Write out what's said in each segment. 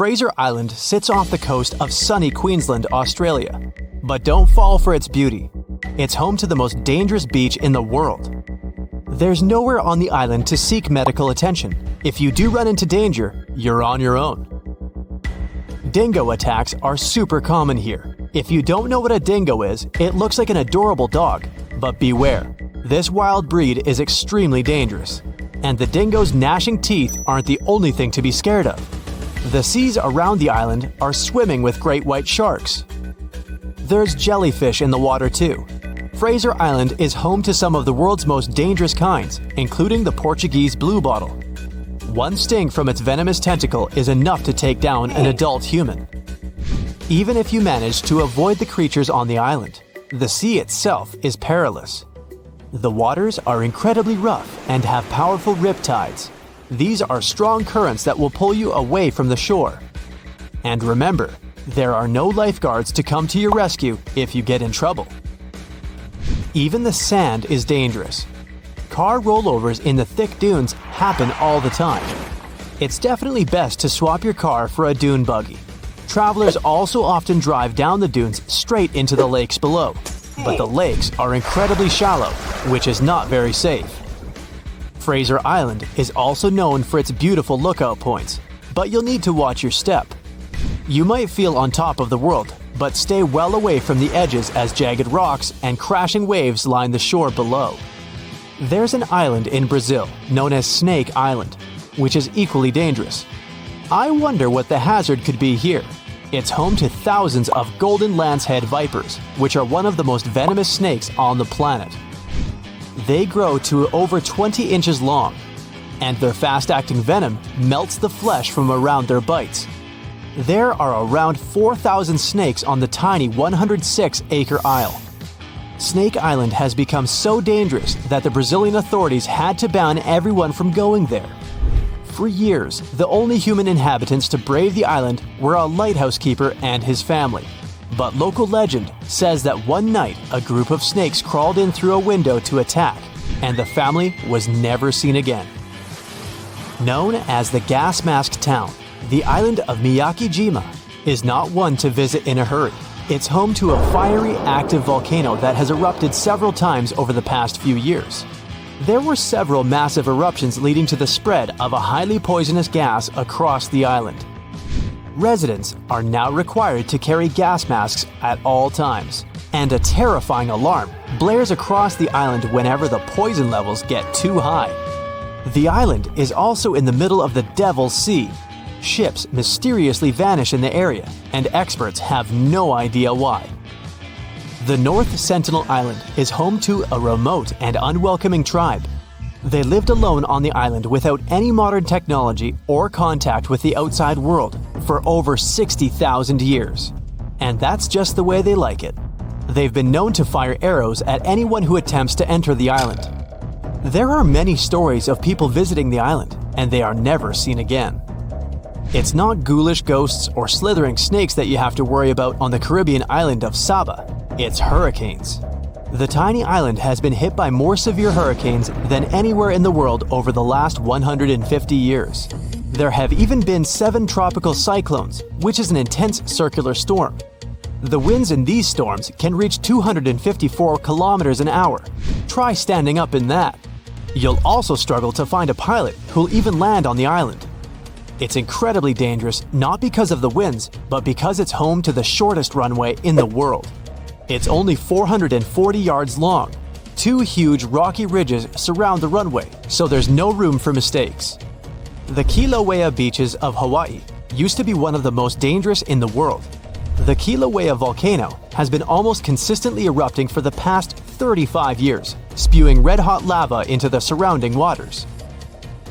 Fraser Island sits off the coast of sunny Queensland, Australia. But don't fall for its beauty. It's home to the most dangerous beach in the world. There's nowhere on the island to seek medical attention. If you do run into danger, you're on your own. Dingo attacks are super common here. If you don't know what a dingo is, it looks like an adorable dog. But beware, this wild breed is extremely dangerous. And the dingo's gnashing teeth aren't the only thing to be scared of. The seas around the island are swimming with great white sharks. There's jellyfish in the water too. Fraser Island is home to some of the world's most dangerous kinds, including the Portuguese bluebottle. One sting from its venomous tentacle is enough to take down an adult human. Even if you manage to avoid the creatures on the island, the sea itself is perilous. The waters are incredibly rough and have powerful riptides. These are strong currents that will pull you away from the shore. And remember, there are no lifeguards to come to your rescue if you get in trouble. Even the sand is dangerous. Car rollovers in the thick dunes happen all the time. It's definitely best to swap your car for a dune buggy. Travelers also often drive down the dunes straight into the lakes below, but the lakes are incredibly shallow, which is not very safe. Fraser Island is also known for its beautiful lookout points, but you'll need to watch your step. You might feel on top of the world, but stay well away from the edges as jagged rocks and crashing waves line the shore below. There's an island in Brazil known as Snake Island, which is equally dangerous. I wonder what the hazard could be here. It's home to thousands of golden lancehead vipers, which are one of the most venomous snakes on the planet. They grow to over 20 inches long, and their fast-acting venom melts the flesh from around their bites. There are around 4,000 snakes on the tiny 106-acre isle. Snake Island has become so dangerous that the Brazilian authorities had to ban everyone from going there. For years, the only human inhabitants to brave the island were a lighthouse keeper and his family. But local legend says that one night a group of snakes crawled in through a window to attack, and the family was never seen again. Known as the gas mask town, the island of Miyake-jima is not one to visit in a hurry. It's home to a fiery, active volcano that has erupted several times over the past few years. There were several massive eruptions leading to the spread of a highly poisonous gas across the island. Residents are now required to carry gas masks at all times, and a terrifying alarm blares across the island whenever the poison levels get too high. The island is also in the middle of the Devil's Sea. Ships mysteriously vanish in the area, and experts have no idea why. The North Sentinel Island is home to a remote and unwelcoming tribe. They lived alone on the island without any modern technology or contact with the outside world for over 60,000 years. And that's just the way they like it. They've been known to fire arrows at anyone who attempts to enter the island. There are many stories of people visiting the island, and they are never seen again. It's not ghoulish ghosts or slithering snakes that you have to worry about on the Caribbean island of Saba. It's hurricanes. The tiny island has been hit by more severe hurricanes than anywhere in the world over the last 150 years. There have even been 7 tropical cyclones, which is an intense circular storm. The winds in these storms can reach 254 kilometers an hour. Try standing up in that. You'll also struggle to find a pilot who'll even land on the island. It's incredibly dangerous not because of the winds, but because it's home to the shortest runway in the world. It's only 440 yards long. 2 huge rocky ridges surround the runway, so there's no room for mistakes. The Kilauea beaches of Hawaii used to be one of the most dangerous in the world. The Kilauea volcano has been almost consistently erupting for the past 35 years, spewing red-hot lava into the surrounding waters.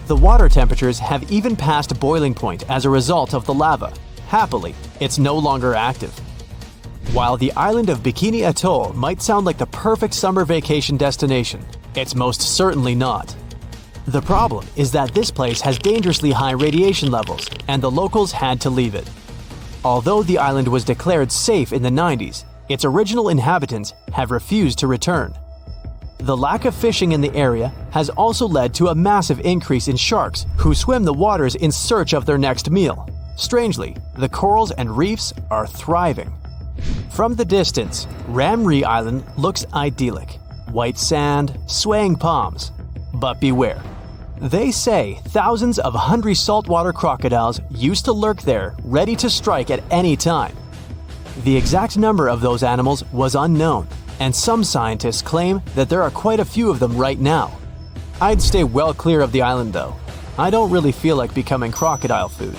The water temperatures have even passed boiling point as a result of the lava. Happily, it's no longer active. While the island of Bikini Atoll might sound like the perfect summer vacation destination, it's most certainly not. The problem is that this place has dangerously high radiation levels, and the locals had to leave it. Although the island was declared safe in the 90s, its original inhabitants have refused to return. The lack of fishing in the area has also led to a massive increase in sharks who swim the waters in search of their next meal. Strangely, the corals and reefs are thriving. From the distance, Ramree Island looks idyllic. White sand, swaying palms. But beware. They say thousands of hungry saltwater crocodiles used to lurk there, ready to strike at any time. The exact number of those animals was unknown, and some scientists claim that there are quite a few of them right now. I'd stay well clear of the island though. I don't really feel like becoming crocodile food.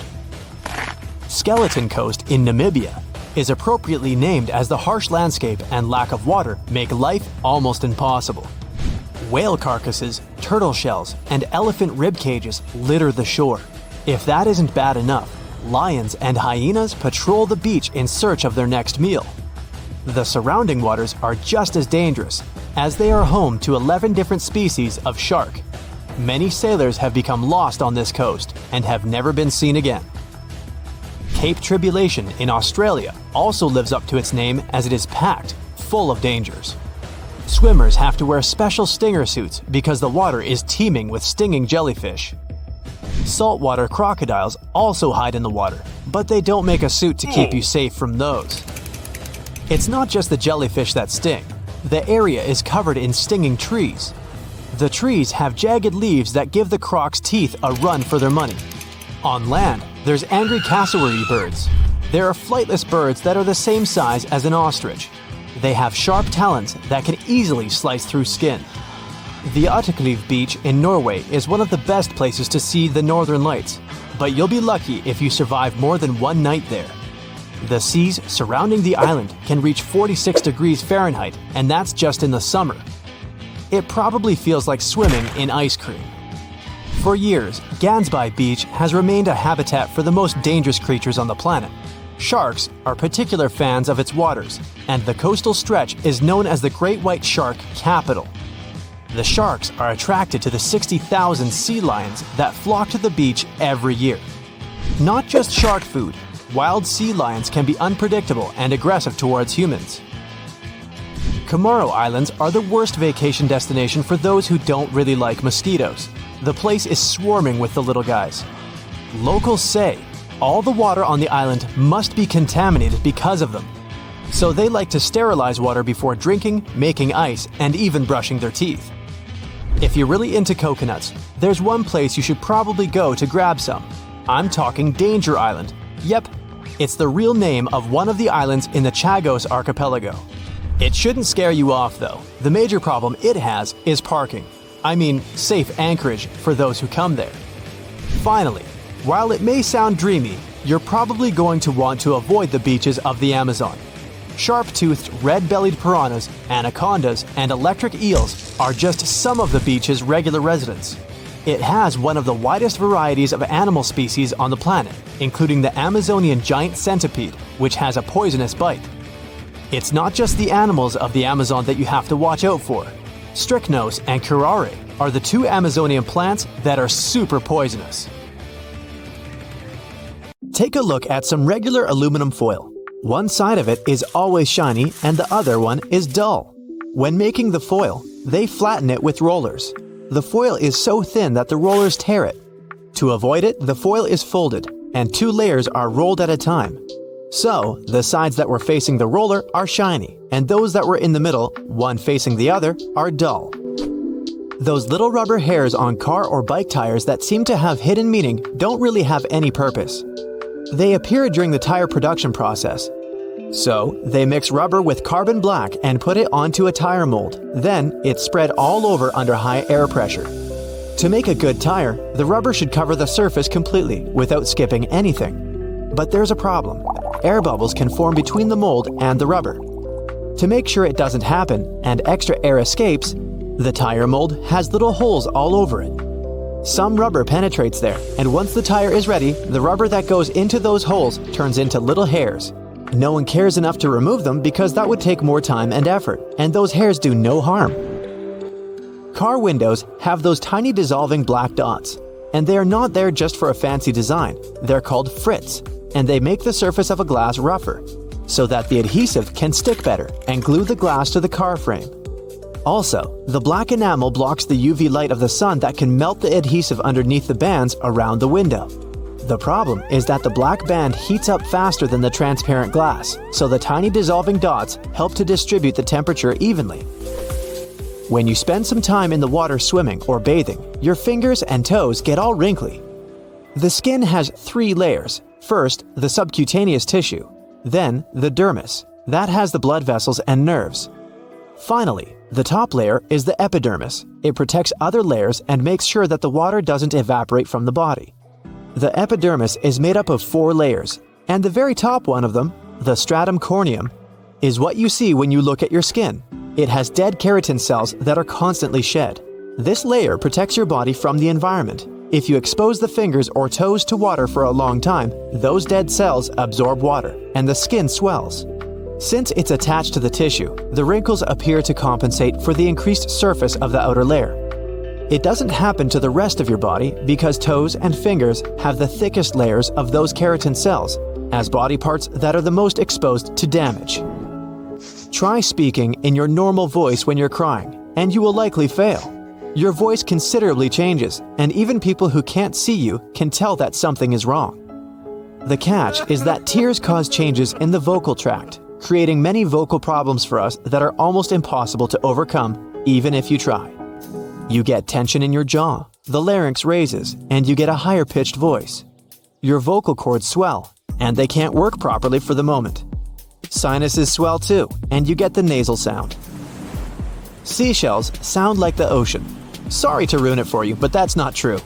Skeleton Coast in Namibia is appropriately named as the harsh landscape and lack of water make life almost impossible. Whale carcasses, turtle shells, and elephant rib cages litter the shore. If that isn't bad enough, lions and hyenas patrol the beach in search of their next meal. The surrounding waters are just as dangerous, as they are home to 11 different species of shark. Many sailors have become lost on this coast and have never been seen again. Cape Tribulation in Australia also lives up to its name as it is packed, full of dangers. Swimmers have to wear special stinger suits because the water is teeming with stinging jellyfish. Saltwater crocodiles also hide in the water, but they don't make a suit to keep you safe from those. It's not just the jellyfish that sting. The area is covered in stinging trees. The trees have jagged leaves that give the crocs' teeth a run for their money. On land, there's angry cassowary birds. There are flightless birds that are the same size as an ostrich. They have sharp talons that can easily slice through skin. The Utterkleiv beach in Norway is one of the best places to see the northern lights, but you'll be lucky if you survive more than one night there. The seas surrounding the island can reach 46 degrees Fahrenheit, and that's just in the summer. It probably feels like swimming in ice cream. For years, Gansby Beach has remained a habitat for the most dangerous creatures on the planet. Sharks are particular fans of its waters, and the coastal stretch is known as the Great White Shark Capital. The sharks are attracted to the 60,000 sea lions that flock to the beach every year. Not just shark food, wild sea lions can be unpredictable and aggressive towards humans. Comoro Islands are the worst vacation destination for those who don't really like mosquitoes. The place is swarming with the little guys. Locals say all the water on the island must be contaminated because of them. So they like to sterilize water before drinking, making ice, and even brushing their teeth. If you're really into coconuts, there's one place you should probably go to grab some. I'm talking Danger Island. Yep, it's the real name of one of the islands in the Chagos archipelago. It shouldn't scare you off though. The major problem it has is parking. I mean, safe anchorage for those who come there. Finally, while it may sound dreamy, you're probably going to want to avoid the beaches of the Amazon. Sharp-toothed red-bellied piranhas, anacondas, and electric eels are just some of the beach's regular residents. It has one of the widest varieties of animal species on the planet, including the Amazonian giant centipede, which has a poisonous bite. It's not just the animals of the Amazon that you have to watch out for. Strychnos and curare are the two Amazonian plants that are super poisonous. Take a look at some regular aluminum foil. One side of it is always shiny and the other one is dull. When making the foil, they flatten it with rollers. The foil is so thin that the rollers tear it. To avoid it, the foil is folded, and 2 layers are rolled at a time. So, the sides that were facing the roller are shiny, and those that were in the middle, one facing the other, are dull. Those little rubber hairs on car or bike tires that seem to have hidden meaning don't really have any purpose. They appear during the tire production process. So, they mix rubber with carbon black and put it onto a tire mold. Then, it's spread all over under high air pressure. To make a good tire, the rubber should cover the surface completely without skipping anything. But there's a problem. Air bubbles can form between the mold and the rubber. To make sure it doesn't happen and extra air escapes, the tire mold has little holes all over it. Some rubber penetrates there, and once the tire is ready, the rubber that goes into those holes turns into little hairs. No one cares enough to remove them because that would take more time and effort, and those hairs do no harm. Car windows have those tiny dissolving black dots, and they are not there just for a fancy design. They're called frits, and they make the surface of a glass rougher, so that the adhesive can stick better and glue the glass to the car frame. Also, the black enamel blocks the UV light of the sun that can melt the adhesive underneath the bands around the window. The problem is that the black band heats up faster than the transparent glass, so the tiny dissolving dots help to distribute the temperature evenly. When you spend some time in the water swimming or bathing, your fingers and toes get all wrinkly. The skin has 3 layers. First, the subcutaneous tissue, then the dermis. That has the blood vessels and nerves. Finally, the top layer is the epidermis. It protects other layers and makes sure that the water doesn't evaporate from the body. The epidermis is made up of 4 layers, and the very top one of them, the stratum corneum, is what you see when you look at your skin. It has dead keratin cells that are constantly shed. This layer protects your body from the environment. If you expose the fingers or toes to water for a long time, those dead cells absorb water, and the skin swells. Since it's attached to the tissue, the wrinkles appear to compensate for the increased surface of the outer layer. It doesn't happen to the rest of your body because toes and fingers have the thickest layers of those keratin cells, as body parts that are the most exposed to damage. Try speaking in your normal voice when you're crying, and you will likely fail. Your voice considerably changes, and even people who can't see you can tell that something is wrong. The catch is that tears cause changes in the vocal tract, creating many vocal problems for us that are almost impossible to overcome, even if you try. You get tension in your jaw, the larynx raises, and you get a higher-pitched voice. Your vocal cords swell, and they can't work properly for the moment. Sinuses swell too, and you get the nasal sound. Seashells sound like the ocean. Sorry to ruin it for you, but that's not true.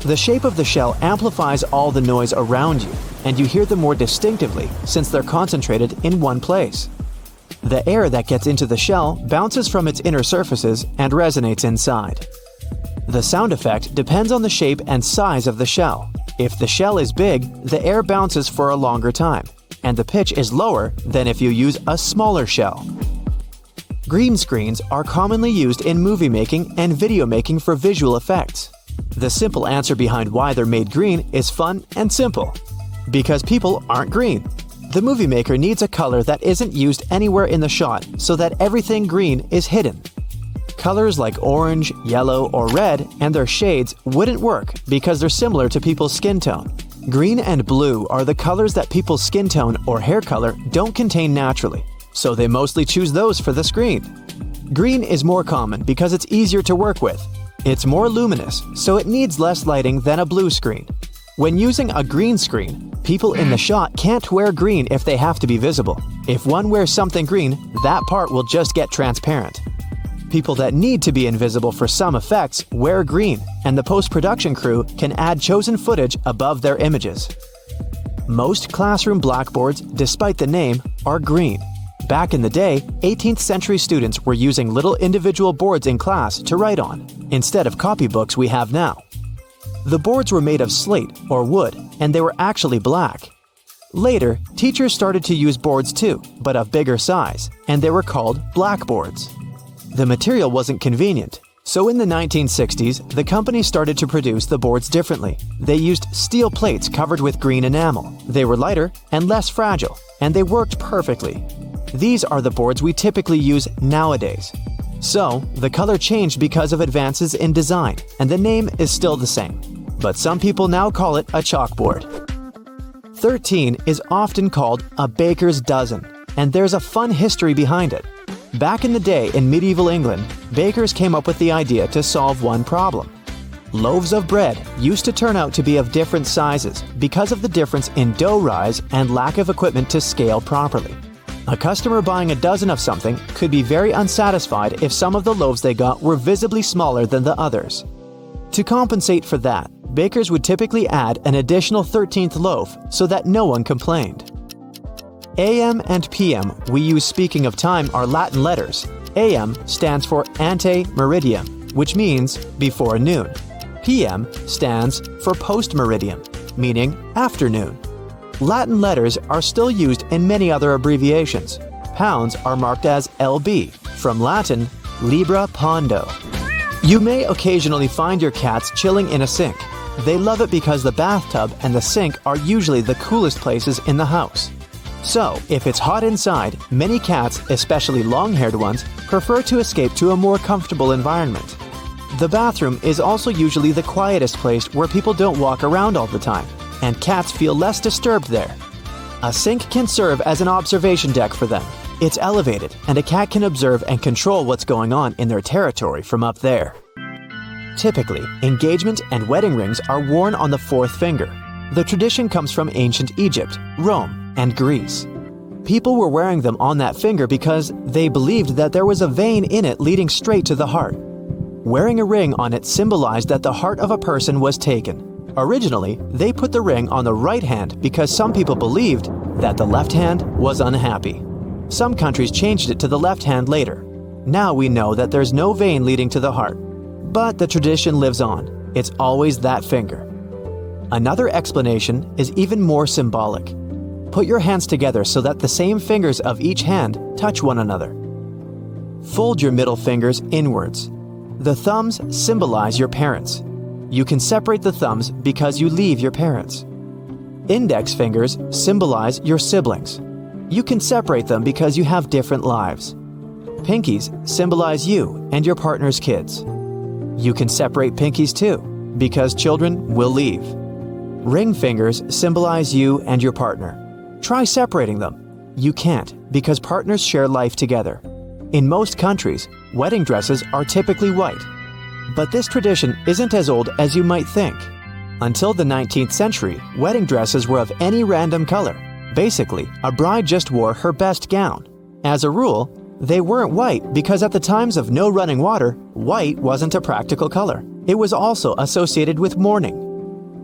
The shape of the shell amplifies all the noise around you, and you hear them more distinctively since they're concentrated in one place. The air that gets into the shell bounces from its inner surfaces and resonates inside. The sound effect depends on the shape and size of the shell. If the shell is big, the air bounces for a longer time, and the pitch is lower than if you use a smaller shell. Green screens are commonly used in movie making and video making for visual effects. The simple answer behind why they're made green is fun and simple. Because people aren't green. The movie maker needs a color that isn't used anywhere in the shot so that everything green is hidden. Colors like orange, yellow, or red and their shades wouldn't work because they're similar to people's skin tone. Green and blue are the colors that people's skin tone or hair color don't contain naturally, so they mostly choose those for the screen. Green is more common because it's easier to work with. It's more luminous, so it needs less lighting than a blue screen. When using a green screen, people in the shot can't wear green if they have to be visible. If one wears something green, that part will just get transparent. People that need to be invisible for some effects wear green, and the post-production crew can add chosen footage above their images. Most classroom blackboards, despite the name, are green. Back in the day, 18th century students were using little individual boards in class to write on, instead of copybooks we have now. The boards were made of slate or wood, and they were actually black. Later, teachers started to use boards too, but of bigger size, and they were called blackboards. The material wasn't convenient, so in the 1960s, the company started to produce the boards differently. They used steel plates covered with green enamel. They were lighter and less fragile, and they worked perfectly. These are the boards we typically use nowadays. So, the color changed because of advances in design, and the name is still the same. But some people now call it a chalkboard. 13 is often called a baker's dozen, and there's a fun history behind it. Back in the day in medieval England, bakers came up with the idea to solve one problem. Loaves of bread used to turn out to be of different sizes because of the difference in dough rise and lack of equipment to scale properly. A customer buying a dozen of something could be very unsatisfied if some of the loaves they got were visibly smaller than the others. To compensate for that, bakers would typically add an additional 13th loaf so that no one complained. AM and PM we use speaking of time are Latin letters. AM stands for ante meridium, which means before noon. PM stands for post meridium, meaning afternoon. Latin letters are still used in many other abbreviations. Pounds are marked as LB, from Latin libra pondo. You may occasionally find your cats chilling in a sink. They love it because the bathtub and the sink are usually the coolest places in the house. So, if it's hot inside, many cats, especially long-haired ones, prefer to escape to a more comfortable environment. The bathroom is also usually the quietest place where people don't walk around all the time. and cats feel less disturbed there. A sink can serve as an observation deck for them. It's elevated, and a cat can observe and control what's going on in their territory from up there. Typically, engagement and wedding rings are worn on the fourth finger. The tradition comes from ancient Egypt, Rome, and Greece. People were wearing them on that finger because they believed that there was a vein in it leading straight to the heart. Wearing a ring on it symbolized that the heart of a person was taken. Originally, they put the ring on the right hand because some people believed that the left hand was unhappy. Some countries changed it to the left hand later. Now we know that there's no vein leading to the heart. But the tradition lives on. It's always that finger. Another explanation is even more symbolic. Put your hands together so that the same fingers of each hand touch one another. Fold your middle fingers inwards. The thumbs symbolize your parents. You can separate the thumbs because you leave your parents. Index fingers symbolize your siblings. You can separate them because you have different lives. Pinkies symbolize you and your partner's kids. You can separate pinkies too, because children will leave. Ring fingers symbolize you and your partner. Try separating them. You can't, because partners share life together. In most countries, wedding dresses are typically white. But this tradition isn't as old as you might think. Until the 19th century, wedding dresses were of any random color. Basically, a bride just wore her best gown. As a rule, they weren't white because at the times of no running water, white wasn't a practical color. It was also associated with mourning.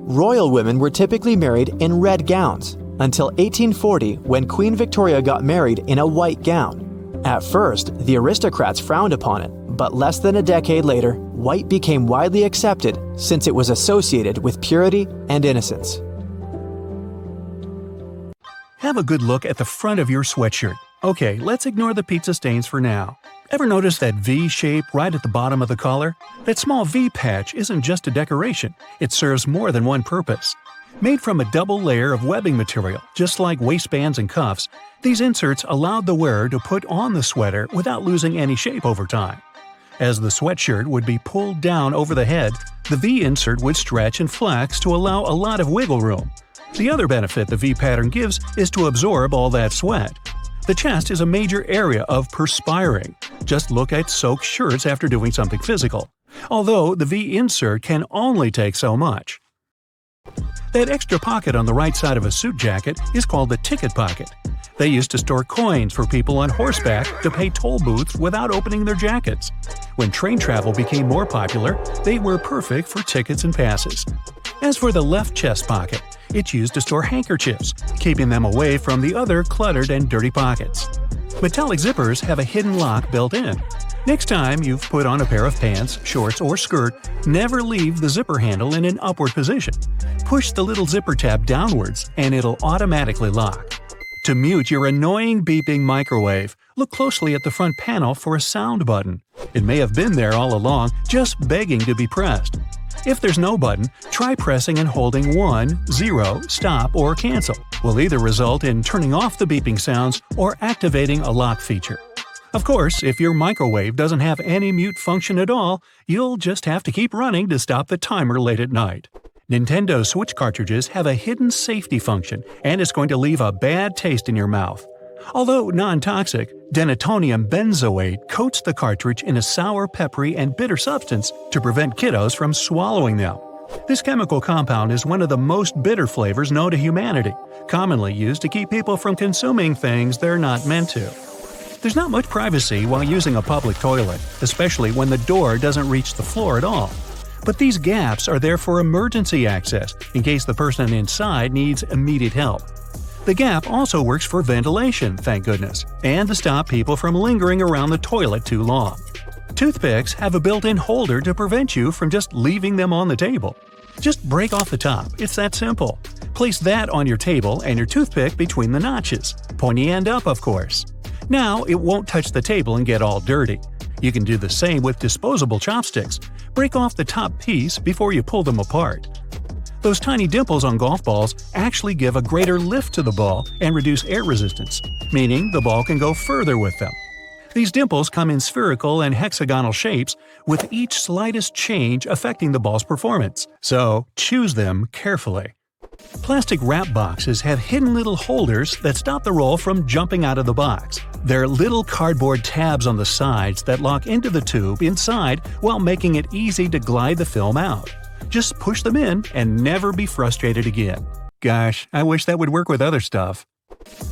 Royal women were typically married in red gowns, until 1840 when Queen Victoria got married in a white gown. At first, the aristocrats frowned upon it, but less than a decade later, white became widely accepted since it was associated with purity and innocence. Have a good look at the front of your sweatshirt. Okay, let's ignore the pizza stains for now. Ever notice that V shape right at the bottom of the collar? That small V patch isn't just a decoration, it serves more than one purpose. Made from a double layer of webbing material, just like waistbands and cuffs, these inserts allowed the wearer to put on the sweater without losing any shape over time. As the sweatshirt would be pulled down over the head, the V insert would stretch and flex to allow a lot of wiggle room. The other benefit the V pattern gives is to absorb all that sweat. The chest is a major area of perspiring. Just look at soaked shirts after doing something physical. Although the V insert can only take so much. That extra pocket on the right side of a suit jacket is called the ticket pocket. They used to store coins for people on horseback to pay toll booths without opening their jackets. When train travel became more popular, they were perfect for tickets and passes. As for the left chest pocket, it's used to store handkerchiefs, keeping them away from the other cluttered and dirty pockets. Metallic zippers have a hidden lock built in. Next time you've put on a pair of pants, shorts, or skirt, never leave the zipper handle in an upward position. Push the little zipper tab downwards and it'll automatically lock. To mute your annoying beeping microwave, look closely at the front panel for a sound button. It may have been there all along, just begging to be pressed. If there's no button, try pressing and holding 1, 0, stop, or cancel. Will either result in turning off the beeping sounds or activating a lock feature. Of course, if your microwave doesn't have any mute function at all, you'll just have to keep running to stop the timer late at night. Nintendo Switch cartridges have a hidden safety function, and it's going to leave a bad taste in your mouth. Although non-toxic, denatonium benzoate coats the cartridge in a sour, peppery, and bitter substance to prevent kiddos from swallowing them. This chemical compound is one of the most bitter flavors known to humanity, commonly used to keep people from consuming things they're not meant to. There's not much privacy while using a public toilet, especially when the door doesn't reach the floor at all. But these gaps are there for emergency access, in case the person inside needs immediate help. The gap also works for ventilation, thank goodness, and to stop people from lingering around the toilet too long. Toothpicks have a built-in holder to prevent you from just leaving them on the table. Just break off the top, it's that simple. Place that on your table and your toothpick between the notches, pointy end up of course. Now it won't touch the table and get all dirty. You can do the same with disposable chopsticks. Break off the top piece before you pull them apart. Those tiny dimples on golf balls actually give a greater lift to the ball and reduce air resistance, meaning the ball can go further with them. These dimples come in spherical and hexagonal shapes, with each slightest change affecting the ball's performance, so choose them carefully. Plastic wrap boxes have hidden little holders that stop the roll from jumping out of the box. They're little cardboard tabs on the sides that lock into the tube inside while making it easy to glide the film out. Just push them in and never be frustrated again. Gosh, I wish that would work with other stuff.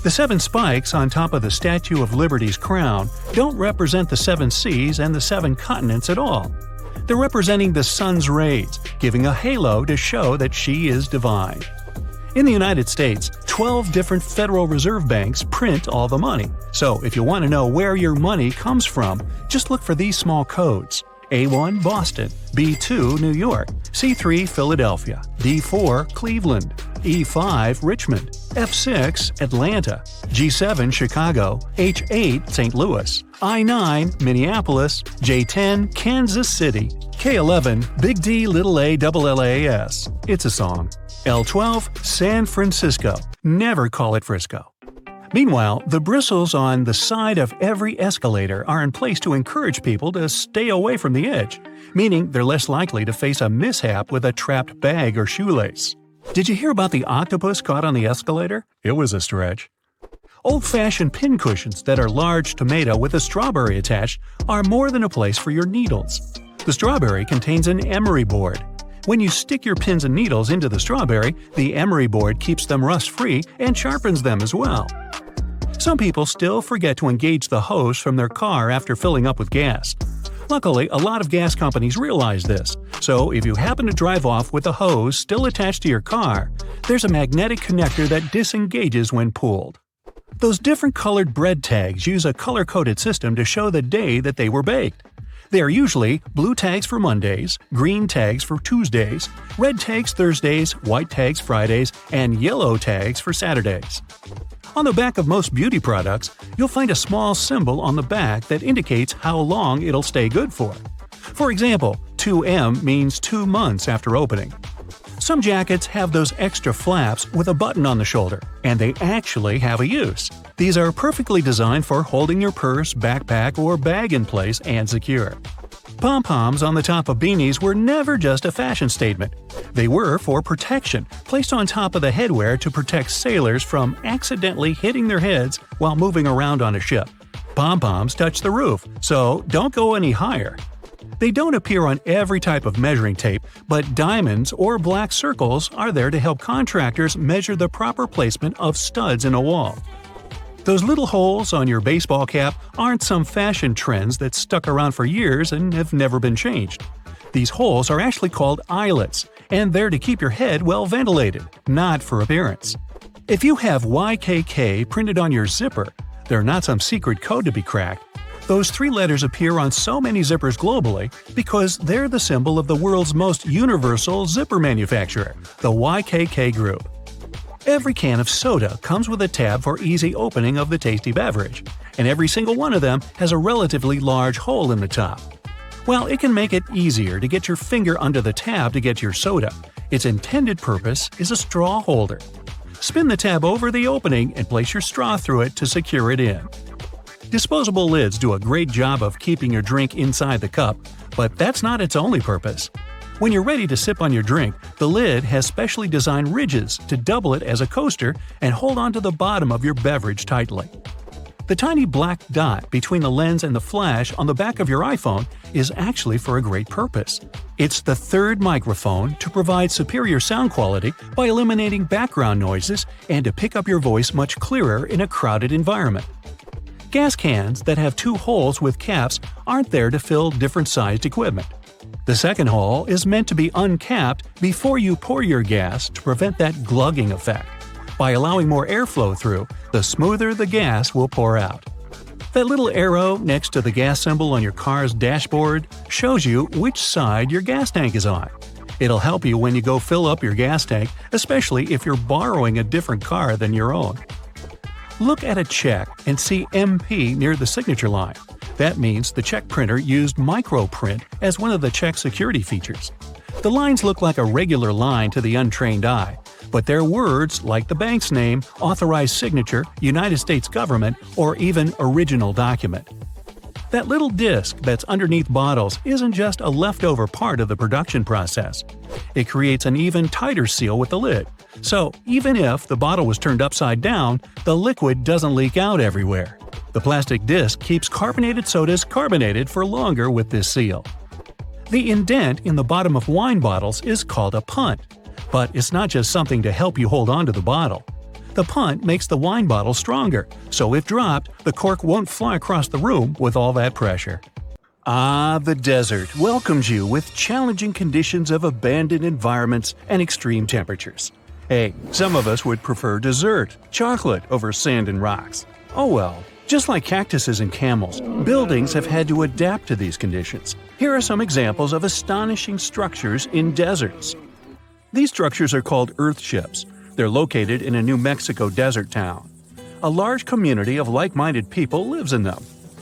The 7 spikes on top of the Statue of Liberty's crown don't represent the 7 seas and the 7 continents at all. They're representing the sun's rays, giving a halo to show that she is divine. In the United States, 12 different Federal Reserve banks print all the money. So if you want to know where your money comes from, just look for these small codes. A1 Boston, B2 New York, C3 Philadelphia, D4 Cleveland, E5 Richmond, F6 Atlanta, G7 Chicago, H8 St. Louis, I9 Minneapolis, J10 Kansas City, K11 Big D Little A Double LAS. It's a song. L12 San Francisco. Never call it Frisco. Meanwhile, the bristles on the side of every escalator are in place to encourage people to stay away from the edge, meaning they're less likely to face a mishap with a trapped bag or shoelace. Did you hear about the octopus caught on the escalator? It was a stretch. Old-fashioned pincushions that are large tomato with a strawberry attached are more than a place for your needles. The strawberry contains an emery board. When you stick your pins and needles into the strawberry, the emery board keeps them rust-free and sharpens them as well. Some people still forget to engage the hose from their car after filling up with gas. Luckily, a lot of gas companies realize this, so if you happen to drive off with the hose still attached to your car, there's a magnetic connector that disengages when pulled. Those different colored bread tags use a color-coded system to show the day that they were baked. They are usually blue tags for Mondays, green tags for Tuesdays, red tags Thursdays, white tags Fridays, and yellow tags for Saturdays. On the back of most beauty products, you'll find a small symbol on the back that indicates how long it'll stay good for. For example, 2M means 2 months after opening. Some jackets have those extra flaps with a button on the shoulder, and they actually have a use. These are perfectly designed for holding your purse, backpack, or bag in place and secure. Pom-poms on the top of beanies were never just a fashion statement. They were for protection, placed on top of the headwear to protect sailors from accidentally hitting their heads while moving around on a ship. Pom-poms touch the roof, so don't go any higher. They don't appear on every type of measuring tape, but diamonds or black circles are there to help contractors measure the proper placement of studs in a wall. Those little holes on your baseball cap aren't some fashion trends that stuck around for years and have never been changed. These holes are actually called eyelets, and they're to keep your head well ventilated, not for appearance. If you have YKK printed on your zipper, they're not some secret code to be cracked. Those 3 letters appear on so many zippers globally because they're the symbol of the world's most universal zipper manufacturer, the YKK Group. Every can of soda comes with a tab for easy opening of the tasty beverage, and every single one of them has a relatively large hole in the top. While it can make it easier to get your finger under the tab to get your soda, its intended purpose is a straw holder. Spin the tab over the opening and place your straw through it to secure it in. Disposable lids do a great job of keeping your drink inside the cup, but that's not its only purpose. When you're ready to sip on your drink, the lid has specially designed ridges to double it as a coaster and hold onto the bottom of your beverage tightly. The tiny black dot between the lens and the flash on the back of your iPhone is actually for a great purpose. It's the third microphone to provide superior sound quality by eliminating background noises and to pick up your voice much clearer in a crowded environment. Gas cans that have 2 holes with caps aren't there to fill different-sized equipment. The second hole is meant to be uncapped before you pour your gas to prevent that glugging effect. By allowing more airflow through, the smoother the gas will pour out. That little arrow next to the gas symbol on your car's dashboard shows you which side your gas tank is on. It'll help you when you go fill up your gas tank, especially if you're borrowing a different car than your own. Look at a check and see MP near the signature line. That means the check printer used microprint as one of the check security features. The lines look like a regular line to the untrained eye, but they're words like the bank's name, authorized signature, United States government, or even original document. That little disc that's underneath bottles isn't just a leftover part of the production process. It creates an even tighter seal with the lid, so even if the bottle was turned upside down, the liquid doesn't leak out everywhere. The plastic disc keeps carbonated sodas carbonated for longer with this seal. The indent in the bottom of wine bottles is called a punt, but it's not just something to help you hold on to the bottle. The punt makes the wine bottle stronger, so if dropped, the cork won't fly across the room with all that pressure. Ah, the desert welcomes you with challenging conditions of abandoned environments and extreme temperatures. Hey, some of us would prefer dessert, chocolate, over sand and rocks. Oh well. Just like cactuses and camels, buildings have had to adapt to these conditions. Here are some examples of astonishing structures in deserts. These structures are called earthships. They're located in a New Mexico desert town. A large community of like-minded people lives in them.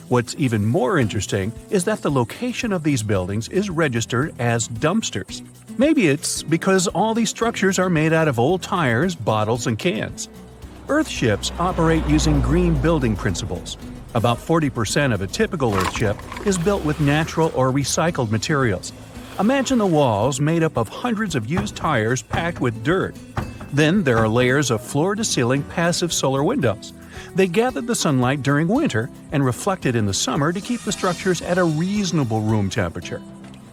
What's even more interesting is that the location of these buildings is registered as dumpsters. Maybe it's because all these structures are made out of old tires, bottles, and cans. Earthships operate using green building principles. About 40% of a typical earthship is built with natural or recycled materials. Imagine the walls made up of hundreds of used tires packed with dirt. Then there are layers of floor-to-ceiling passive solar windows. They gather the sunlight during winter and reflect it in the summer to keep the structures at a reasonable room temperature.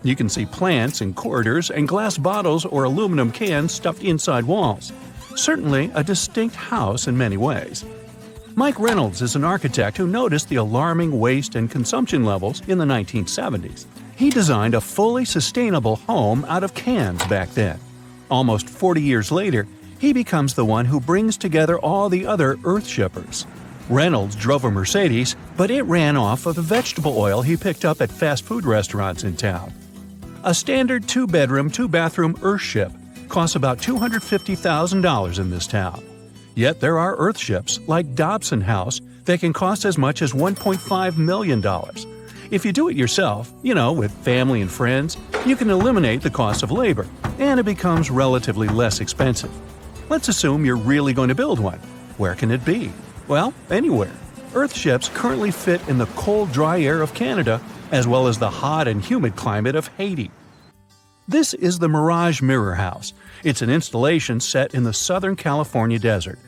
You can see plants in corridors and glass bottles or aluminum cans stuffed inside walls. Certainly a distinct house in many ways. Mike Reynolds is an architect who noticed the alarming waste and consumption levels in the 1970s. He designed a fully sustainable home out of cans back then. Almost 40 years later, he becomes the one who brings together all the other earthshippers. Reynolds drove a Mercedes, but it ran off of the vegetable oil he picked up at fast food restaurants in town. A standard 2-bedroom, 2-bathroom earthship costs about $250,000 in this town. Yet there are earthships like Dobson House that can cost as much as $1.5 million. If you do it yourself, with family and friends, you can eliminate the cost of labor, and it becomes relatively less expensive. Let's assume you're really going to build one. Where can it be? Well, anywhere. Earthships currently fit in the cold, dry air of Canada, as well as the hot and humid climate of Haiti. This is the Mirage Mirror House. It's an installation set in the Southern California desert.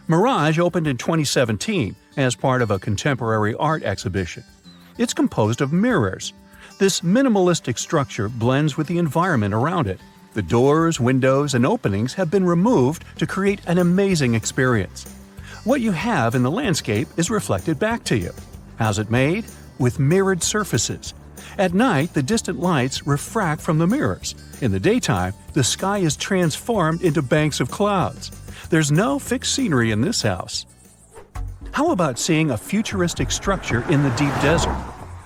Mirage opened in 2017 as part of a contemporary art exhibition. It's composed of mirrors. This minimalistic structure blends with the environment around it. The doors, windows, and openings have been removed to create an amazing experience. What you have in the landscape is reflected back to you. How's it made? With mirrored surfaces. At night, the distant lights refract from the mirrors. In the daytime, the sky is transformed into banks of clouds. There's no fixed scenery in this house. How about seeing a futuristic structure in the deep desert?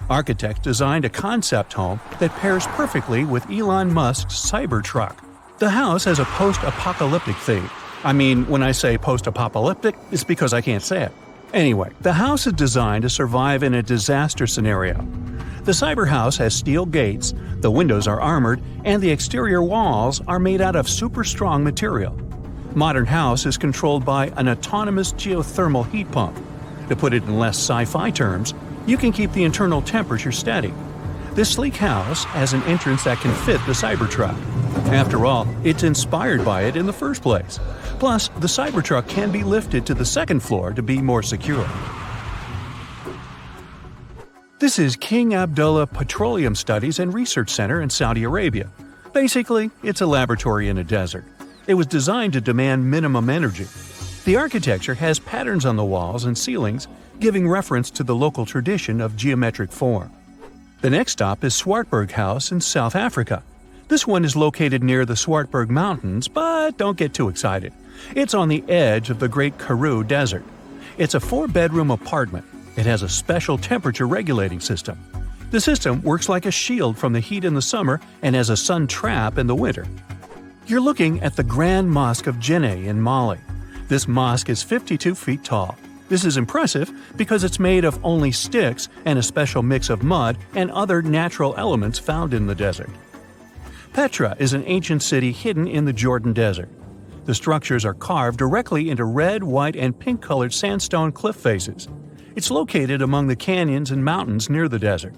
Architects designed a concept home that pairs perfectly with Elon Musk's Cybertruck. The house has a post-apocalyptic theme. I mean, when I say post-apocalyptic, it's because I can't say it. Anyway, the house is designed to survive in a disaster scenario. The cyber house has steel gates, the windows are armored, and the exterior walls are made out of super strong material. Modern house is controlled by an autonomous geothermal heat pump. To put it in less sci-fi terms, you can keep the internal temperature steady. This sleek house has an entrance that can fit the Cybertruck. After all, it's inspired by it in the first place. Plus, the Cybertruck can be lifted to the second floor to be more secure. This is King Abdullah Petroleum Studies and Research Center in Saudi Arabia. Basically, it's a laboratory in a desert. It was designed to demand minimum energy. The architecture has patterns on the walls and ceilings, giving reference to the local tradition of geometric form. The next stop is Swartberg House in South Africa. This one is located near the Swartberg Mountains, but don't get too excited. It's on the edge of the Great Karoo Desert. It's a 4-bedroom apartment. It has a special temperature regulating system. The system works like a shield from the heat in the summer and has a sun trap in the winter. You're looking at the Grand Mosque of Djenné in Mali. This mosque is 52 feet tall. This is impressive because it's made of only sticks and a special mix of mud and other natural elements found in the desert. Petra is an ancient city hidden in the Jordan Desert. The structures are carved directly into red, white, and pink-colored sandstone cliff faces. It's located among the canyons and mountains near the desert.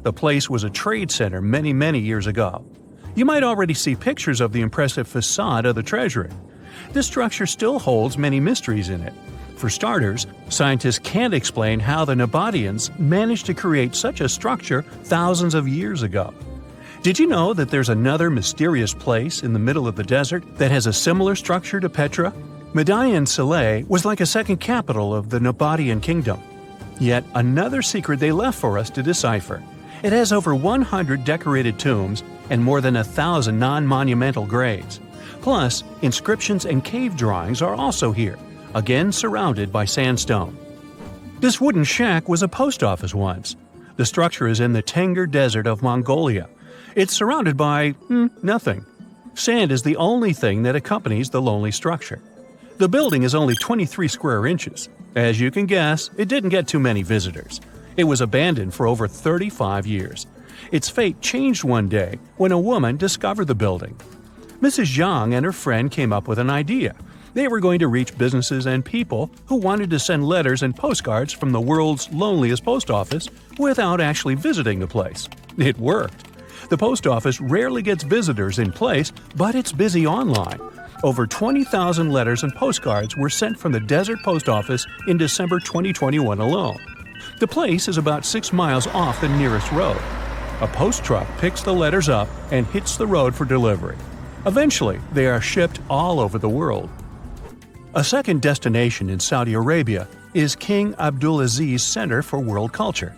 The place was a trade center many years ago. You might already see pictures of the impressive facade of the treasury. This structure still holds many mysteries in it. For starters, scientists can't explain how the Nabataeans managed to create such a structure thousands of years ago. Did you know that there's another mysterious place in the middle of the desert that has a similar structure to Petra? Median Saleh was like a second capital of the Nabataean kingdom. Yet another secret they left for us to decipher. It has over 100 decorated tombs and more than 1,000 non-monumental graves. Plus, inscriptions and cave drawings are also here, again surrounded by sandstone. This wooden shack was a post office once. The structure is in the Tengger Desert of Mongolia. It's surrounded by nothing. Sand is the only thing that accompanies the lonely structure. The building is only 23 square inches. As you can guess, it didn't get too many visitors. It was abandoned for over 35 years. Its fate changed one day when a woman discovered the building. Mrs. Zhang and her friend came up with an idea. They were going to reach businesses and people who wanted to send letters and postcards from the world's loneliest post office without actually visiting the place. It worked. The post office rarely gets visitors in place, but it's busy online. Over 20,000 letters and postcards were sent from the Desert Post Office in December 2021 alone. The place is about 6 miles off the nearest road. A post truck picks the letters up and hits the road for delivery. Eventually, they are shipped all over the world. A second destination in Saudi Arabia is King Abdulaziz Center for World Culture.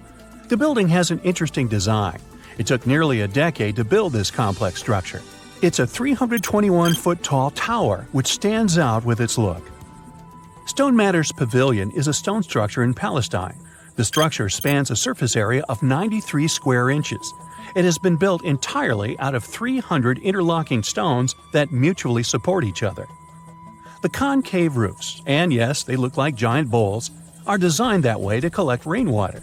The building has an interesting design. It took nearly a decade to build this complex structure. It's a 321-foot-tall tower which stands out with its look. Stone Matters Pavilion is a stone structure in Palestine. The structure spans a surface area of 93 square inches. It has been built entirely out of 300 interlocking stones that mutually support each other. The concave roofs, and yes, they look like giant bowls, are designed that way to collect rainwater.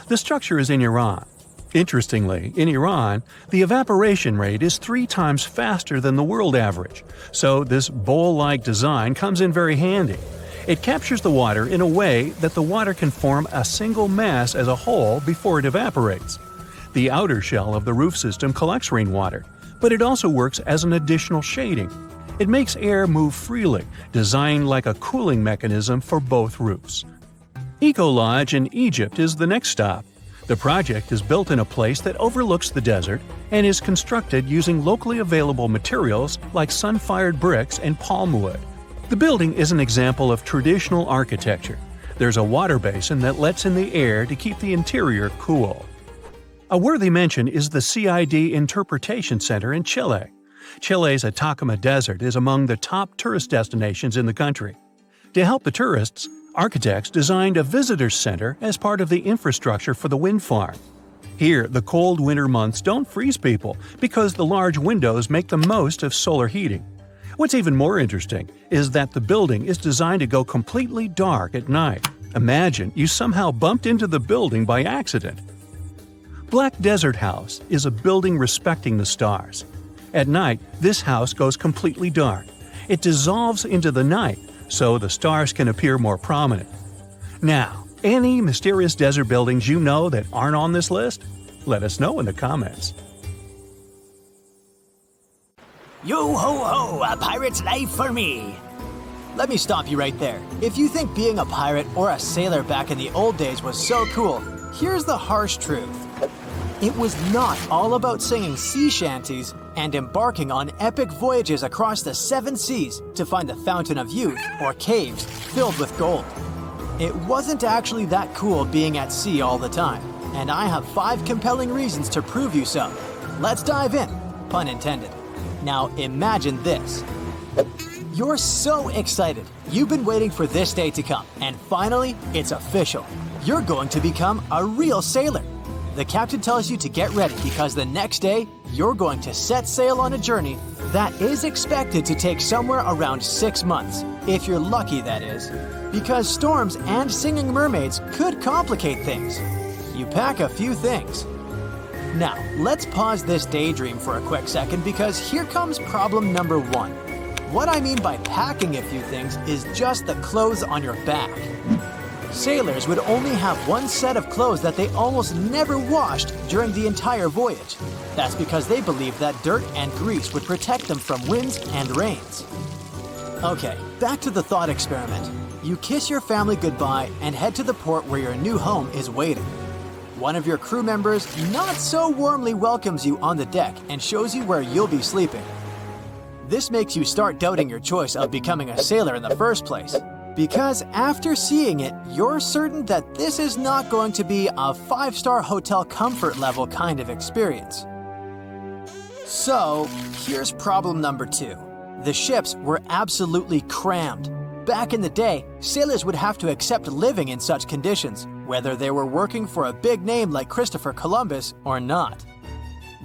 The structure is in Iran. Interestingly, in Iran, the evaporation rate is 3 times faster than the world average, so this bowl-like design comes in very handy. It captures the water in a way that the water can form a single mass as a whole before it evaporates. The outer shell of the roof system collects rainwater, but it also works as an additional shading. It makes air move freely, designed like a cooling mechanism for both roofs. Eco Lodge in Egypt is the next stop. The project is built in a place that overlooks the desert and is constructed using locally available materials like sun-fired bricks and palm wood. The building is an example of traditional architecture. There's a water basin that lets in the air to keep the interior cool. A worthy mention is the CID Interpretation Center in Chile. Chile's Atacama Desert is among the top tourist destinations in the country. To help the tourists, architects designed a visitor center as part of the infrastructure for the wind farm. Here, the cold winter months don't freeze people because the large windows make the most of solar heating. What's even more interesting is that the building is designed to go completely dark at night. Imagine you somehow bumped into the building by accident. Black Desert House is a building respecting the stars. At night, this house goes completely dark. It dissolves into the night, so the stars can appear more prominent. Now, any mysterious desert buildings you know that aren't on this list? Let us know in the comments. Yo ho ho, a pirate's life for me! Let me stop you right there. If you think being a pirate or a sailor back in the old days was so cool, here's the harsh truth. It was not all about singing sea shanties and embarking on epic voyages across the 7 seas to find the Fountain of Youth or caves filled with gold. It wasn't actually that cool being at sea all the time, and I have 5 compelling reasons to prove you so. Let's dive in, pun intended. Now imagine this. You're so excited. You've been waiting for this day to come, and finally, it's official. You're going to become a real sailor. The captain tells you to get ready because the next day, you're going to set sail on a journey that is expected to take somewhere around 6 months, if you're lucky that is, because storms and singing mermaids could complicate things. You pack a few things. Now, let's pause this daydream for a quick second because here comes problem number 1. What I mean by packing a few things is just the clothes on your back. Sailors would only have one set of clothes that they almost never washed during the entire voyage. That's because they believed that dirt and grease would protect them from winds and rains. Okay, back to the thought experiment. You kiss your family goodbye and head to the port where your new home is waiting. One of your crew members not so warmly welcomes you on the deck and shows you where you'll be sleeping. This makes you start doubting your choice of becoming a sailor in the first place. Because after seeing it, you're certain that this is not going to be a 5-star hotel comfort level kind of experience. So, here's problem number 2. The ships were absolutely crammed. Back in the day, sailors would have to accept living in such conditions, whether they were working for a big name like Christopher Columbus or not.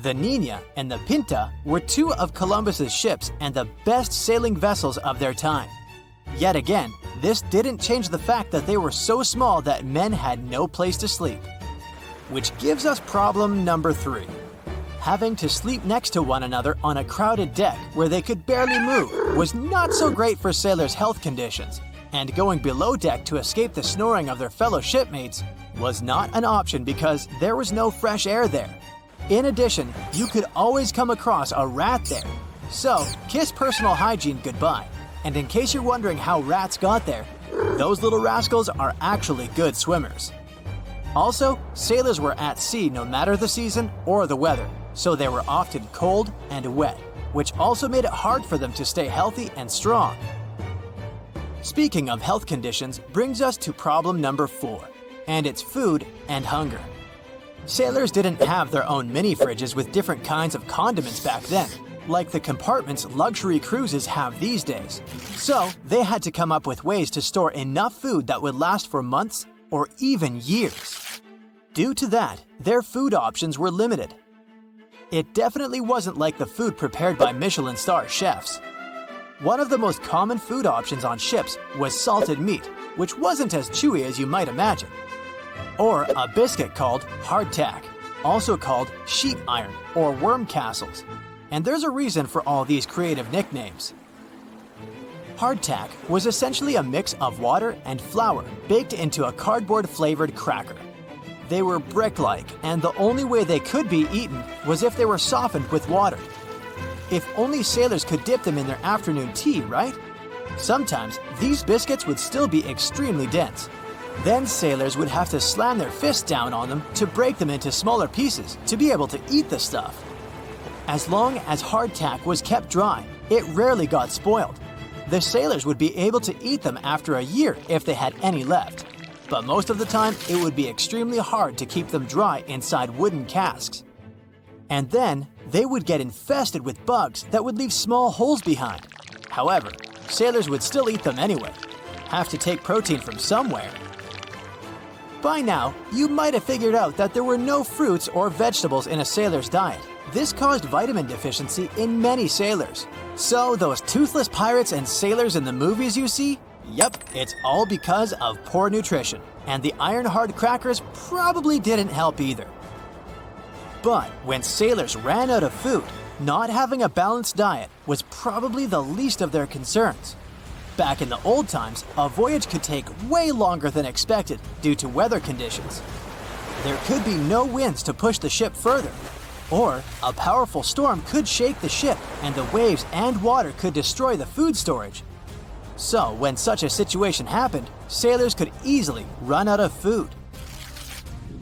The Niña and the Pinta were 2 of Columbus's ships and the best sailing vessels of their time. Yet again, this didn't change the fact that they were so small that men had no place to sleep. Which gives us problem number 3. Having to sleep next to one another on a crowded deck where they could barely move was not so great for sailors' health conditions, and going below deck to escape the snoring of their fellow shipmates was not an option because there was no fresh air there. In addition, you could always come across a rat there. So, kiss personal hygiene goodbye. And in case you're wondering how rats got there, those little rascals are actually good swimmers. Also, sailors were at sea no matter the season or the weather, so they were often cold and wet, which also made it hard for them to stay healthy and strong. Speaking of health conditions brings us to problem number 4, and it's food and hunger. Sailors didn't have their own mini fridges with different kinds of condiments back then, like the compartments luxury cruises have these days. So, they had to come up with ways to store enough food that would last for months or even years. Due to that, their food options were limited. It definitely wasn't like the food prepared by Michelin star chefs. One of the most common food options on ships was salted meat, which wasn't as chewy as you might imagine. Or a biscuit called hardtack, also called sheet iron or worm castles. And there's a reason for all these creative nicknames. Hardtack was essentially a mix of water and flour baked into a cardboard-flavored cracker. They were brick-like, and the only way they could be eaten was if they were softened with water. If only sailors could dip them in their afternoon tea, right? Sometimes these biscuits would still be extremely dense. Then sailors would have to slam their fists down on them to break them into smaller pieces to be able to eat the stuff. As long as hardtack was kept dry, it rarely got spoiled. The sailors would be able to eat them after a year if they had any left. But most of the time, it would be extremely hard to keep them dry inside wooden casks. And then, they would get infested with bugs that would leave small holes behind. However, sailors would still eat them anyway. Have to take protein from somewhere. By now, you might have figured out that there were no fruits or vegetables in a sailor's diet. This caused vitamin deficiency in many sailors. So those toothless pirates and sailors in the movies you see? Yep, it's all because of poor nutrition. And the iron-hard crackers probably didn't help either. But when sailors ran out of food, not having a balanced diet was probably the least of their concerns. Back in the old times, a voyage could take way longer than expected due to weather conditions. There could be no winds to push the ship further. Or a powerful storm could shake the ship and the waves and water could destroy the food storage. So when such a situation happened, sailors could easily run out of food.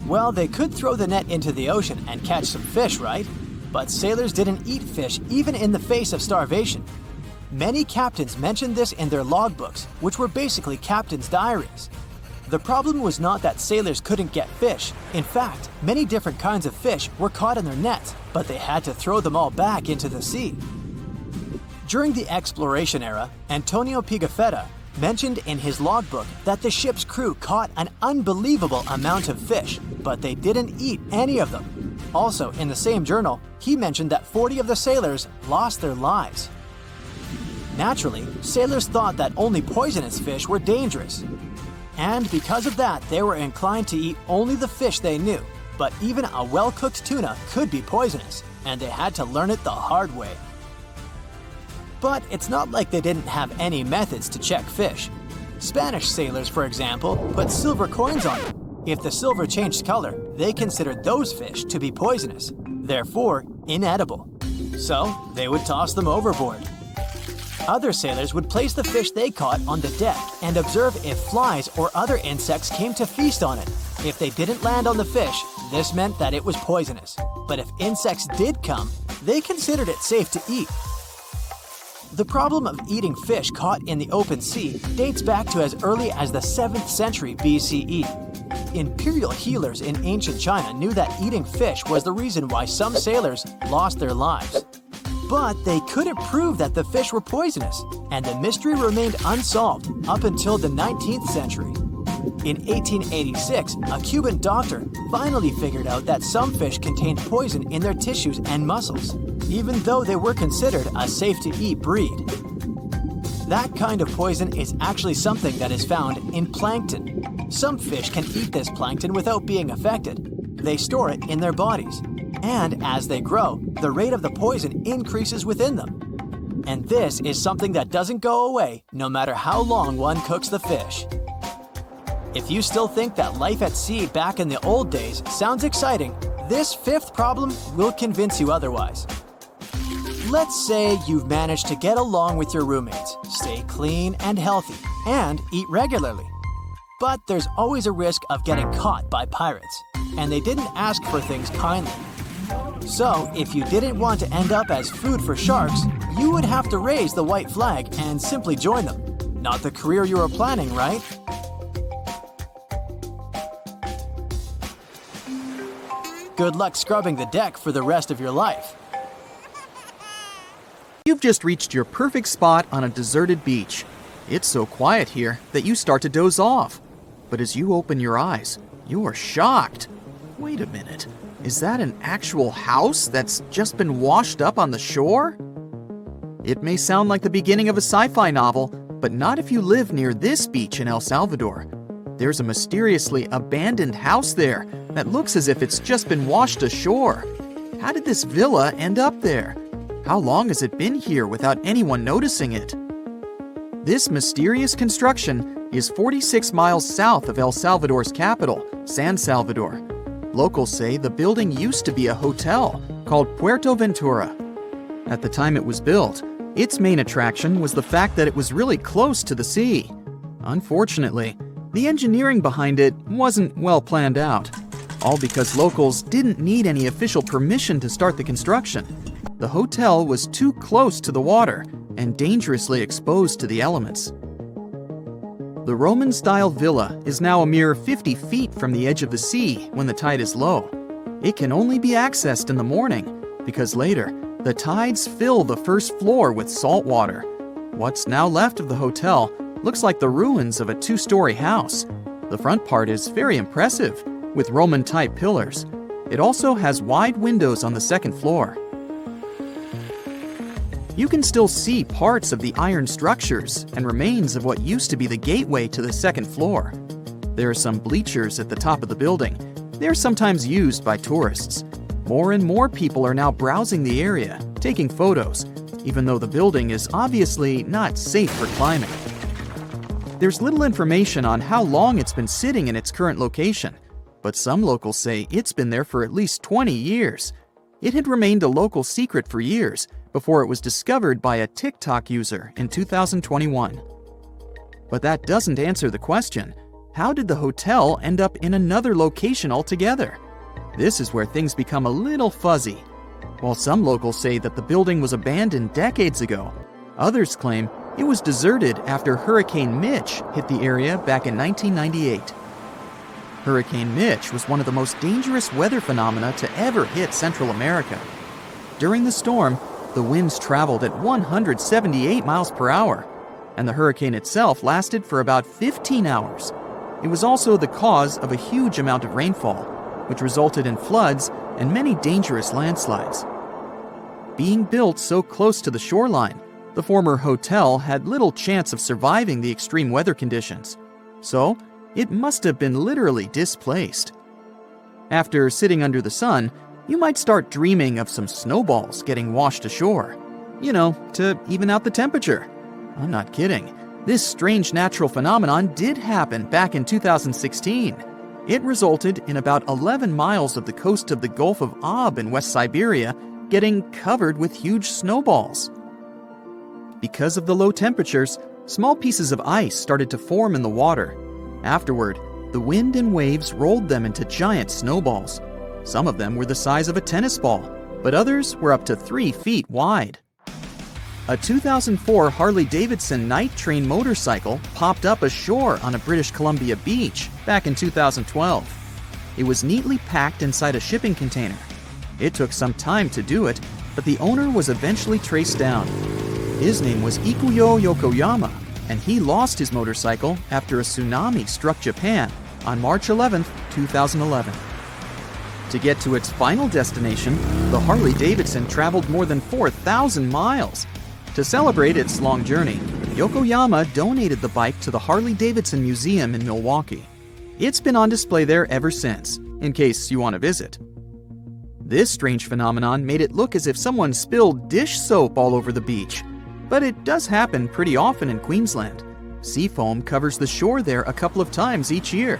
Well, they could throw the net into the ocean and catch some fish, right? But sailors didn't eat fish even in the face of starvation. Many captains mentioned this in their logbooks, which were basically captains' diaries. The problem was not that sailors couldn't get fish. In fact, many different kinds of fish were caught in their nets, but they had to throw them all back into the sea. During the exploration era, Antonio Pigafetta mentioned in his logbook that the ship's crew caught an unbelievable amount of fish, but they didn't eat any of them. Also, in the same journal, he mentioned that 40 of the sailors lost their lives. Naturally, sailors thought that only poisonous fish were dangerous. And because of that, they were inclined to eat only the fish they knew. But even a well-cooked tuna could be poisonous, and they had to learn it the hard way. But it's not like they didn't have any methods to check fish. Spanish sailors, for example, put silver coins on them. If the silver changed color, they considered those fish to be poisonous, therefore inedible. So they would toss them overboard. Other sailors would place the fish they caught on the deck and observe if flies or other insects came to feast on it. If they didn't land on the fish, this meant that it was poisonous. But if insects did come, they considered it safe to eat. The problem of eating fish caught in the open sea dates back to as early as the 7th century BCE. Imperial healers in ancient China knew that eating fish was the reason why some sailors lost their lives. But they couldn't prove that the fish were poisonous, and the mystery remained unsolved up until the 19th century. In 1886, a Cuban doctor finally figured out that some fish contained poison in their tissues and muscles, even though they were considered a safe-to-eat breed. That kind of poison is actually something that is found in plankton. Some fish can eat this plankton without being affected. They store it in their bodies. And as they grow, the rate of the poison increases within them. And this is something that doesn't go away no matter how long one cooks the fish. If you still think that life at sea back in the old days sounds exciting, this 5th problem will convince you otherwise. Let's say you've managed to get along with your roommates, stay clean and healthy, and eat regularly. But there's always a risk of getting caught by pirates, and they didn't ask for things kindly. So, if you didn't want to end up as food for sharks, you would have to raise the white flag and simply join them. Not the career you were planning, right? Good luck scrubbing the deck for the rest of your life. You've just reached your perfect spot on a deserted beach. It's so quiet here that you start to doze off. But as you open your eyes, you are shocked. Wait a minute. Is that an actual house that's just been washed up on the shore? It may sound like the beginning of a sci-fi novel, but not if you live near this beach in El Salvador. There's a mysteriously abandoned house there that looks as if it's just been washed ashore. How did this villa end up there? How long has it been here without anyone noticing it? This mysterious construction is 46 miles south of El Salvador's capital, San Salvador. Locals say the building used to be a hotel called Puerto Ventura. At the time it was built, its main attraction was the fact that it was really close to the sea. Unfortunately, the engineering behind it wasn't well planned out, all because locals didn't need any official permission to start the construction. The hotel was too close to the water and dangerously exposed to the elements. The Roman-style villa is now a mere 50 feet from the edge of the sea when the tide is low. It can only be accessed in the morning because later, the tides fill the first floor with salt water. What's now left of the hotel looks like the ruins of a 2-story house. The front part is very impressive, with Roman-type pillars. It also has wide windows on the second floor. You can still see parts of the iron structures and remains of what used to be the gateway to the second floor. There are some bleachers at the top of the building. They're sometimes used by tourists. More and more people are now browsing the area, taking photos, even though the building is obviously not safe for climbing. There's little information on how long it's been sitting in its current location, but some locals say it's been there for at least 20 years. It had remained a local secret for years before it was discovered by a TikTok user in 2021. But that doesn't answer the question. How did the hotel end up in another location altogether? This is where things become a little fuzzy. While some locals say that the building was abandoned decades ago, others claim it was deserted after Hurricane Mitch hit the area back in 1998. Hurricane Mitch was one of the most dangerous weather phenomena to ever hit Central America. During the storm, the winds traveled at 178 miles per hour, and the hurricane itself lasted for about 15 hours. It was also the cause of a huge amount of rainfall, which resulted in floods and many dangerous landslides. Being built so close to the shoreline, the former hotel had little chance of surviving the extreme weather conditions, so it must have been literally displaced. After sitting under the sun, you might start dreaming of some snowballs getting washed ashore. To even out the temperature. I'm not kidding. This strange natural phenomenon did happen back in 2016. It resulted in about 11 miles of the coast of the Gulf of Aab in West Siberia getting covered with huge snowballs. Because of the low temperatures, small pieces of ice started to form in the water. Afterward, the wind and waves rolled them into giant snowballs. Some of them were the size of a tennis ball, but others were up to 3 feet wide. A 2004 Harley-Davidson night train motorcycle popped up ashore on a British Columbia beach back in 2012. It was neatly packed inside a shipping container. It took some time to do it, but the owner was eventually traced down. His name was Ikuyo Yokoyama, and he lost his motorcycle after a tsunami struck Japan on March 11, 2011. To get to its final destination, the Harley-Davidson traveled more than 4,000 miles. To celebrate its long journey, Yokoyama donated the bike to the Harley-Davidson Museum in Milwaukee. It's been on display there ever since, in case you want to visit. This strange phenomenon made it look as if someone spilled dish soap all over the beach. But it does happen pretty often in Queensland. Sea foam covers the shore there a couple of times each year.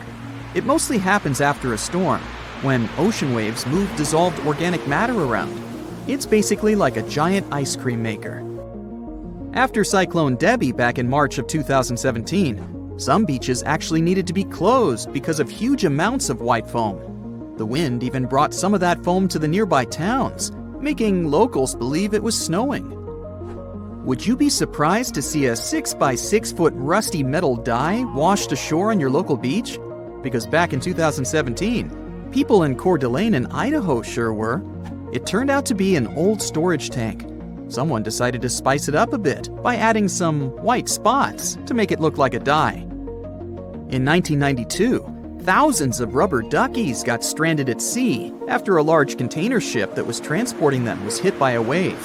It mostly happens after a storm, when ocean waves move dissolved organic matter around. It's basically like a giant ice cream maker. After Cyclone Debbie back in March of 2017, some beaches actually needed to be closed because of huge amounts of white foam. The wind even brought some of that foam to the nearby towns, making locals believe it was snowing. Would you be surprised to see a 6-by-6-foot rusty metal die washed ashore on your local beach? Because back in 2017, people in Coeur d'Alene in Idaho sure were. It turned out to be an old storage tank. Someone decided to spice it up a bit by adding some white spots to make it look like a die. In 1992, thousands of rubber duckies got stranded at sea after a large container ship that was transporting them was hit by a wave.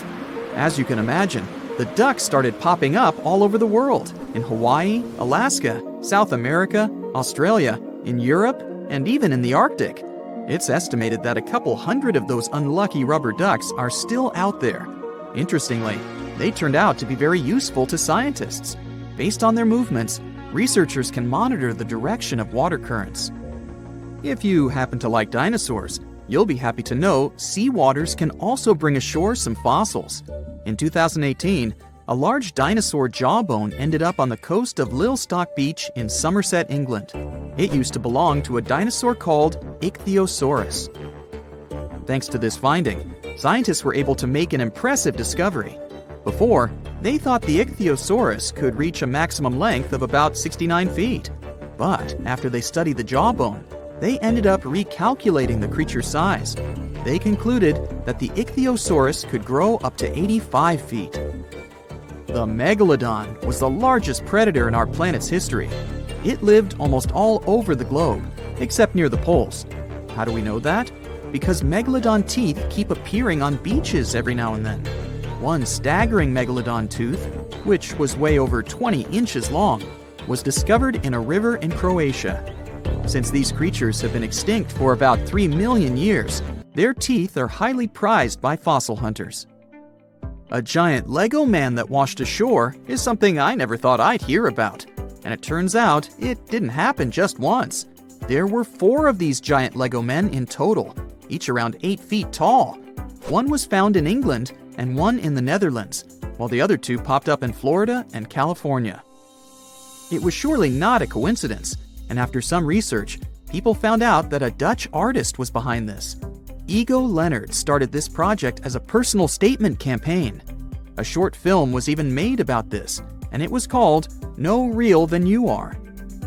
As you can imagine, the ducks started popping up all over the world, in Hawaii, Alaska, South America, Australia, in Europe, and even in the Arctic. It's estimated that a couple hundred of those unlucky rubber ducks are still out there. Interestingly, they turned out to be very useful to scientists. Based on their movements, researchers can monitor the direction of water currents. If you happen to like dinosaurs, you'll be happy to know sea waters can also bring ashore some fossils. In 2018, a large dinosaur jawbone ended up on the coast of Lilstock Beach in Somerset, England. It used to belong to a dinosaur called Ichthyosaurus. Thanks to this finding, scientists were able to make an impressive discovery. Before, they thought the Ichthyosaurus could reach a maximum length of about 69 feet. But after they studied the jawbone, they ended up recalculating the creature's size. They concluded that the Ichthyosaurus could grow up to 85 feet. The megalodon was the largest predator in our planet's history. It lived almost all over the globe, except near the poles. How do we know that? Because megalodon teeth keep appearing on beaches every now and then. One staggering megalodon tooth, which was way over 20 inches long, was discovered in a river in Croatia. Since these creatures have been extinct for about 3 million years, their teeth are highly prized by fossil hunters. A giant Lego man that washed ashore is something I never thought I'd hear about. And it turns out it didn't happen just once. There were 4 of these giant Lego men in total, each around 8 feet tall. One was found in England and one in the Netherlands, while the other 2 popped up in Florida and California. It was surely not a coincidence, and after some research, people found out that a Dutch artist was behind this. Ego Leonard started this project as a personal statement campaign. A short film was even made about this, and it was called No Real Than You Are.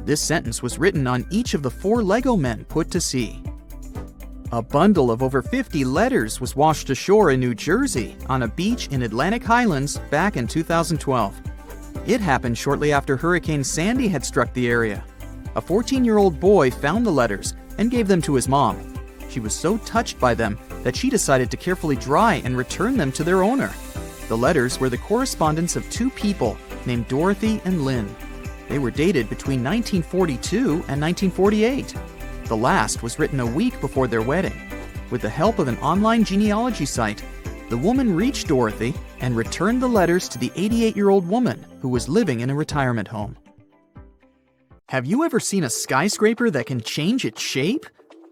This sentence was written on each of the 4 Lego men put to sea. A bundle of over 50 letters was washed ashore in New Jersey on a beach in Atlantic Highlands back in 2012. It happened shortly after Hurricane Sandy had struck the area. A 14-year-old boy found the letters and gave them to his mom. She was so touched by them that she decided to carefully dry and return them to their owner. The letters were the correspondence of 2 people named Dorothy and Lynn. They were dated between 1942 and 1948. The last was written a week before their wedding. With the help of an online genealogy site, the woman reached Dorothy and returned the letters to the 88-year-old woman who was living in a retirement home. Have you ever seen a skyscraper that can change its shape?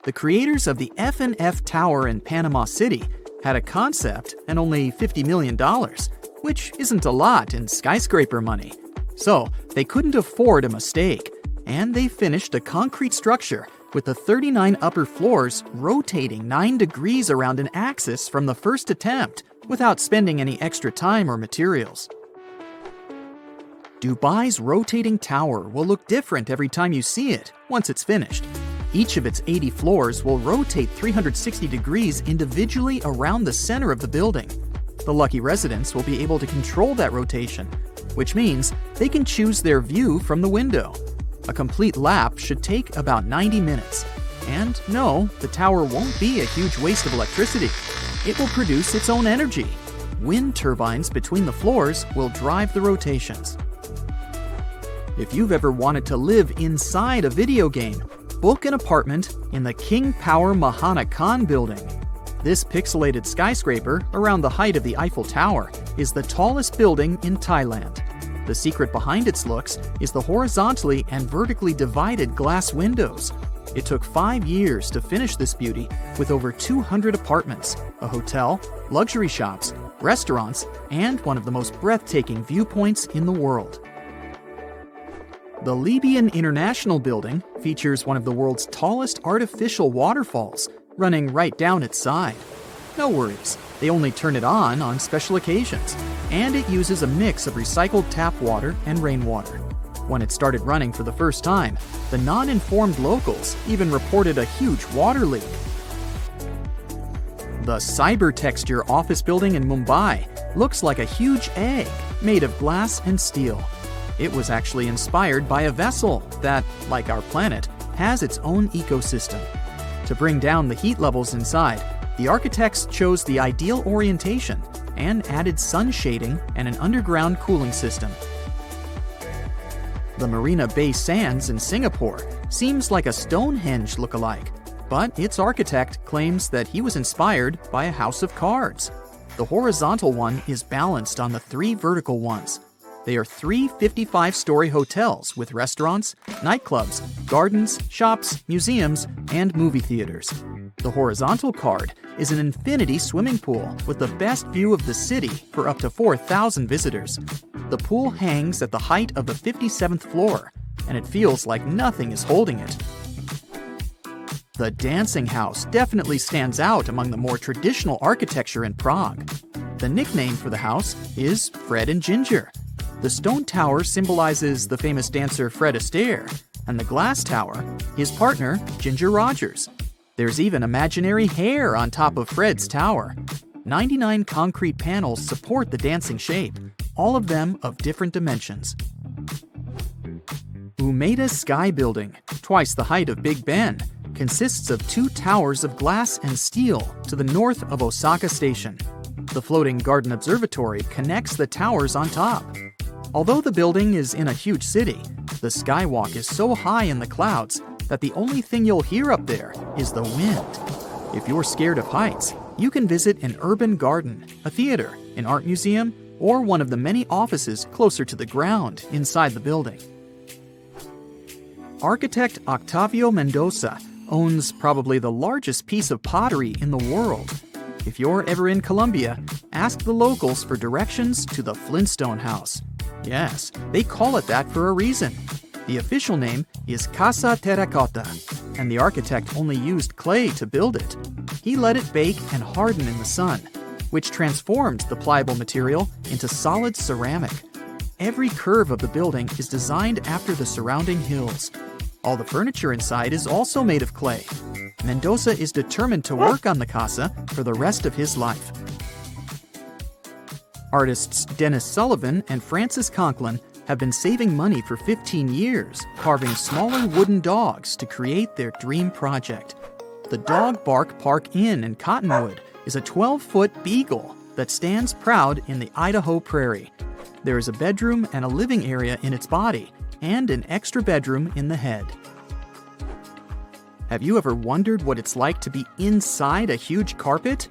The creators of the F&F Tower in Panama City had a concept and only $50 million, which isn't a lot in skyscraper money. So they couldn't afford a mistake, and they finished a concrete structure with the 39 upper floors rotating 9 degrees around an axis from the first attempt without spending any extra time or materials. Dubai's rotating tower will look different every time you see it once it's finished. Each of its 80 floors will rotate 360 degrees individually around the center of the building. The lucky residents will be able to control that rotation, which means they can choose their view from the window. A complete lap should take about 90 minutes. And no, the tower won't be a huge waste of electricity. It will produce its own energy. Wind turbines between the floors will drive the rotations. If you've ever wanted to live inside a video game, book an apartment in the King Power Mahana Khan building. This pixelated skyscraper around the height of the Eiffel Tower is the tallest building in Thailand. The secret behind its looks is the horizontally and vertically divided glass windows. It took 5 years to finish this beauty with over 200 apartments, a hotel, luxury shops, restaurants, and one of the most breathtaking viewpoints in the world. The Libyan International Building features one of the world's tallest artificial waterfalls, running right down its side. No worries, they only turn it on special occasions, and it uses a mix of recycled tap water and rainwater. When it started running for the first time, the non-informed locals even reported a huge water leak. The Cybertexture office building in Mumbai looks like a huge egg made of glass and steel. It was actually inspired by a vessel that, like our planet, has its own ecosystem. To bring down the heat levels inside, the architects chose the ideal orientation and added sun shading and an underground cooling system. The Marina Bay Sands in Singapore seems like a Stonehenge look-alike, but its architect claims that he was inspired by a house of cards. The horizontal one is balanced on the 3 vertical ones. They are 3 55-story hotels with restaurants, nightclubs, gardens, shops, museums, and movie theaters. The horizontal card is an infinity swimming pool with the best view of the city for up to 4,000 visitors. The pool hangs at the height of the 57th floor, and it feels like nothing is holding it. The dancing house definitely stands out among the more traditional architecture in Prague. The nickname for the house is Fred and Ginger. The stone tower symbolizes the famous dancer Fred Astaire, and the glass tower, his partner, Ginger Rogers. There's even imaginary hair on top of Fred's tower. 99 concrete panels support the dancing shape, all of them of different dimensions. Umeda Sky Building, twice the height of Big Ben, consists of 2 towers of glass and steel to the north of Osaka Station. The floating garden observatory connects the towers on top. Although the building is in a huge city, the skywalk is so high in the clouds that the only thing you'll hear up there is the wind. If you're scared of heights, you can visit an urban garden, a theater, an art museum, or one of the many offices closer to the ground inside the building. Architect Octavio Mendoza owns probably the largest piece of pottery in the world. If you're ever in Colombia, ask the locals for directions to the Flintstone House. Yes, they call it that for a reason. The official name is Casa Terracotta, and the architect only used clay to build it. He let it bake and harden in the sun, which transformed the pliable material into solid ceramic. Every curve of the building is designed after the surrounding hills. All the furniture inside is also made of clay. Mendoza is determined to work on the casa for the rest of his life. Artists Dennis Sullivan and Francis Conklin have been saving money for 15 years, carving smaller wooden dogs to create their dream project. The Dog Bark Park Inn in Cottonwood is a 12-foot beagle that stands proud in the Idaho prairie. There is a bedroom and a living area in its body, and an extra bedroom in the head. Have you ever wondered what it's like to be inside a huge carpet?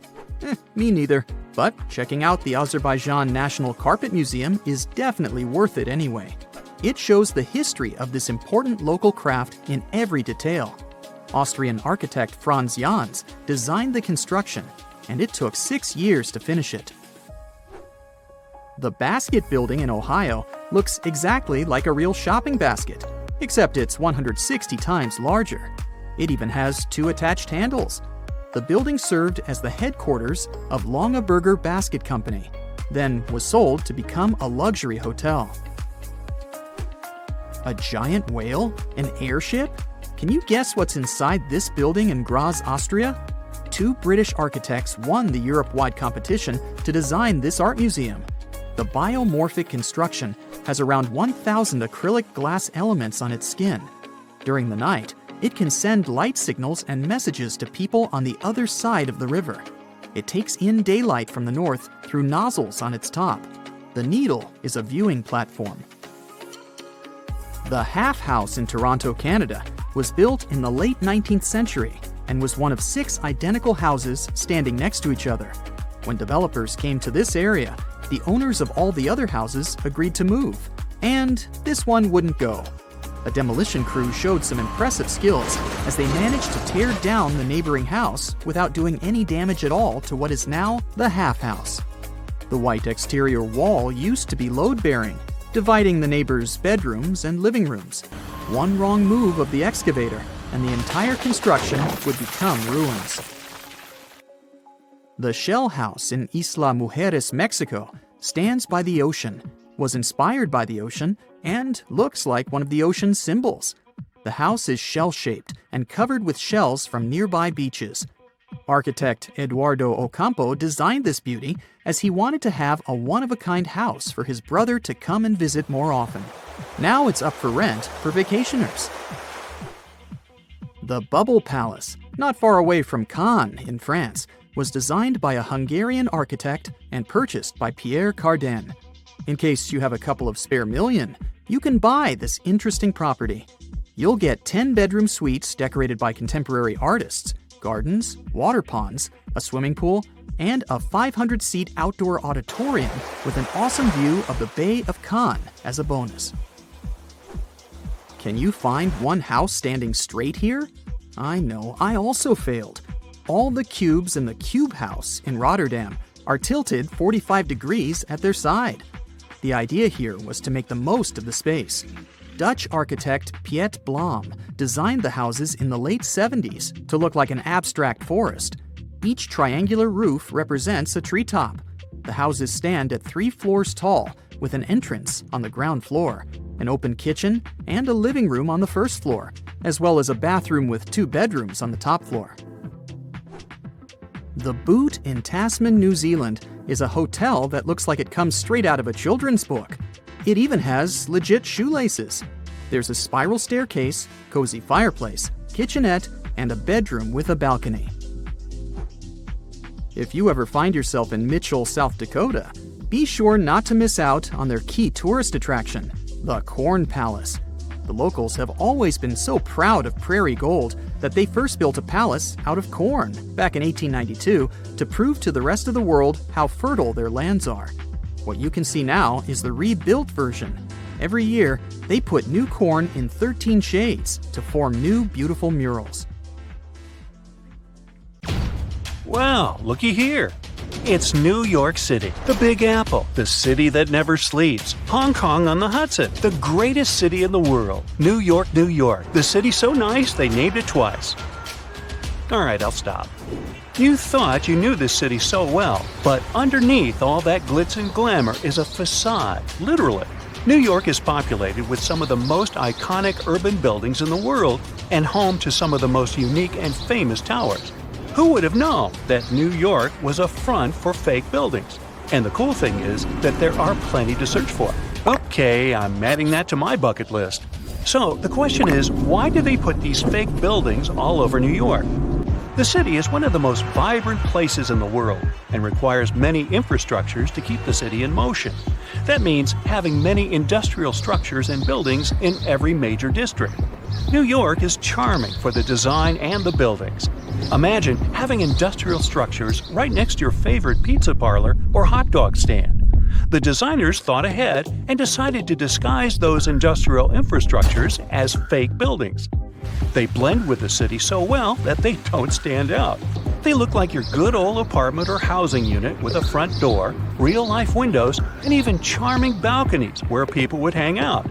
Me neither. But checking out the Azerbaijan National Carpet Museum is definitely worth it anyway. It shows the history of this important local craft in every detail. Austrian architect Franz Jans designed the construction, and it took 6 years to finish it. The Basket Building in Ohio looks exactly like a real shopping basket, except it's 160 times larger. It even has 2 attached handles. The building served as the headquarters of Longaberger Basket Company, then was sold to become a luxury hotel. A giant whale? An airship? Can you guess what's inside this building in Graz, Austria? 2 British architects won the Europe-wide competition to design this art museum. The biomorphic construction has around 1,000 acrylic glass elements on its skin. During the night, it can send light signals and messages to people on the other side of the river. It takes in daylight from the north through nozzles on its top. The needle is a viewing platform. The Half House in Toronto, Canada, was built in the late 19th century and was one of 6 identical houses standing next to each other. When developers came to this area, the owners of all the other houses agreed to move, and this one wouldn't go. A demolition crew showed some impressive skills as they managed to tear down the neighboring house without doing any damage at all to what is now the Half House. The white exterior wall used to be load-bearing, dividing the neighbors' bedrooms and living rooms. One wrong move of the excavator, and the entire construction would become ruins. The Shell House in Isla Mujeres, Mexico, stands by the ocean, was inspired by the ocean, and looks like one of the ocean's symbols. The house is shell-shaped and covered with shells from nearby beaches. Architect Eduardo Ocampo designed this beauty as he wanted to have a one-of-a-kind house for his brother to come and visit more often. Now it's up for rent for vacationers. The Bubble Palace, not far away from Cannes in France, was designed by a Hungarian architect and purchased by Pierre Cardin. In case you have a couple of spare million, you can buy this interesting property. You'll get 10 bedroom suites decorated by contemporary artists, gardens, water ponds, a swimming pool, and a 500-seat outdoor auditorium with an awesome view of the Bay of Cannes as a bonus. Can you find one house standing straight here? I know, I also failed. All the cubes in the Cube House in Rotterdam are tilted 45 degrees at their side. The idea here was to make the most of the space. Dutch architect Piet Blom designed the houses in the late 70s to look like an abstract forest. Each triangular roof represents a treetop. The houses stand at 3 floors tall, with an entrance on the ground floor, an open kitchen, and a living room on the first floor, as well as a bathroom with 2 bedrooms on the top floor. The Boot in Tasman, New Zealand is a hotel that looks like it comes straight out of a children's book. It even has legit shoelaces. There's a spiral staircase, cozy fireplace, kitchenette, and a bedroom with a balcony. If you ever find yourself in Mitchell, South Dakota, be sure not to miss out on their key tourist attraction, the Corn Palace. The locals have always been so proud of prairie gold that they first built a palace out of corn back in 1892 to prove to the rest of the world how fertile their lands are. What you can see now is the rebuilt version. Every year, they put new corn in 13 shades to form new beautiful murals. Wow, looky here. It's New York City, the Big Apple, the city that never sleeps. Hong Kong on the Hudson, the greatest city in the world. New York, New York, the city so nice they named it twice. All right, I'll stop. You thought you knew this city so well, but underneath all that glitz and glamour is a facade, literally. New York is populated with some of the most iconic urban buildings in the world and home to some of the most unique and famous towers. Who would have known that New York was a front for fake buildings? And the cool thing is that there are plenty to search for. Okay, I'm adding that to my bucket list. So the question is, why do they put these fake buildings all over New York? The city is one of the most vibrant places in the world and requires many infrastructures to keep the city in motion. That means having many industrial structures and buildings in every major district. New York is charming for the design and the buildings. Imagine having industrial structures right next to your favorite pizza parlor or hot dog stand. The designers thought ahead and decided to disguise those industrial infrastructures as fake buildings. They blend with the city so well that they don't stand out. They look like your good old apartment or housing unit with a front door, real-life windows, and even charming balconies where people would hang out.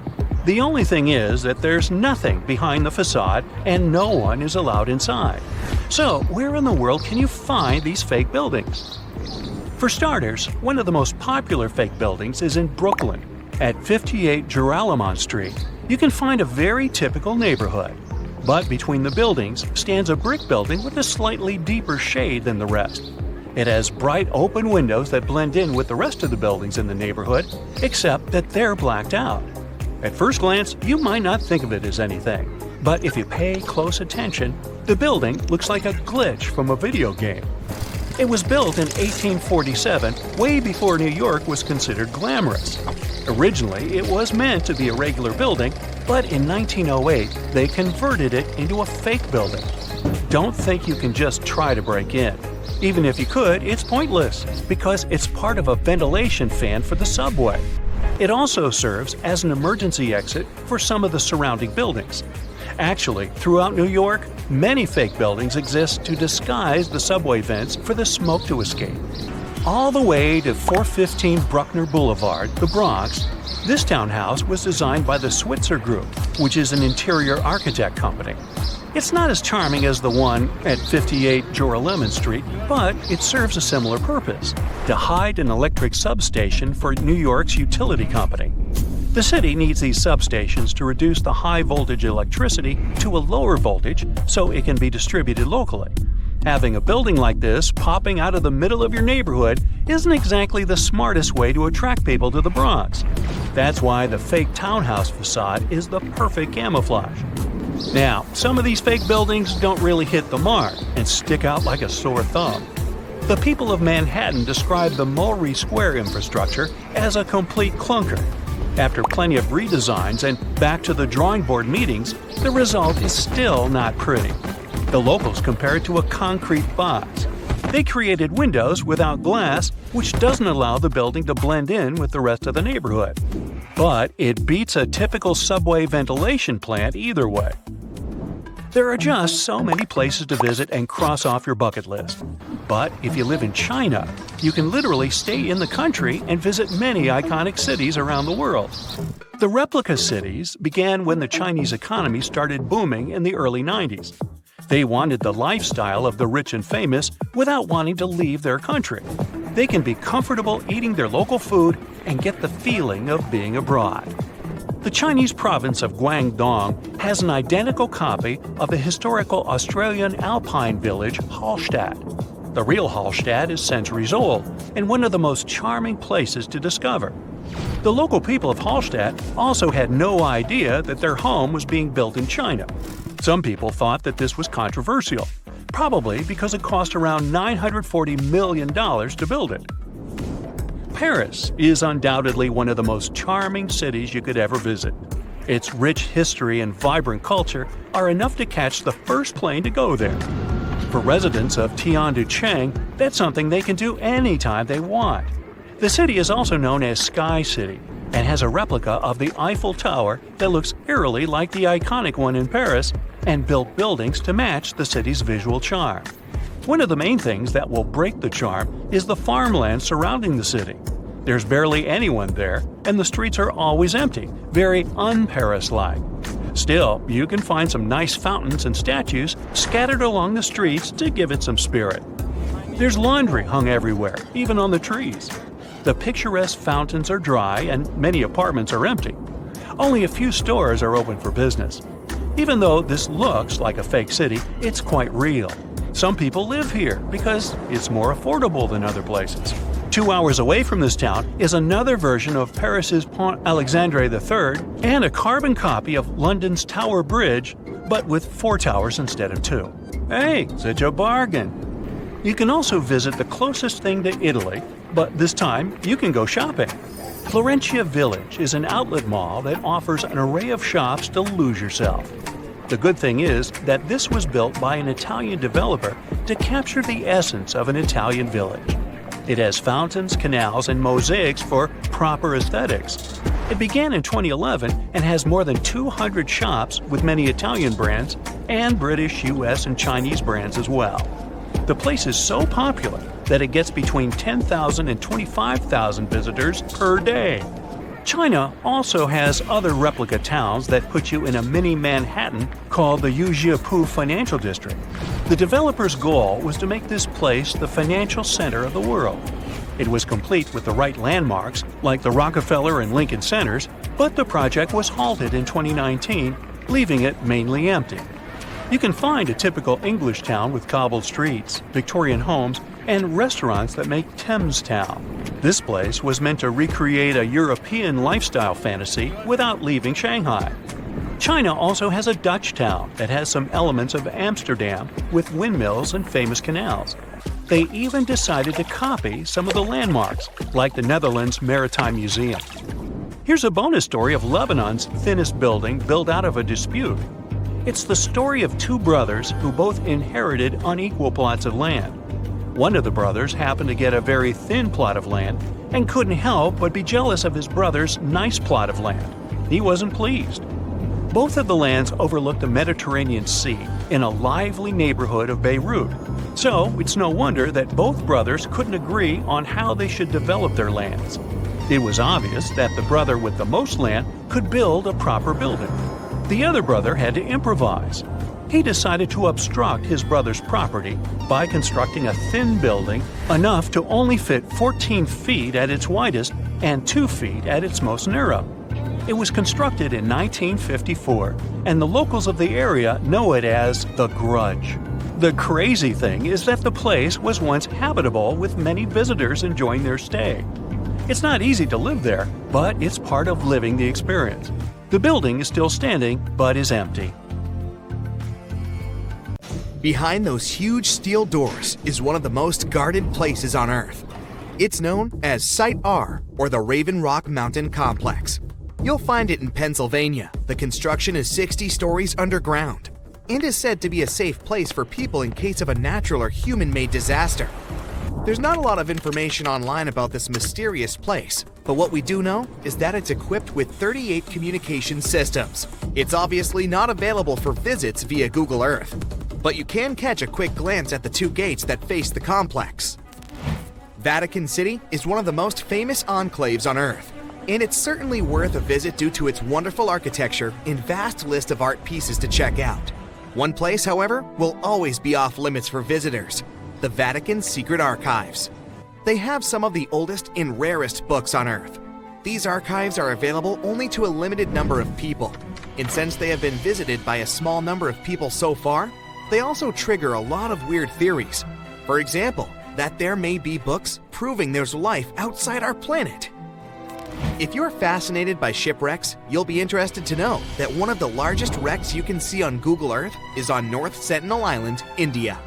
The only thing is that there's nothing behind the facade and no one is allowed inside. So, where in the world can you find these fake buildings? For starters, one of the most popular fake buildings is in Brooklyn. At 58 Joralemon Street, you can find a very typical neighborhood. But between the buildings stands a brick building with a slightly deeper shade than the rest. It has bright open windows that blend in with the rest of the buildings in the neighborhood, except that they're blacked out. At first glance, you might not think of it as anything, but if you pay close attention, the building looks like a glitch from a video game. It was built in 1847, way before New York was considered glamorous. Originally, it was meant to be a regular building, but in 1908, they converted it into a fake building. Don't think you can just try to break in. Even if you could, it's pointless, because it's part of a ventilation fan for the subway. It also serves as an emergency exit for some of the surrounding buildings. Actually, throughout New York, many fake buildings exist to disguise the subway vents for the smoke to escape. All the way to 415 Bruckner Boulevard, the Bronx, this townhouse was designed by the Switzer Group, which is an interior architect company. It's not as charming as the one at 58 Joralemon Street, but it serves a similar purpose: to hide an electric substation for New York's utility company. The city needs these substations to reduce the high-voltage electricity to a lower voltage so it can be distributed locally. Having a building like this popping out of the middle of your neighborhood isn't exactly the smartest way to attract people to the Bronx. That's why the fake townhouse facade is the perfect camouflage. Now, some of these fake buildings don't really hit the mark and stick out like a sore thumb. The people of Manhattan describe the Mulberry Square infrastructure as a complete clunker. After plenty of redesigns and back to the drawing board meetings, the result is still not pretty. The locals compare it to a concrete box. They created windows without glass, which doesn't allow the building to blend in with the rest of the neighborhood. But it beats a typical subway ventilation plant either way. There are just so many places to visit and cross off your bucket list. But if you live in China, you can literally stay in the country and visit many iconic cities around the world. The replica cities began when the Chinese economy started booming in the early 90s. They wanted the lifestyle of the rich and famous without wanting to leave their country. They can be comfortable eating their local food and get the feeling of being abroad. The Chinese province of Guangdong has an identical copy of the historical Australian alpine village Hallstatt. The real Hallstatt is centuries old and one of the most charming places to discover. The local people of Hallstatt also had no idea that their home was being built in China. Some people thought that this was controversial, probably because it cost around $940 million to build it. Paris is undoubtedly one of the most charming cities you could ever visit. Its rich history and vibrant culture are enough to catch the first plane to go there. For residents of Tianducheng, that's something they can do anytime they want. The city is also known as Sky City and has a replica of the Eiffel Tower that looks eerily like the iconic one in Paris and built buildings to match the city's visual charm. One of the main things that will break the charm is the farmland surrounding the city. There's barely anyone there, and the streets are always empty, very un-Paris-like. Still, you can find some nice fountains and statues scattered along the streets to give it some spirit. There's laundry hung everywhere, even on the trees. The picturesque fountains are dry and many apartments are empty. Only a few stores are open for business. Even though this looks like a fake city, it's quite real. Some people live here because it's more affordable than other places. 2 hours away from this town is another version of Paris's Pont Alexandre III and a carbon copy of London's Tower Bridge, but with 4 towers instead of 2. Hey, such a bargain! You can also visit the closest thing to Italy, but this time you can go shopping. Florentia Village is an outlet mall that offers an array of shops to lose yourself. The good thing is that this was built by an Italian developer to capture the essence of an Italian village. It has fountains, canals, and mosaics for proper aesthetics. It began in 2011 and has more than 200 shops with many Italian brands and British, US, and Chinese brands as well. The place is so popular that it gets between 10,000 and 25,000 visitors per day. China also has other replica towns that put you in a mini Manhattan called the Yujiapu Financial District. The developer's goal was to make this place the financial center of the world. It was complete with the right landmarks, like the Rockefeller and Lincoln Centers, but the project was halted in 2019, leaving it mainly empty. You can find a typical English town with cobbled streets, Victorian homes, and restaurants that make Thames Town. This place was meant to recreate a European lifestyle fantasy without leaving Shanghai. China also has a Dutch town that has some elements of Amsterdam with windmills and famous canals. They even decided to copy some of the landmarks, like the Netherlands Maritime Museum. Here's a bonus story of Lebanon's thinnest building built out of a dispute. It's the story of two brothers who both inherited unequal plots of land. One of the brothers happened to get a very thin plot of land and couldn't help but be jealous of his brother's nice plot of land. He wasn't pleased. Both of the lands overlooked the Mediterranean Sea in a lively neighborhood of Beirut. So it's no wonder that both brothers couldn't agree on how they should develop their lands. It was obvious that the brother with the most land could build a proper building. The other brother had to improvise. He decided to obstruct his brother's property by constructing a thin building enough to only fit 14 feet at its widest and 2 feet at its most narrow. It was constructed in 1954, and the locals of the area know it as the Grudge. The crazy thing is that the place was once habitable with many visitors enjoying their stay. It's not easy to live there, but it's part of living the experience. The building is still standing, but is empty. Behind those huge steel doors is one of the most guarded places on Earth. It's known as Site R, or the Raven Rock Mountain Complex. You'll find it in Pennsylvania. The construction is 60 stories underground and is said to be a safe place for people in case of a natural or human-made disaster. There's not a lot of information online about this mysterious place, but what we do know is that it's equipped with 38 communication systems. It's obviously not available for visits via Google Earth, but you can catch a quick glance at the two gates that face the complex. Vatican City is one of the most famous enclaves on Earth, and it's certainly worth a visit due to its wonderful architecture and vast list of art pieces to check out. One place, however, will always be off limits for visitors: the Vatican's secret archives. They have some of the oldest and rarest books on Earth. These archives are available only to a limited number of people, and since they have been visited by a small number of people so far, they also trigger a lot of weird theories. For example, that there may be books proving there's life outside our planet. If you're fascinated by shipwrecks, you'll be interested to know that one of the largest wrecks you can see on Google Earth is on North Sentinel Island, India.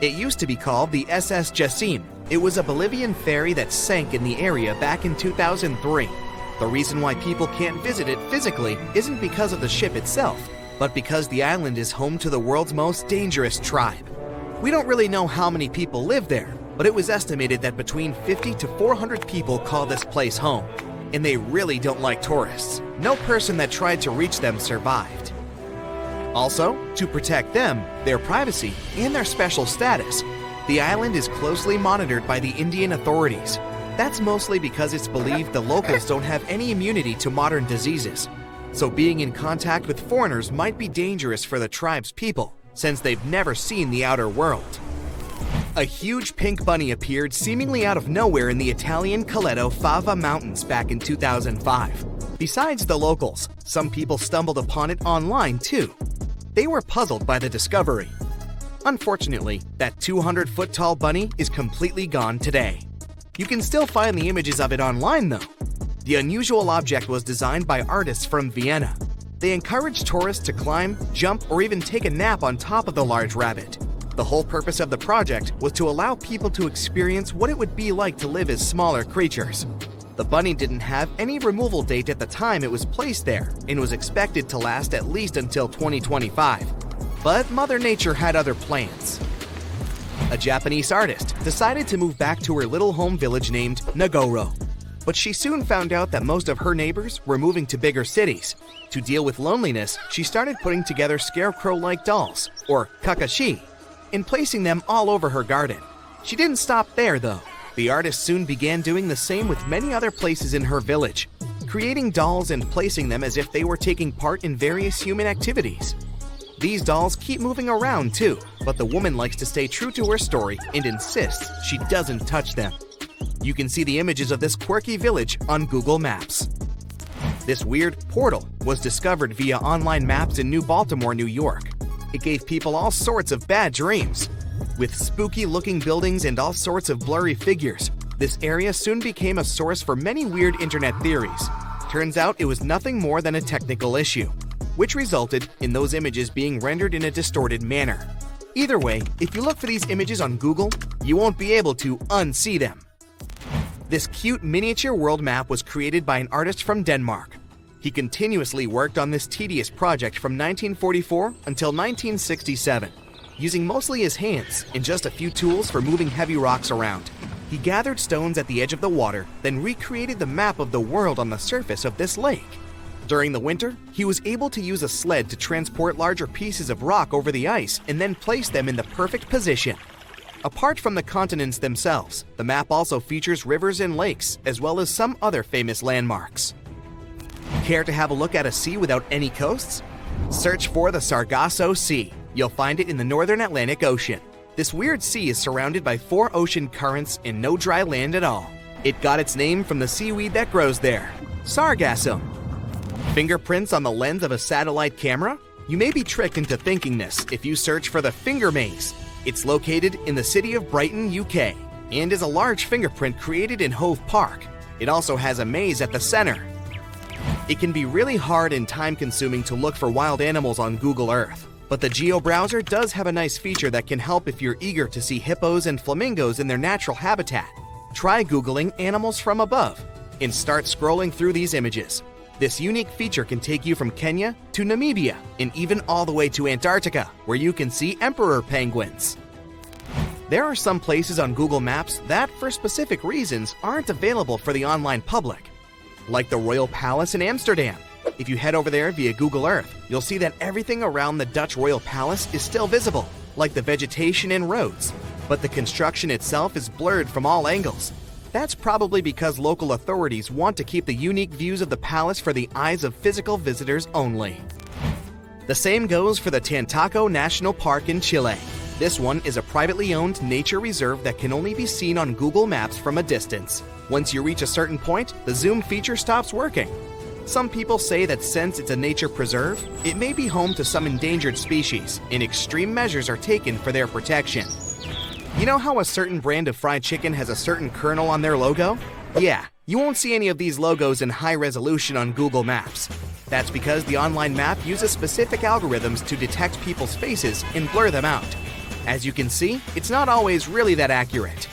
It used to be called the SS Jassim. It was a Bolivian ferry that sank in the area back in 2003. The reason why people can't visit it physically isn't because of the ship itself, but because the island is home to the world's most dangerous tribe. We don't really know how many people live there, but it was estimated that between 50 to 400 people call this place home. And they really don't like tourists. No person that tried to reach them survived. Also, to protect them, their privacy, and their special status, the island is closely monitored by the Indian authorities. That's mostly because it's believed the locals don't have any immunity to modern diseases. So being in contact with foreigners might be dangerous for the tribe's people, since they've never seen the outer world. A huge pink bunny appeared seemingly out of nowhere in the Italian Coleto Fava Mountains back in 2005. Besides the locals, some people stumbled upon it online too. They were puzzled by the discovery. Unfortunately, that 200-foot-tall bunny is completely gone today. You can still find the images of it online though. The unusual object was designed by artists from Vienna. They encouraged tourists to climb, jump, or even take a nap on top of the large rabbit. The whole purpose of the project was to allow people to experience what it would be like to live as smaller creatures. The bunny didn't have any removal date at the time it was placed there and was expected to last at least until 2025. But Mother Nature had other plans. A Japanese artist decided to move back to her little home village named Nagoro. But she soon found out that most of her neighbors were moving to bigger cities. To deal with loneliness, she started putting together scarecrow-like dolls, or kakashi, and placing them all over her garden. She didn't stop there, though. The artist soon began doing the same with many other places in her village, creating dolls and placing them as if they were taking part in various human activities. These dolls keep moving around too, but the woman likes to stay true to her story and insists she doesn't touch them. You can see the images of this quirky village on Google Maps. This weird portal was discovered via online maps in New Baltimore, New York. It gave people all sorts of bad dreams. With spooky-looking buildings and all sorts of blurry figures, this area soon became a source for many weird internet theories. Turns out it was nothing more than a technical issue, which resulted in those images being rendered in a distorted manner. Either way, if you look for these images on Google, you won't be able to unsee them. This cute miniature world map was created by an artist from Denmark. He continuously worked on this tedious project from 1944 until 1967. Using mostly his hands and just a few tools for moving heavy rocks around. He gathered stones at the edge of the water, then recreated the map of the world on the surface of this lake. During the winter, he was able to use a sled to transport larger pieces of rock over the ice and then place them in the perfect position. Apart from the continents themselves, the map also features rivers and lakes, as well as some other famous landmarks. Care to have a look at a sea without any coasts? Search for the Sargasso Sea. You'll find it in the northern Atlantic Ocean. This weird sea is surrounded by 4 ocean currents and no dry land at all. It got its name from the seaweed that grows there, sargassum. Fingerprints on the lens of a satellite camera? You may be tricked into thinking this if you search for the finger maze. It's located in the city of Brighton, UK, and is a large fingerprint created in Hove Park. It also has a maze at the center. It can be really hard and time-consuming to look for wild animals on Google Earth. But the Geo browser does have a nice feature that can help if you're eager to see hippos and flamingos in their natural habitat. Try Googling animals from above and start scrolling through these images. This unique feature can take you from Kenya to Namibia and even all the way to Antarctica, where you can see emperor penguins. There are some places on Google Maps that, for specific reasons, aren't available for the online public, like the Royal Palace in Amsterdam. If you head over there via Google Earth, you'll see that everything around the Dutch Royal Palace is still visible, like the vegetation and roads, but the construction itself is blurred from all angles. That's probably because local authorities want to keep the unique views of the palace for the eyes of physical visitors only. The same goes for the Tantaco National Park in Chile. This one is a privately owned nature reserve that can only be seen on Google Maps from a distance. Once you reach a certain point, the zoom feature stops working. Some people say that since it's a nature preserve, it may be home to some endangered species, and extreme measures are taken for their protection. You know how a certain brand of fried chicken has a certain kernel on their logo? Yeah, you won't see any of these logos in high resolution on Google Maps. That's because the online map uses specific algorithms to detect people's faces and blur them out. As you can see, it's not always really that accurate.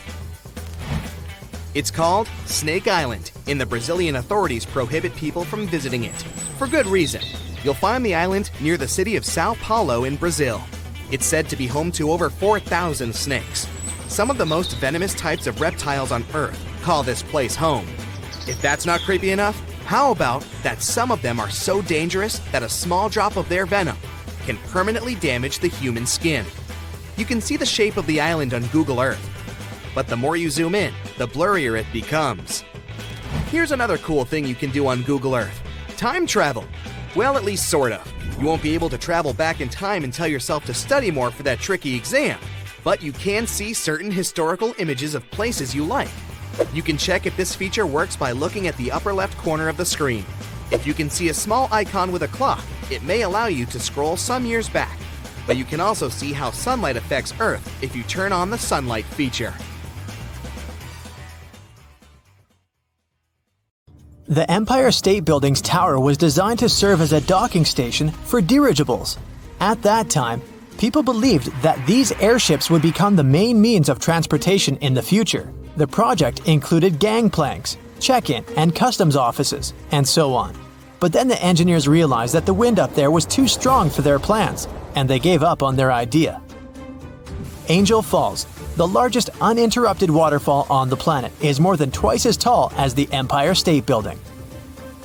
It's called Snake Island, and the Brazilian authorities prohibit people from visiting it. For good reason. You'll find the island near the city of Sao Paulo in Brazil. It's said to be home to over 4,000 snakes. Some of the most venomous types of reptiles on Earth call this place home. If that's not creepy enough, how about that some of them are so dangerous that a small drop of their venom can permanently damage the human skin? You can see the shape of the island on Google Earth, but the more you zoom in, the blurrier it becomes. Here's another cool thing you can do on Google Earth. Time travel. Well, at least sort of. You won't be able to travel back in time and tell yourself to study more for that tricky exam, but you can see certain historical images of places you like. You can check if this feature works by looking at the upper left corner of the screen. If you can see a small icon with a clock, it may allow you to scroll some years back, but you can also see how sunlight affects Earth if you turn on the sunlight feature. The Empire State Building's tower was designed to serve as a docking station for dirigibles. At that time, people believed that these airships would become the main means of transportation in the future. The project included gangplanks, check-in and customs offices, and so on. But then the engineers realized that the wind up there was too strong for their plans, and they gave up on their idea. Angel Falls, the largest uninterrupted waterfall on the planet, is more than twice as tall as the Empire State Building.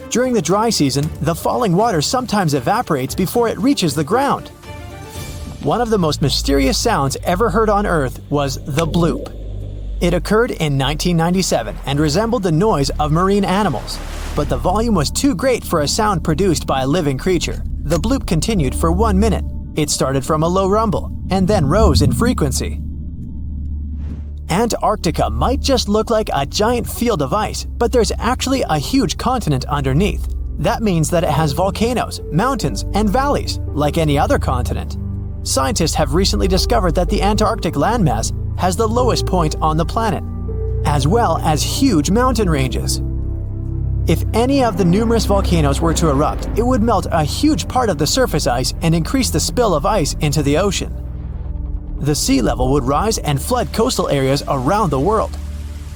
During the dry season, the falling water sometimes evaporates before it reaches the ground. One of the most mysterious sounds ever heard on Earth was the bloop. It occurred in 1997 and resembled the noise of marine animals, but the volume was too great for a sound produced by a living creature. The bloop continued for 1 minute. It started from a low rumble and then rose in frequency. Antarctica might just look like a giant field of ice, but there's actually a huge continent underneath. That means that it has volcanoes, mountains, and valleys, like any other continent. Scientists have recently discovered that the Antarctic landmass has the lowest point on the planet, as well as huge mountain ranges. If any of the numerous volcanoes were to erupt, it would melt a huge part of the surface ice and increase the spill of ice into the ocean. The sea level would rise and flood coastal areas around the world.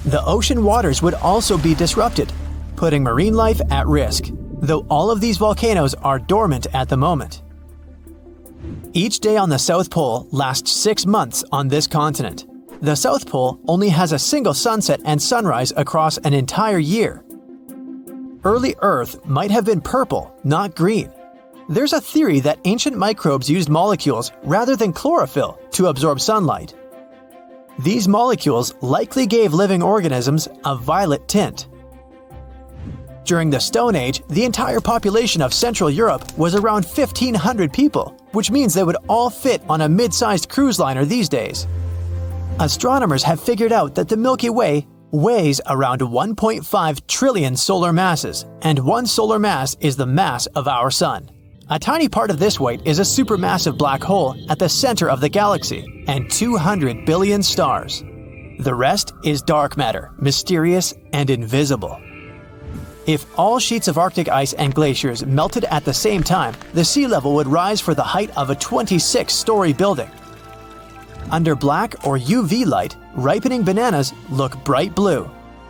The ocean waters would also be disrupted, putting marine life at risk, though all of these volcanoes are dormant at the moment. Each day on the South Pole lasts 6 months on this continent. The South Pole only has a single sunset and sunrise across an entire year. Early Earth might have been purple, not green. There's a theory that ancient microbes used molecules rather than chlorophyll to absorb sunlight. These molecules likely gave living organisms a violet tint. During the Stone Age, the entire population of Central Europe was around 1,500 people, which means they would all fit on a mid-sized cruise liner these days. Astronomers have figured out that the Milky Way weighs around 1.5 trillion solar masses, and one solar mass is the mass of our Sun. A tiny part of this weight is a supermassive black hole at the center of the galaxy, and 200 billion stars. The rest is dark matter, mysterious and invisible. If all sheets of Arctic ice and glaciers melted at the same time, the sea level would rise for the height of a 26-story building. Under black or UV light, ripening bananas look bright blue.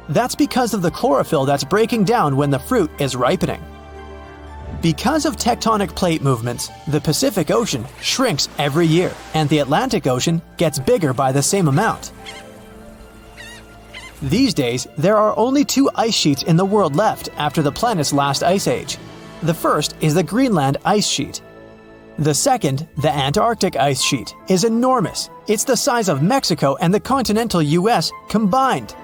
That's because of the chlorophyll that's breaking down when the fruit is ripening. Because of tectonic plate movements, the Pacific Ocean shrinks every year, and the Atlantic Ocean gets bigger by the same amount. These days, there are only 2 ice sheets in the world left after the planet's last ice age. The first is the Greenland ice sheet. The second, the Antarctic ice sheet, is enormous. It's the size of Mexico and the continental US combined.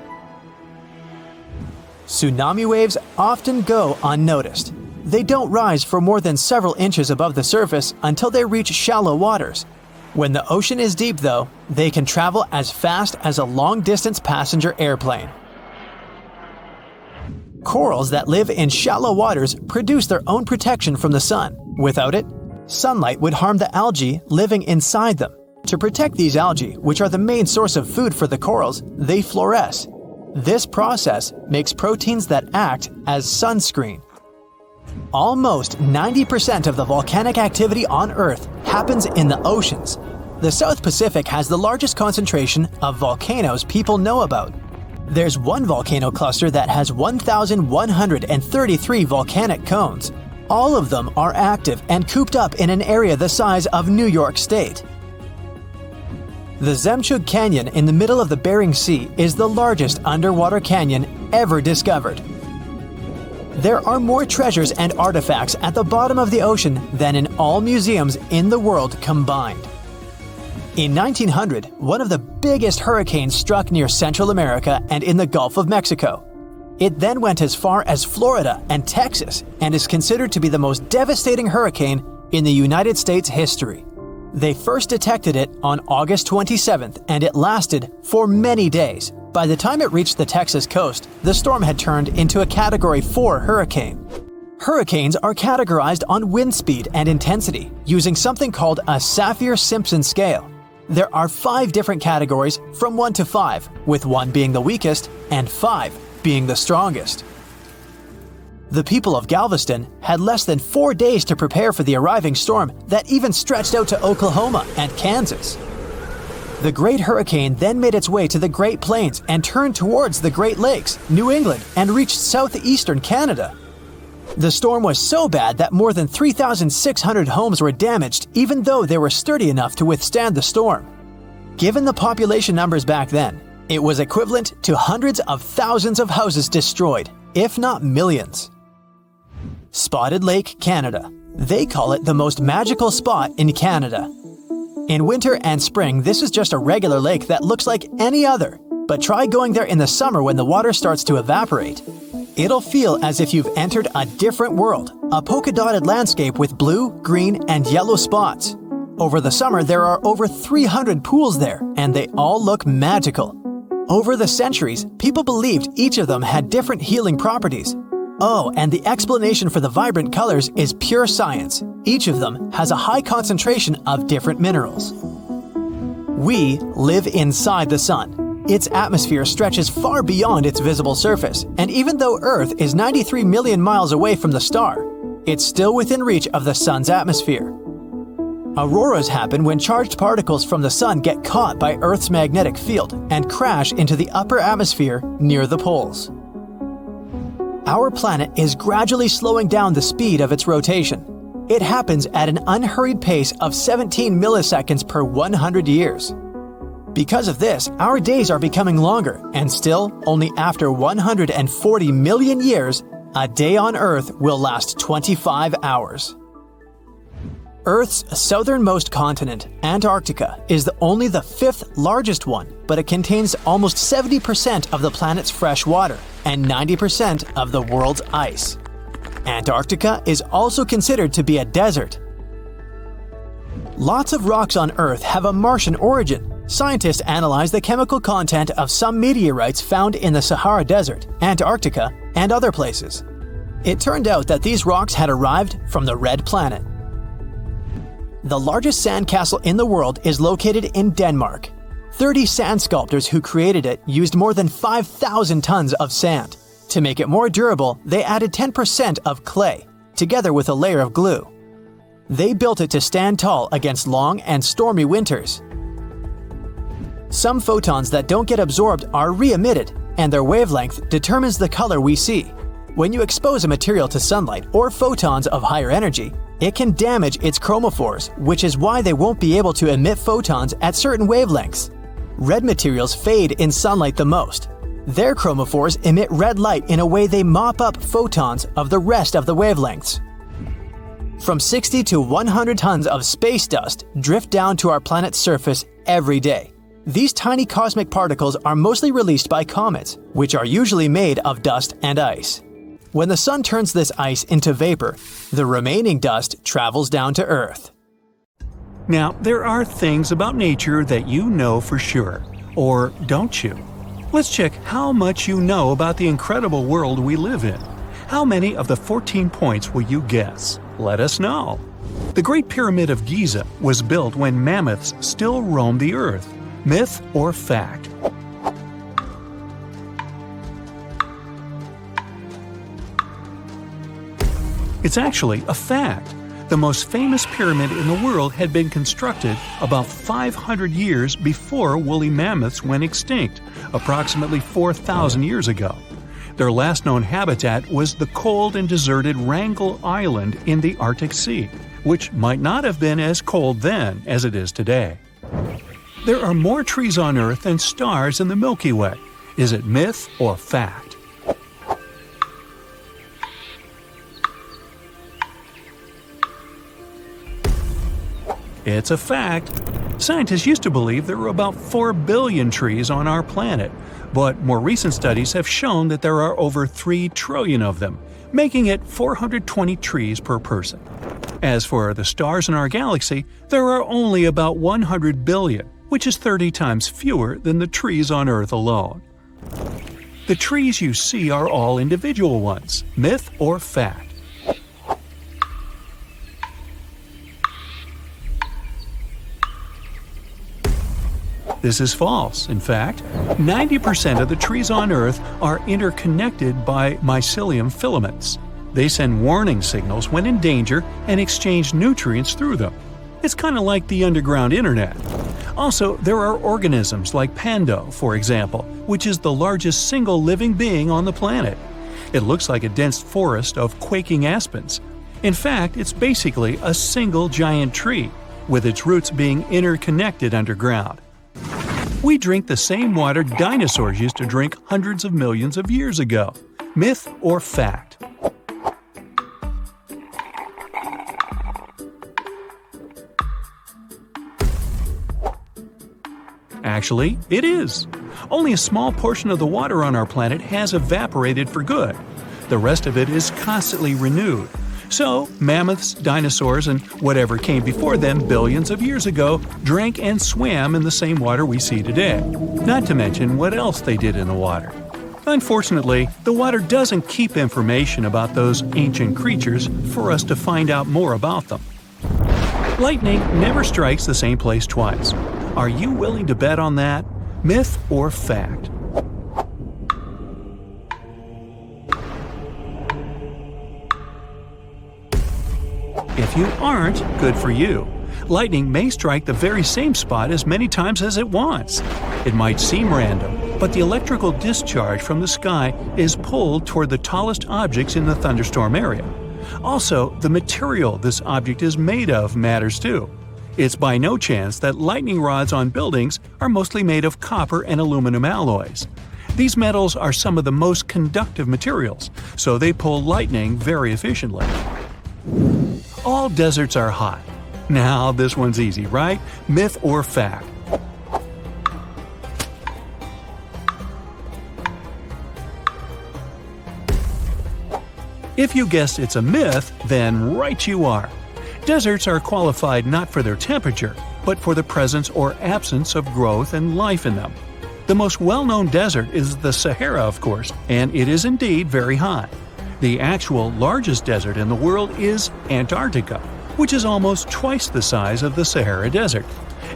Tsunami waves often go unnoticed. They don't rise for more than several inches above the surface until they reach shallow waters. When the ocean is deep, though, they can travel as fast as a long-distance passenger airplane. Corals that live in shallow waters produce their own protection from the sun. Without it, sunlight would harm the algae living inside them. To protect these algae, which are the main source of food for the corals, they fluoresce. This process makes proteins that act as sunscreen. Almost 90% of the volcanic activity on Earth happens in the oceans. The South Pacific has the largest concentration of volcanoes people know about. There's one volcano cluster that has 1,133 volcanic cones. All of them are active and cooped up in an area the size of New York State. The Zemchug Canyon in the middle of the Bering Sea is the largest underwater canyon ever discovered. There are more treasures and artifacts at the bottom of the ocean than in all museums in the world combined. In 1900, one of the biggest hurricanes struck near Central America and in the Gulf of Mexico. It then went as far as Florida and Texas and is considered to be the most devastating hurricane in the United States history. They first detected it on August 27th, and it lasted for many days. By the time it reached the Texas coast, the storm had turned into a Category 4 hurricane. Hurricanes are categorized on wind speed and intensity using something called a Saffir-Simpson scale. There are 5 different categories from 1 to 5, with 1 being the weakest and 5 being the strongest. The people of Galveston had less than 4 days to prepare for the arriving storm that even stretched out to Oklahoma and Kansas. The Great Hurricane then made its way to the Great Plains and turned towards the Great Lakes, New England, and reached southeastern Canada. The storm was so bad that more than 3,600 homes were damaged, even though they were sturdy enough to withstand the storm. Given the population numbers back then, it was equivalent to hundreds of thousands of houses destroyed, if not millions. Spotted Lake, Canada. They call it the most magical spot in Canada. In winter and spring, this is just a regular lake that looks like any other, but try going there in the summer when the water starts to evaporate. It'll feel as if you've entered a different world, a polka-dotted landscape with blue, green, and yellow spots. Over the summer, there are over 300 pools there, and they all look magical. Over the centuries, people believed each of them had different healing properties. Oh, and the explanation for the vibrant colors is pure science. Each of them has a high concentration of different minerals. We live inside the sun. Its atmosphere stretches far beyond its visible surface, and even though Earth is 93 million miles away from the star, it's still within reach of the sun's atmosphere. Auroras happen when charged particles from the sun get caught by Earth's magnetic field and crash into the upper atmosphere near the poles. Our planet is gradually slowing down the speed of its rotation. It happens at an unhurried pace of 17 milliseconds per 100 years. Because of this, our days are becoming longer, and still, only after 140 million years, a day on Earth will last 25 hours. Earth's southernmost continent, Antarctica, is only the fifth largest one, but it contains almost 70% of the planet's fresh water and 90% of the world's ice. Antarctica is also considered to be a desert. Lots of rocks on Earth have a Martian origin. Scientists analyze the chemical content of some meteorites found in the Sahara Desert, Antarctica, and other places. It turned out that these rocks had arrived from the Red Planet. The largest sandcastle in the world is located in Denmark. 30 sand sculptors who created it used more than 5,000 tons of sand. To make it more durable, they added 10% of clay, together with a layer of glue. They built it to stand tall against long and stormy winters. Some photons that don't get absorbed are re-emitted, and their wavelength determines the color we see. When you expose a material to sunlight or photons of higher energy, it can damage its chromophores, which is why they won't be able to emit photons at certain wavelengths. Red materials fade in sunlight the most. Their chromophores emit red light in a way they mop up photons of the rest of the wavelengths. From 60 to 100 tons of space dust drift down to our planet's surface every day. These tiny cosmic particles are mostly released by comets, which are usually made of dust and ice. When the sun turns this ice into vapor, the remaining dust travels down to Earth. Now, there are things about nature that you know for sure, or don't you? Let's check how much you know about the incredible world we live in. How many of the 14 points will you guess? Let us know. The Great Pyramid of Giza was built when mammoths still roamed the Earth. Myth or fact? It's actually a fact. The most famous pyramid in the world had been constructed about 500 years before woolly mammoths went extinct, approximately 4,000 years ago. Their last known habitat was the cold and deserted Wrangel Island in the Arctic Sea, which might not have been as cold then as it is today. There are more trees on Earth than stars in the Milky Way. Is it myth or fact? It's a fact. Scientists used to believe there were about 4 billion trees on our planet, but more recent studies have shown that there are over 3 trillion of them, making it 420 trees per person. As for the stars in our galaxy, there are only about 100 billion, which is 30 times fewer than the trees on Earth alone. The trees you see are all individual ones. Myth or fact? This is false. In fact, 90% of the trees on Earth are interconnected by mycelium filaments. They send warning signals when in danger and exchange nutrients through them. It's kind of like the underground internet. Also, there are organisms like Pando, for example, which is the largest single living being on the planet. It looks like a dense forest of quaking aspens. In fact, it's basically a single giant tree, with its roots being interconnected underground. We drink the same water dinosaurs used to drink hundreds of millions of years ago. Myth or fact? Actually, it is. Only a small portion of the water on our planet has evaporated for good. The rest of it is constantly renewed. So, mammoths, dinosaurs, and whatever came before them billions of years ago drank and swam in the same water we see today. Not to mention what else they did in the water. Unfortunately, the water doesn't keep information about those ancient creatures for us to find out more about them. Lightning never strikes the same place twice. Are you willing to bet on that? Myth or fact? If you aren't, good for you. Lightning may strike the very same spot as many times as it wants. It might seem random, but the electrical discharge from the sky is pulled toward the tallest objects in the thunderstorm area. Also, the material this object is made of matters too. It's by no chance that lightning rods on buildings are mostly made of copper and aluminum alloys. These metals are some of the most conductive materials, so they pull lightning very efficiently. All deserts are hot. Now, this one's easy, right? Myth or fact? If you guessed it's a myth, then right you are. Deserts are qualified not for their temperature, but for the presence or absence of growth and life in them. The most well-known desert is the Sahara, of course, and it is indeed very hot. The actual largest desert in the world is Antarctica, which is almost twice the size of the Sahara Desert.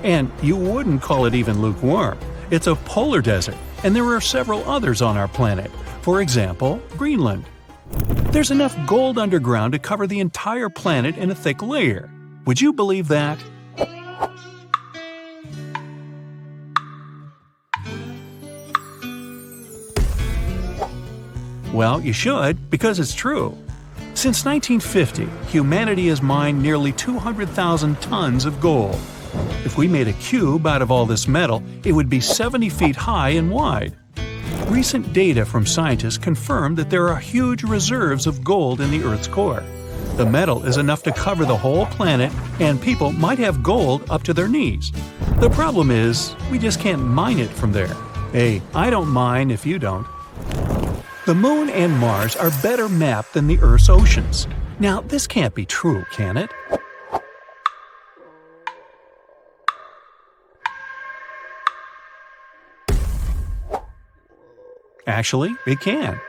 And you wouldn't call it even lukewarm. It's a polar desert, and there are several others on our planet. For example, Greenland. There's enough gold underground to cover the entire planet in a thick layer. Would you believe that? Well, you should, because it's true. Since 1950, humanity has mined nearly 200,000 tons of gold. If we made a cube out of all this metal, it would be 70 feet high and wide. Recent data from scientists confirm that there are huge reserves of gold in the Earth's core. The metal is enough to cover the whole planet, and people might have gold up to their knees. The problem is, we just can't mine it from there. Hey, I don't mine if you don't. The Moon and Mars are better mapped than the Earth's oceans. Now, this can't be true, can it? Actually, it can.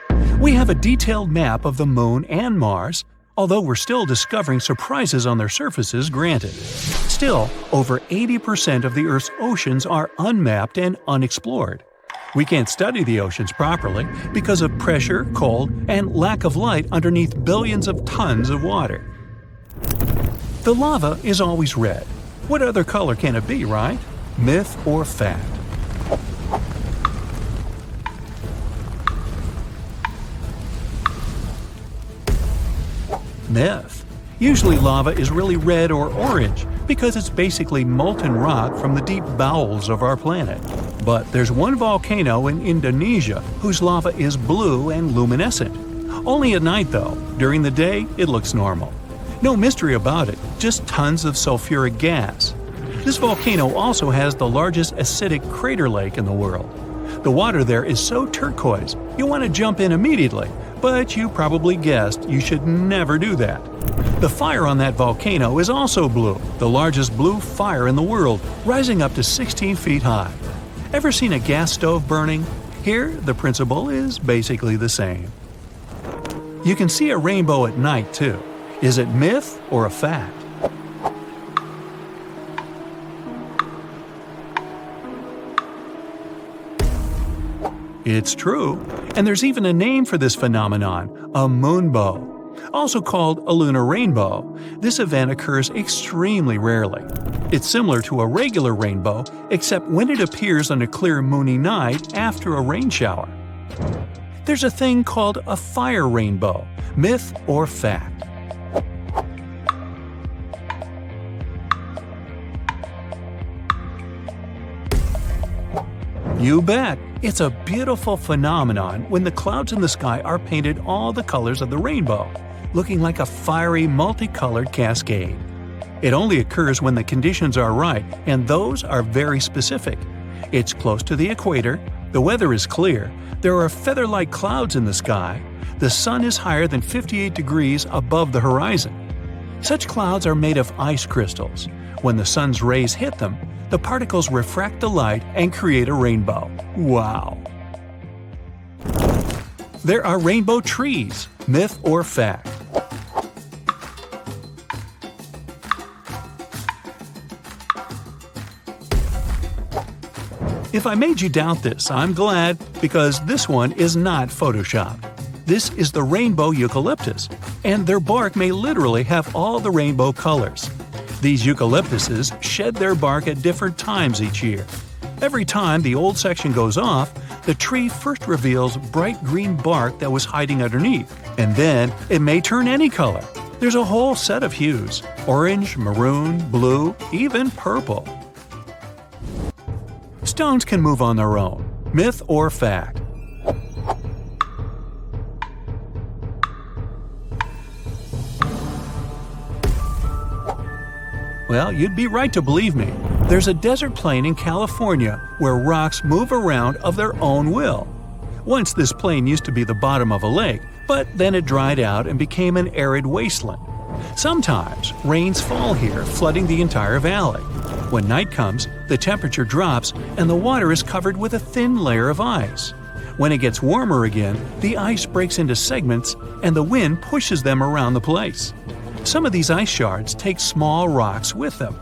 We have a detailed map of the Moon and Mars, although we're still discovering surprises on their surfaces, granted. Still, over 80% of the Earth's oceans are unmapped and unexplored. We can't study the oceans properly because of pressure, cold, and lack of light underneath billions of tons of water. The lava is always red. What other color can it be, right? Myth or fact? Myth. Usually lava is really red or orange because it's basically molten rock from the deep bowels of our planet. But there's one volcano in Indonesia whose lava is blue and luminescent. Only at night though. During the day, it looks normal. No mystery about it, just tons of sulfuric gas. This volcano also has the largest acidic crater lake in the world. The water there is so turquoise, you want to jump in immediately, but you probably guessed you should never do that. The fire on that volcano is also blue, the largest blue fire in the world, rising up to 16 feet high. Ever seen a gas stove burning? Here, the principle is basically the same. You can see a rainbow at night, too. Is it myth or a fact? It's true, and there's even a name for this phenomenon, a moonbow. Also called a lunar rainbow, this event occurs extremely rarely. It's similar to a regular rainbow, except when it appears on a clear moony night after a rain shower. There's a thing called a fire rainbow, myth or fact. You bet! It's a beautiful phenomenon when the clouds in the sky are painted all the colors of the rainbow, looking like a fiery, multicolored cascade. It only occurs when the conditions are right, and those are very specific. It's close to the equator, the weather is clear, there are feather-like clouds in the sky, the sun is higher than 58 degrees above the horizon. Such clouds are made of ice crystals. When the sun's rays hit them, the particles refract the light and create a rainbow. Wow! There are rainbow trees, myth or fact. If I made you doubt this, I'm glad, because this one is not photoshopped. This is the rainbow eucalyptus, and their bark may literally have all the rainbow colors. These eucalyptuses shed their bark at different times each year. Every time the old section goes off, the tree first reveals bright green bark that was hiding underneath, and then it may turn any color. There's a whole set of hues: orange, maroon, blue, even purple. Stones can move on their own. Myth or fact? Well, you'd be right to believe me. There's a desert plain in California where rocks move around of their own will. Once this plain used to be the bottom of a lake, but then it dried out and became an arid wasteland. Sometimes rains fall here, flooding the entire valley. When night comes, the temperature drops and the water is covered with a thin layer of ice. When it gets warmer again, the ice breaks into segments and the wind pushes them around the place. Some of these ice shards take small rocks with them.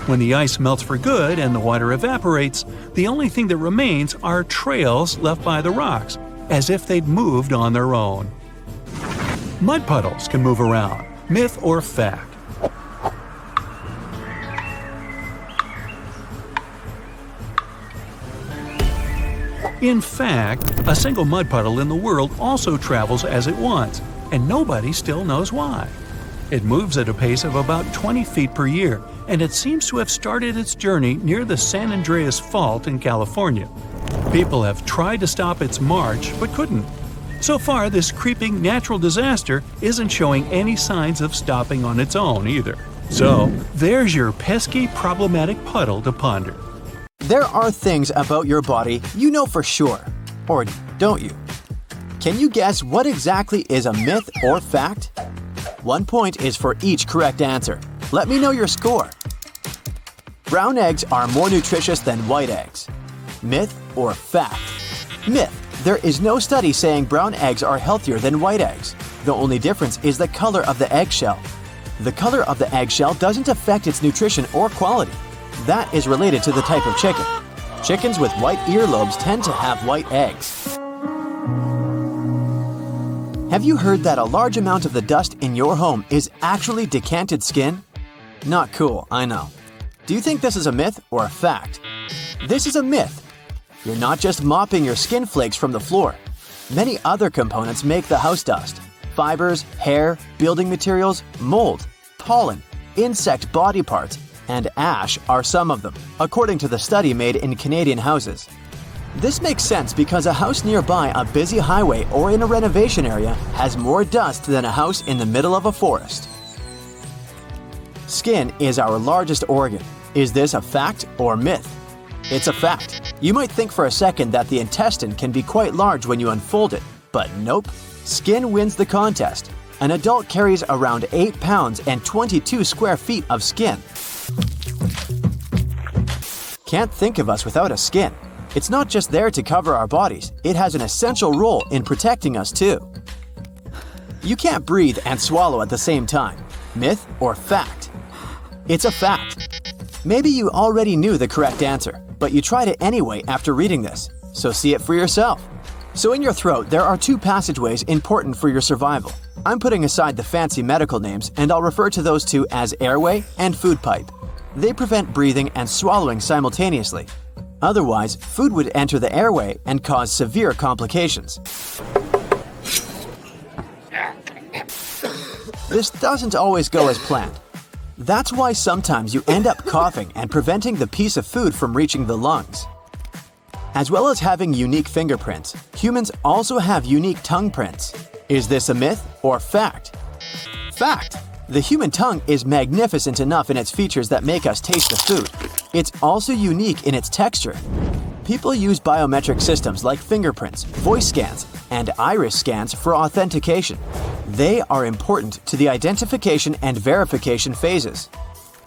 When the ice melts for good and the water evaporates, the only thing that remains are trails left by the rocks, as if they'd moved on their own. Mud puddles can move around. Myth or fact? In fact, a single mud puddle in the world also travels as it wants, and nobody still knows why. It moves at a pace of about 20 feet per year, and it seems to have started its journey near the San Andreas Fault in California. People have tried to stop its march, but couldn't. So far, this creeping natural disaster isn't showing any signs of stopping on its own either. So, there's your pesky, problematic puddle to ponder. There are things about your body you know for sure, or don't you? Can you guess what exactly is a myth or fact? 1 point is for each correct answer. Let me know your score. Brown eggs are more nutritious than white eggs. Myth or fact? Myth. There is no study saying brown eggs are healthier than white eggs. The only difference is the color of the eggshell. The color of the eggshell doesn't affect its nutrition or quality. That is related to the type of chicken. Chickens with white earlobes tend to have white eggs. Have you heard that a large amount of the dust in your home is actually decanted skin? Not cool, I know. Do you think this is a myth or a fact? This is a myth. You're not just mopping your skin flakes from the floor. Many other components make the house dust. Fibers, hair, building materials, mold, pollen, insect body parts, and ash are some of them, according to the study made in Canadian houses. This makes sense because a house nearby a busy highway or in a renovation area has more dust than a house in the middle of a forest. Skin is our largest organ. Is this a fact or myth? It's a fact. You might think for a second that the intestine can be quite large when you unfold it, but nope. Skin wins the contest. An adult carries around 8 pounds and 22 square feet of skin. Can't think of us without a skin. It's not just there to cover our bodies, it has an essential role in protecting us too. You can't breathe and swallow at the same time. Myth or fact? It's a fact. Maybe you already knew the correct answer, but you tried it anyway after reading this, so see it for yourself. So in your throat, there are 2 passageways important for your survival. I'm putting aside the fancy medical names, and I'll refer to those 2 as airway and food pipe. They prevent breathing and swallowing simultaneously. Otherwise, food would enter the airway and cause severe complications. This doesn't always go as planned. That's why sometimes you end up coughing and preventing the piece of food from reaching the lungs. As well as having unique fingerprints, humans also have unique tongue prints. Is this a myth or fact? Fact! The human tongue is magnificent enough in its features that make us taste the food. It's also unique in its texture. People use biometric systems like fingerprints, voice scans, and iris scans for authentication. They are important to the identification and verification phases.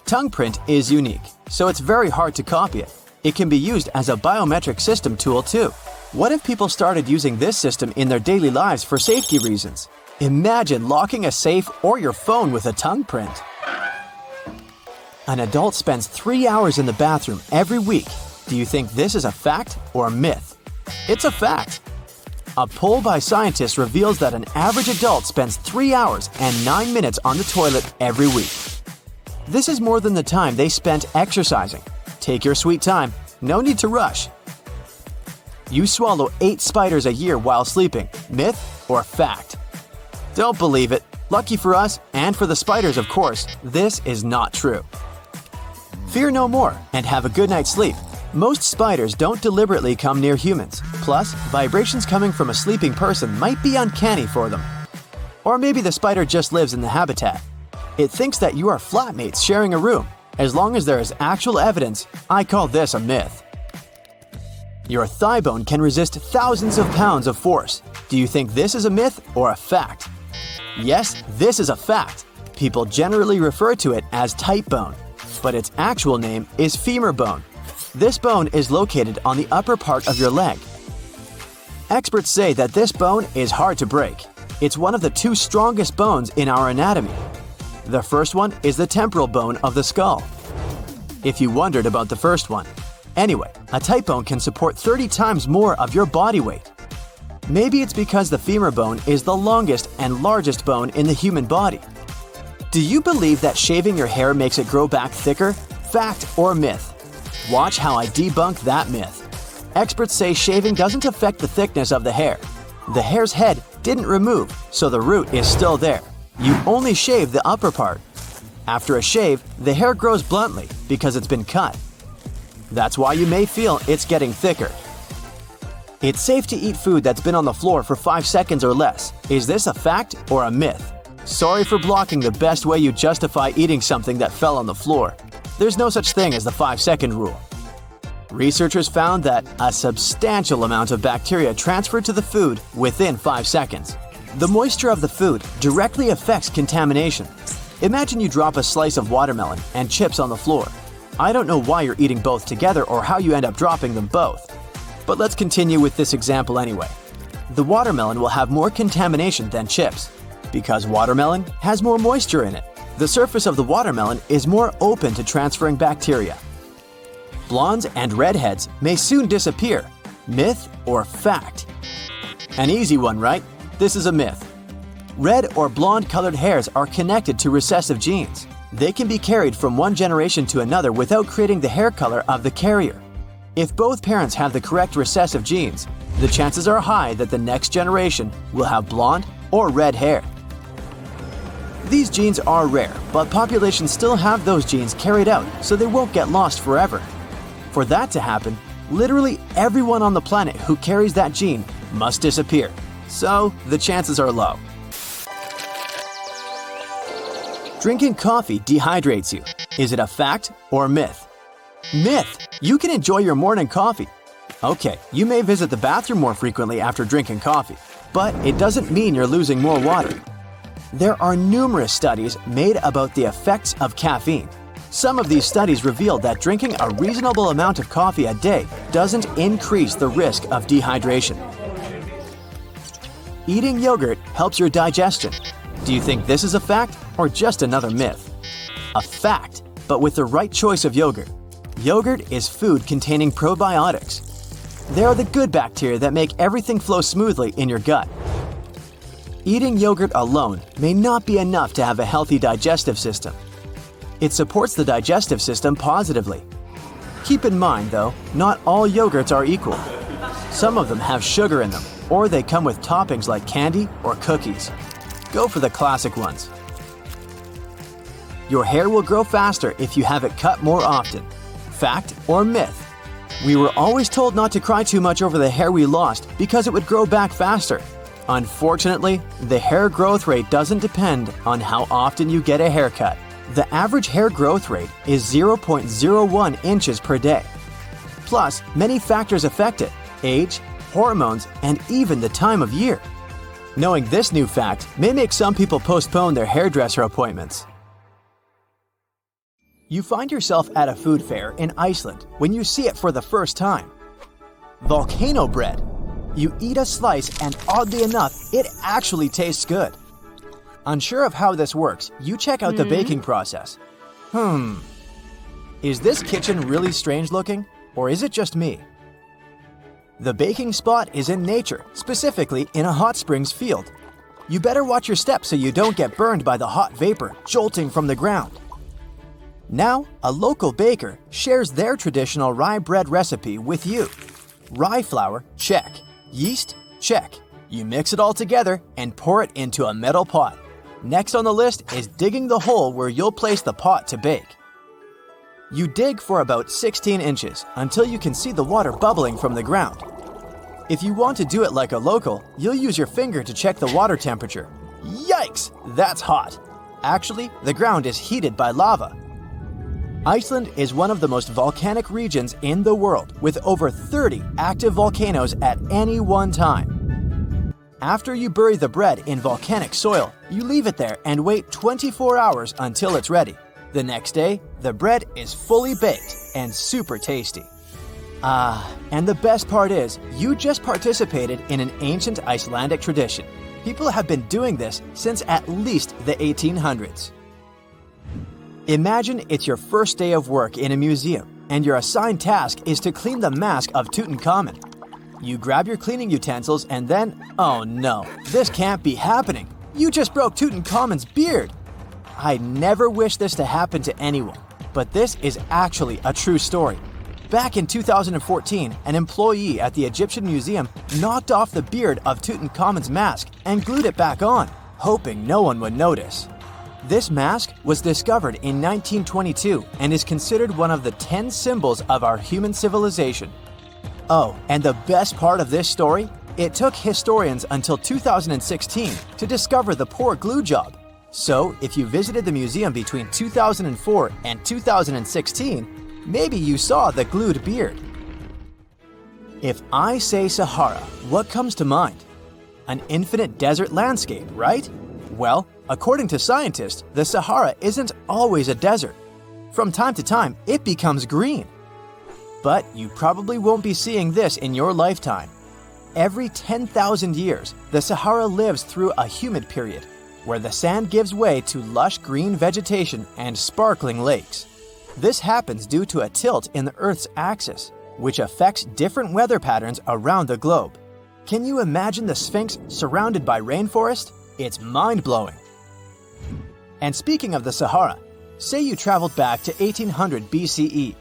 Tongue print is unique, so it's very hard to copy it. It can be used as a biometric system tool too. What if people started using this system in their daily lives for safety reasons? Imagine locking a safe or your phone with a tongue print. An adult spends 3 hours in the bathroom every week. Do you think this is a fact or a myth? It's a fact. A poll by scientists reveals that an average adult spends 3 hours and 9 minutes on the toilet every week. This is more than the time they spent exercising. Take your sweet time. No need to rush. You swallow 8 spiders a year while sleeping. Myth or fact? Don't believe it. Lucky for us, and for the spiders of course, this is not true. Fear no more and have a good night's sleep. Most spiders don't deliberately come near humans. Plus, vibrations coming from a sleeping person might be uncanny for them. Or maybe the spider just lives in the habitat. It thinks that you are flatmates sharing a room. As long as there is actual evidence, I call this a myth. Your thigh bone can resist thousands of pounds of force. Do you think this is a myth or a fact? Yes, this is a fact. People generally refer to it as tight bone, but its actual name is femur bone. This bone is located on the upper part of your leg. Experts say that this bone is hard to break. It's one of the 2 strongest bones in our anatomy. The first one is the temporal bone of the skull. If you wondered about the first one. Anyway, a tight bone can support 30 times more of your body weight. Maybe it's because the femur bone is the longest and largest bone in the human body. Do you believe that shaving your hair makes it grow back thicker? Fact or myth? Watch how I debunk that myth. Experts say shaving doesn't affect the thickness of the hair. The hair's head didn't remove, so the root is still there. You only shave the upper part. After a shave, the hair grows bluntly because it's been cut. That's why you may feel it's getting thicker. It's safe to eat food that's been on the floor for 5 seconds or less. Is this a fact or a myth? Sorry for blocking the best way you justify eating something that fell on the floor. There's no such thing as the 5-second rule. Researchers found that a substantial amount of bacteria transferred to the food within 5 seconds. The moisture of the food directly affects contamination. Imagine you drop a slice of watermelon and chips on the floor. I don't know why you're eating both together or how you end up dropping them both. But let's continue with this example anyway. The watermelon will have more contamination than chips. Because watermelon has more moisture in it, the surface of the watermelon is more open to transferring bacteria. Blondes and redheads may soon disappear. Myth or fact? An easy one, right? This is a myth. Red or blonde-colored hairs are connected to recessive genes. They can be carried from one generation to another without creating the hair color of the carrier. If both parents have the correct recessive genes, the chances are high that the next generation will have blonde or red hair. These genes are rare, but populations still have those genes carried out, so they won't get lost forever. For that to happen, literally everyone on the planet who carries that gene must disappear. So, the chances are low. Drinking coffee dehydrates you. Is it a fact or myth? Myth! You can enjoy your morning coffee. Okay, you may visit the bathroom more frequently after drinking coffee, but it doesn't mean you're losing more water. There are numerous studies made about the effects of caffeine. Some of these studies reveal that drinking a reasonable amount of coffee a day doesn't increase the risk of dehydration. Eating yogurt helps your digestion. Do you think this is a fact or just another myth? A fact, but with the right choice of yogurt. Yogurt is food containing probiotics. They are the good bacteria that make everything flow smoothly in your gut. Eating yogurt alone may not be enough to have a healthy digestive system. It supports the digestive system positively. Keep in mind, though, not all yogurts are equal. Some of them have sugar in them, or they come with toppings like candy or cookies. Go for the classic ones. Your hair will grow faster if you have it cut more often. Fact or myth? We were always told not to cry too much over the hair we lost because it would grow back faster. Unfortunately, the hair growth rate doesn't depend on how often you get a haircut. The average hair growth rate is 0.01 inches per day. Plus, many factors affect it: age, hormones, and even the time of year. Knowing this new fact may make some people postpone their hairdresser appointments. You find yourself at a food fair in Iceland when you see it for the first time. Volcano bread. You eat a slice and oddly enough, it actually tastes good. Unsure of how this works, you check out the baking process. Is this kitchen really strange looking, or is it just me? The baking spot is in nature, specifically in a hot springs field. You better watch your steps so you don't get burned by the hot vapor jolting from the ground. Now, a local baker shares their traditional rye bread recipe with you. Rye flour, check. Yeast, check. You mix it all together and pour it into a metal pot. Next on the list is digging the hole where you'll place the pot to bake. You dig for about 16 inches until you can see the water bubbling from the ground. If you want to do it like a local, you'll use your finger to check the water temperature. Yikes! That's hot! Actually, the ground is heated by lava. Iceland is one of the most volcanic regions in the world, with over 30 active volcanoes at any one time. After you bury the bread in volcanic soil, you leave it there and wait 24 hours until it's ready. The next day, the bread is fully baked and super tasty. And the best part is, you just participated in an ancient Icelandic tradition. People have been doing this since at least the 1800s. Imagine it's your first day of work in a museum, and your assigned task is to clean the mask of Tutankhamun. You grab your cleaning utensils and then, oh no, this can't be happening. You just broke Tutankhamun's beard. I never wish this to happen to anyone, but this is actually a true story. Back in 2014, an employee at the Egyptian Museum knocked off the beard of Tutankhamun's mask and glued it back on, hoping no one would notice. This mask was discovered in 1922 and is considered one of the 10 symbols of our human civilization. Oh, and the best part of this story? It took historians until 2016 to discover the poor glue job. So, if you visited the museum between 2004 and 2016, maybe you saw the glued beard. If I say Sahara, what comes to mind? An infinite desert landscape, right? Well, according to scientists, the Sahara isn't always a desert. From time to time, it becomes green. But you probably won't be seeing this in your lifetime. Every 10,000 years, the Sahara lives through a humid period, where the sand gives way to lush green vegetation and sparkling lakes. This happens due to a tilt in the Earth's axis, which affects different weather patterns around the globe. Can you imagine the Sphinx surrounded by rainforest? It's mind-blowing. And speaking of the Sahara, say you traveled back to 1800 BCE.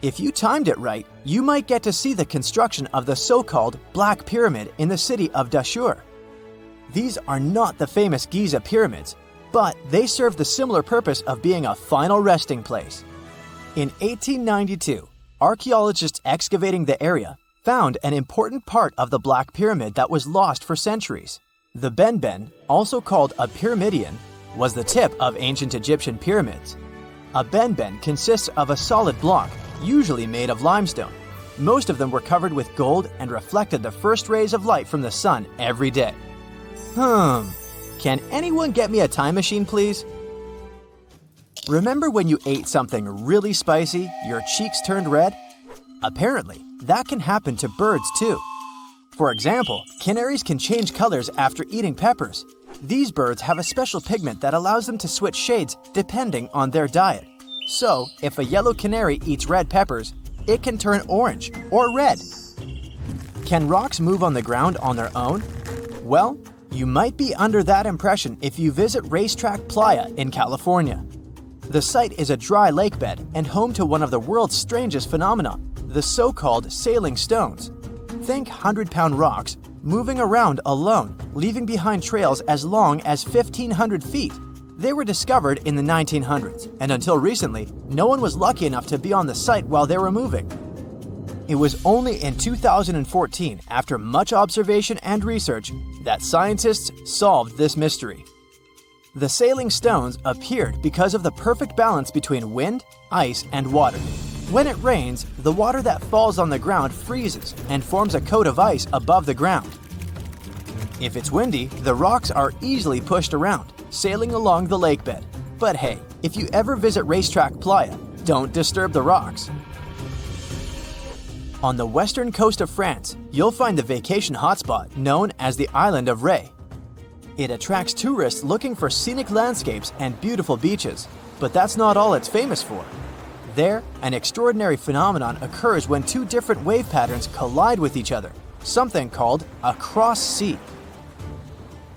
If you timed it right, you might get to see the construction of the so-called Black Pyramid in the city of Dashur. These are not the famous Giza pyramids, but they serve the similar purpose of being a final resting place. In 1892, archaeologists excavating the area found an important part of the Black Pyramid that was lost for centuries. The benben, also called a pyramidion, was the tip of ancient Egyptian pyramids. A benben consists of a solid block, usually made of limestone. Most of them were covered with gold and reflected the first rays of light from the sun every day. Can anyone get me a time machine, please? Remember when you ate something really spicy, your cheeks turned red? Apparently, that can happen to birds too. For example, canaries can change colors after eating peppers. These birds have a special pigment that allows them to switch shades depending on their diet. So, if a yellow canary eats red peppers, it can turn orange or red. Can rocks move on the ground on their own? Well, you might be under that impression if you visit Racetrack Playa in California. The site is a dry lakebed and home to one of the world's strangest phenomena, the so-called sailing stones. Think 100-pound rocks moving around alone, leaving behind trails as long as 1,500 feet. They were discovered in the 1900s, and until recently, no one was lucky enough to be on the site while they were moving. It was only in 2014, after much observation and research, that scientists solved this mystery. The sailing stones appeared because of the perfect balance between wind, ice, and water. When it rains, the water that falls on the ground freezes and forms a coat of ice above the ground. If it's windy, the rocks are easily pushed around, sailing along the lakebed. But hey, if you ever visit Racetrack Playa, don't disturb the rocks. On the western coast of France, you'll find the vacation hotspot known as the island of Ré. It attracts tourists looking for scenic landscapes and beautiful beaches, but that's not all it's famous for. There, an extraordinary phenomenon occurs when two different wave patterns collide with each other, something called a cross sea.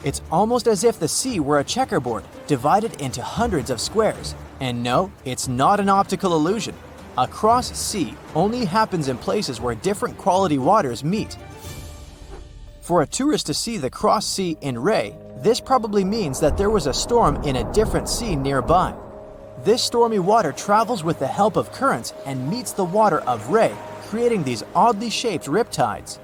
It's almost as if the sea were a checkerboard divided into hundreds of squares. And no, it's not an optical illusion. A cross sea only happens in places where different quality waters meet. For a tourist to see the cross sea in Ré, this probably means that there was a storm in a different sea nearby. This stormy water travels with the help of currents and meets the water of Ré, creating these oddly shaped riptides.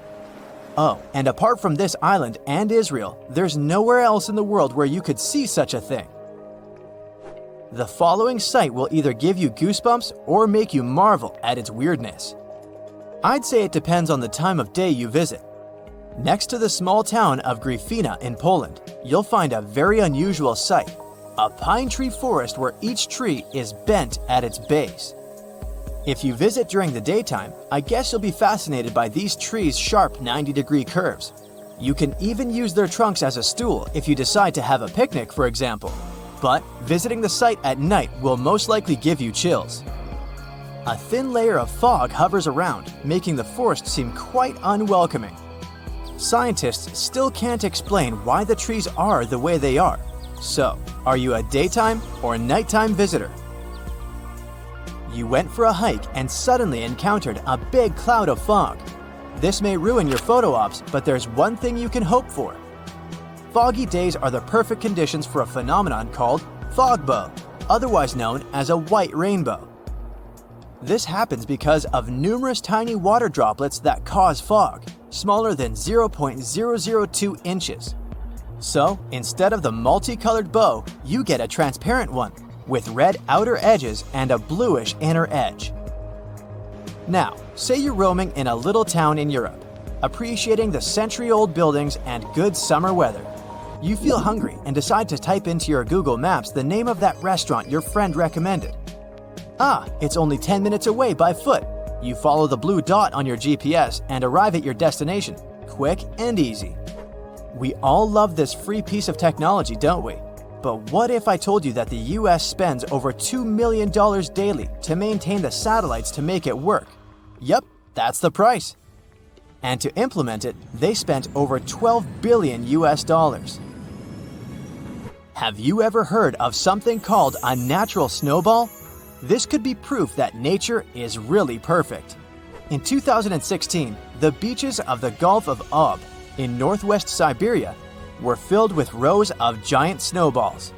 Oh, and apart from this island and Israel, there's nowhere else in the world where you could see such a thing. The following sight will either give you goosebumps or make you marvel at its weirdness. I'd say it depends on the time of day you visit. Next to the small town of Gryfina in Poland, you'll find a very unusual sight, a pine tree forest where each tree is bent at its base. If you visit during the daytime, I guess you'll be fascinated by these trees' sharp 90-degree curves. You can even use their trunks as a stool if you decide to have a picnic, for example. But visiting the site at night will most likely give you chills. A thin layer of fog hovers around, making the forest seem quite unwelcoming. Scientists still can't explain why the trees are the way they are. So, are you a daytime or nighttime visitor? You went for a hike and suddenly encountered a big cloud of fog. This may ruin your photo ops, but there's one thing you can hope for. Foggy days are the perfect conditions for a phenomenon called fog bow, otherwise known as a white rainbow. This happens because of numerous tiny water droplets that cause fog, smaller than 0.002 inches. So, instead of the multicolored bow, you get a transparent one, with red outer edges and a bluish inner edge. Now, say you're roaming in a little town in Europe, appreciating the century-old buildings and good summer weather. You feel hungry and decide to type into your Google Maps the name of that restaurant your friend recommended. Ah, it's only 10 minutes away by foot. You follow the blue dot on your GPS and arrive at your destination, quick and easy. We all love this free piece of technology, don't we? But what if I told you that the US spends over $2 million daily to maintain the satellites to make it work? Yep, that's the price. And to implement it, they spent over $12 billion US. Have you ever heard of something called a natural snowball? This could be proof that nature is really perfect. In 2016, the beaches of the Gulf of Ob in northwest Siberia were filled with rows of giant snowballs.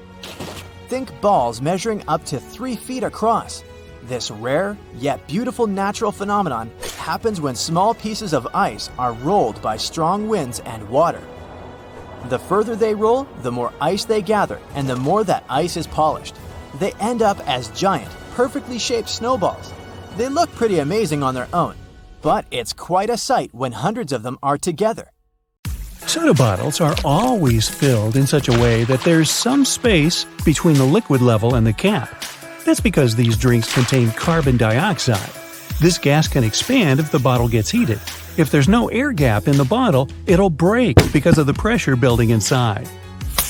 Think balls measuring up to 3 feet across. This rare yet beautiful natural phenomenon happens when small pieces of ice are rolled by strong winds and water. The further they roll, the more ice they gather, and the more that ice is polished. They end up as giant, perfectly shaped snowballs. They look pretty amazing on their own, but it's quite a sight when hundreds of them are together. Soda bottles are always filled in such a way that there's some space between the liquid level and the cap. That's because these drinks contain carbon dioxide. This gas can expand if the bottle gets heated. If there's no air gap in the bottle, it'll break because of the pressure building inside.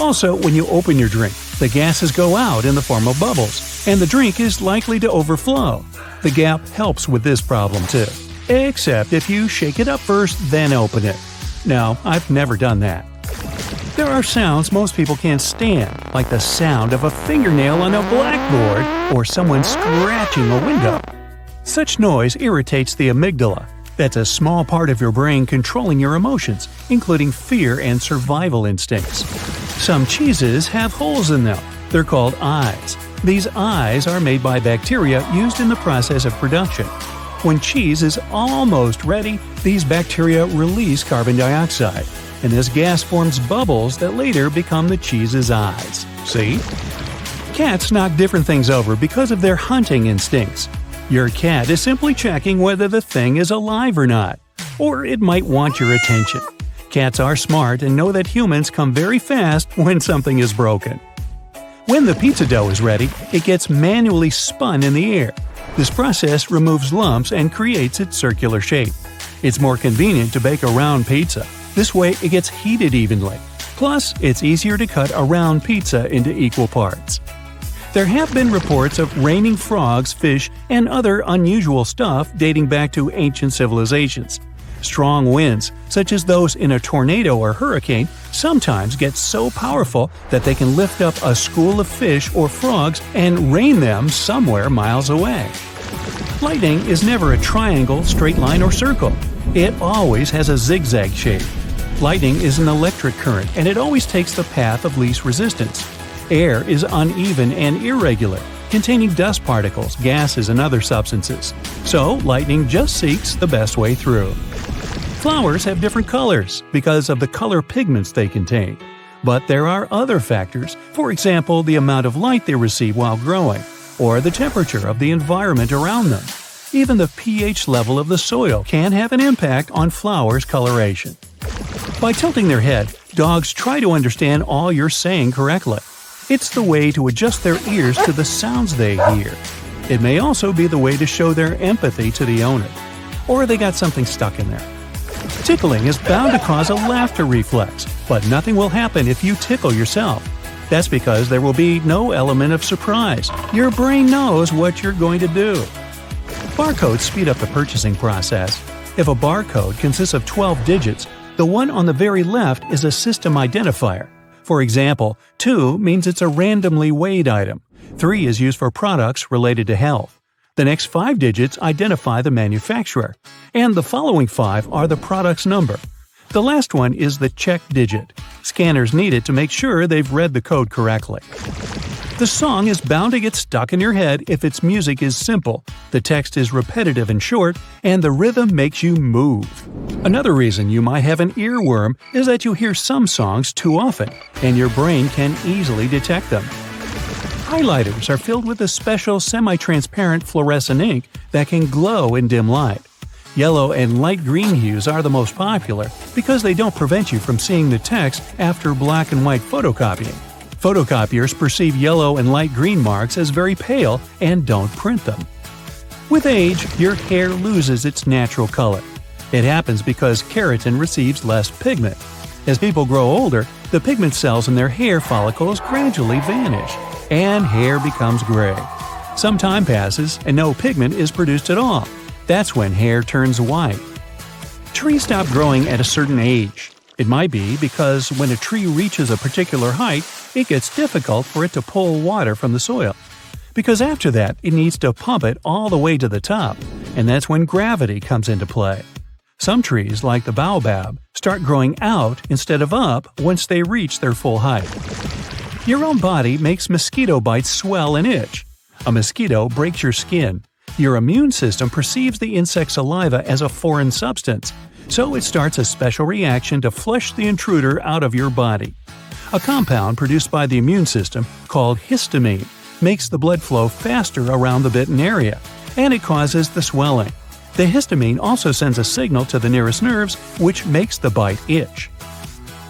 Also, when you open your drink, the gases go out in the form of bubbles, and the drink is likely to overflow. The gap helps with this problem too, except if you shake it up first, then open it. No, I've never done that. There are sounds most people can't stand, like the sound of a fingernail on a blackboard or someone scratching a window. Such noise irritates the amygdala. That's a small part of your brain controlling your emotions, including fear and survival instincts. Some cheeses have holes in them. They're called eyes. These eyes are made by bacteria used in the process of production. When cheese is almost ready, these bacteria release carbon dioxide, and this gas forms bubbles that later become the cheese's eyes. See? Cats knock different things over because of their hunting instincts. Your cat is simply checking whether the thing is alive or not, or it might want your attention. Cats are smart and know that humans come very fast when something is broken. When the pizza dough is ready, it gets manually spun in the air. This process removes lumps and creates its circular shape. It's more convenient to bake a round pizza. This way it gets heated evenly. Plus, it's easier to cut a round pizza into equal parts. There have been reports of raining frogs, fish, and other unusual stuff dating back to ancient civilizations. Strong winds, such as those in a tornado or hurricane, sometimes get so powerful that they can lift up a school of fish or frogs and rain them somewhere miles away. Lightning is never a triangle, straight line, or circle. It always has a zigzag shape. Lightning is an electric current, and it always takes the path of least resistance. Air is uneven and irregular, containing dust particles, gases, and other substances. So, lightning just seeks the best way through. Flowers have different colors because of the color pigments they contain. But there are other factors, for example, the amount of light they receive while growing, or the temperature of the environment around them. Even the pH level of the soil can have an impact on flowers' coloration. By tilting their head, dogs try to understand all you're saying correctly. It's the way to adjust their ears to the sounds they hear. It may also be the way to show their empathy to the owner. Or they got something stuck in there. Tickling is bound to cause a laughter reflex, but nothing will happen if you tickle yourself. That's because there will be no element of surprise. Your brain knows what you're going to do. Barcodes speed up the purchasing process. If a barcode consists of 12 digits, the one on the very left is a system identifier. For example, 2 means it's a randomly weighed item. 3 is used for products related to health. The next 5 digits identify the manufacturer, and the following 5 are the product's number. The last one is the check digit. Scanners need it to make sure they've read the code correctly. The song is bound to get stuck in your head if its music is simple, the text is repetitive and short, and the rhythm makes you move. Another reason you might have an earworm is that you hear some songs too often, and your brain can easily detect them. Highlighters are filled with a special semi-transparent fluorescent ink that can glow in dim light. Yellow and light green hues are the most popular because they don't prevent you from seeing the text after black and white photocopying. Photocopiers perceive yellow and light green marks as very pale and don't print them. With age, your hair loses its natural color. It happens because keratin receives less pigment. As people grow older, the pigment cells in their hair follicles gradually vanish, and hair becomes gray. Some time passes and no pigment is produced at all. That's when hair turns white. Trees stop growing at a certain age. It might be because when a tree reaches a particular height, it gets difficult for it to pull water from the soil. Because after that, it needs to pump it all the way to the top, and that's when gravity comes into play. Some trees, like the baobab, start growing out instead of up once they reach their full height. Your own body makes mosquito bites swell and itch. A mosquito breaks your skin. Your immune system perceives the insect's saliva as a foreign substance, so it starts a special reaction to flush the intruder out of your body. A compound produced by the immune system, called histamine, makes the blood flow faster around the bitten area, and it causes the swelling. The histamine also sends a signal to the nearest nerves, which makes the bite itch.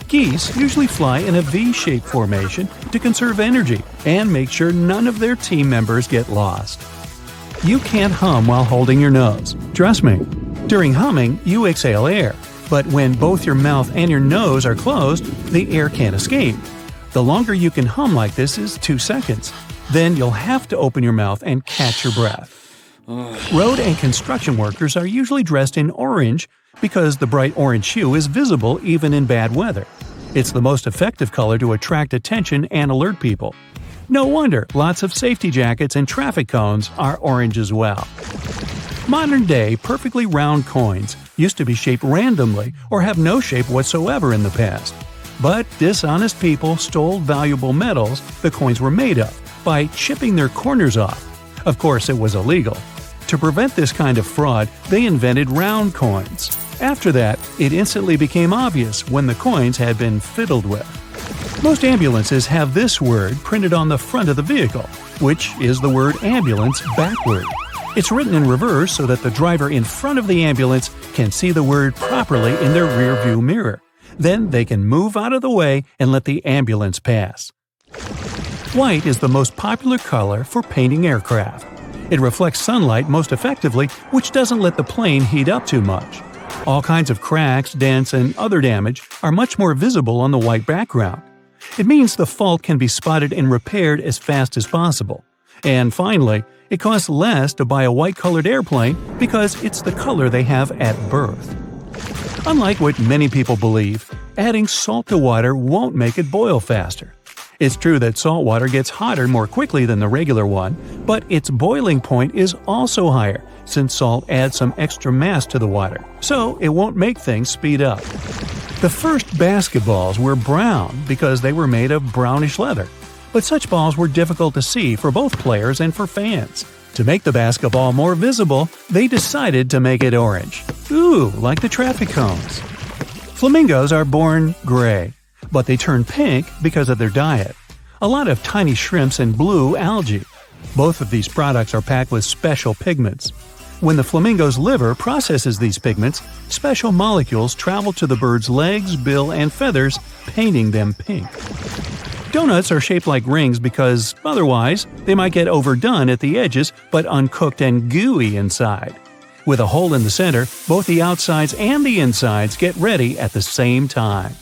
Geese usually fly in a V-shaped formation to conserve energy and make sure none of their team members get lost. You can't hum while holding your nose. Trust me. During humming, you exhale air, but when both your mouth and your nose are closed, the air can't escape. The longer you can hum like this is 2 seconds. Then you'll have to open your mouth and catch your breath. Road and construction workers are usually dressed in orange because the bright orange hue is visible even in bad weather. It's the most effective color to attract attention and alert people. No wonder lots of safety jackets and traffic cones are orange as well. Modern-day, perfectly round coins used to be shaped randomly or have no shape whatsoever in the past. But dishonest people stole valuable metals the coins were made of by chipping their corners off. Of course, it was illegal. To prevent this kind of fraud, they invented round coins. After that, it instantly became obvious when the coins had been fiddled with. Most ambulances have this word printed on the front of the vehicle, which is the word ambulance backward. It's written in reverse so that the driver in front of the ambulance can see the word properly in their rearview mirror. Then they can move out of the way and let the ambulance pass. White is the most popular color for painting aircraft. It reflects sunlight most effectively, which doesn't let the plane heat up too much. All kinds of cracks, dents, and other damage are much more visible on the white background. It means the fault can be spotted and repaired as fast as possible. And finally, it costs less to buy a white-colored airplane because it's the color they have at birth. Unlike what many people believe, adding salt to water won't make it boil faster. It's true that salt water gets hotter more quickly than the regular one, but its boiling point is also higher since salt adds some extra mass to the water, so it won't make things speed up. The first basketballs were brown because they were made of brownish leather, but such balls were difficult to see for both players and for fans. To make the basketball more visible, they decided to make it orange. Ooh, like the traffic cones. Flamingos are born gray, but they turn pink because of their diet. A lot of tiny shrimps and blue algae. Both of these products are packed with special pigments. When the flamingo's liver processes these pigments, special molecules travel to the bird's legs, bill, and feathers, painting them pink. Donuts are shaped like rings because, otherwise, they might get overdone at the edges but uncooked and gooey inside. With a hole in the center, both the outsides and the insides get ready at the same time.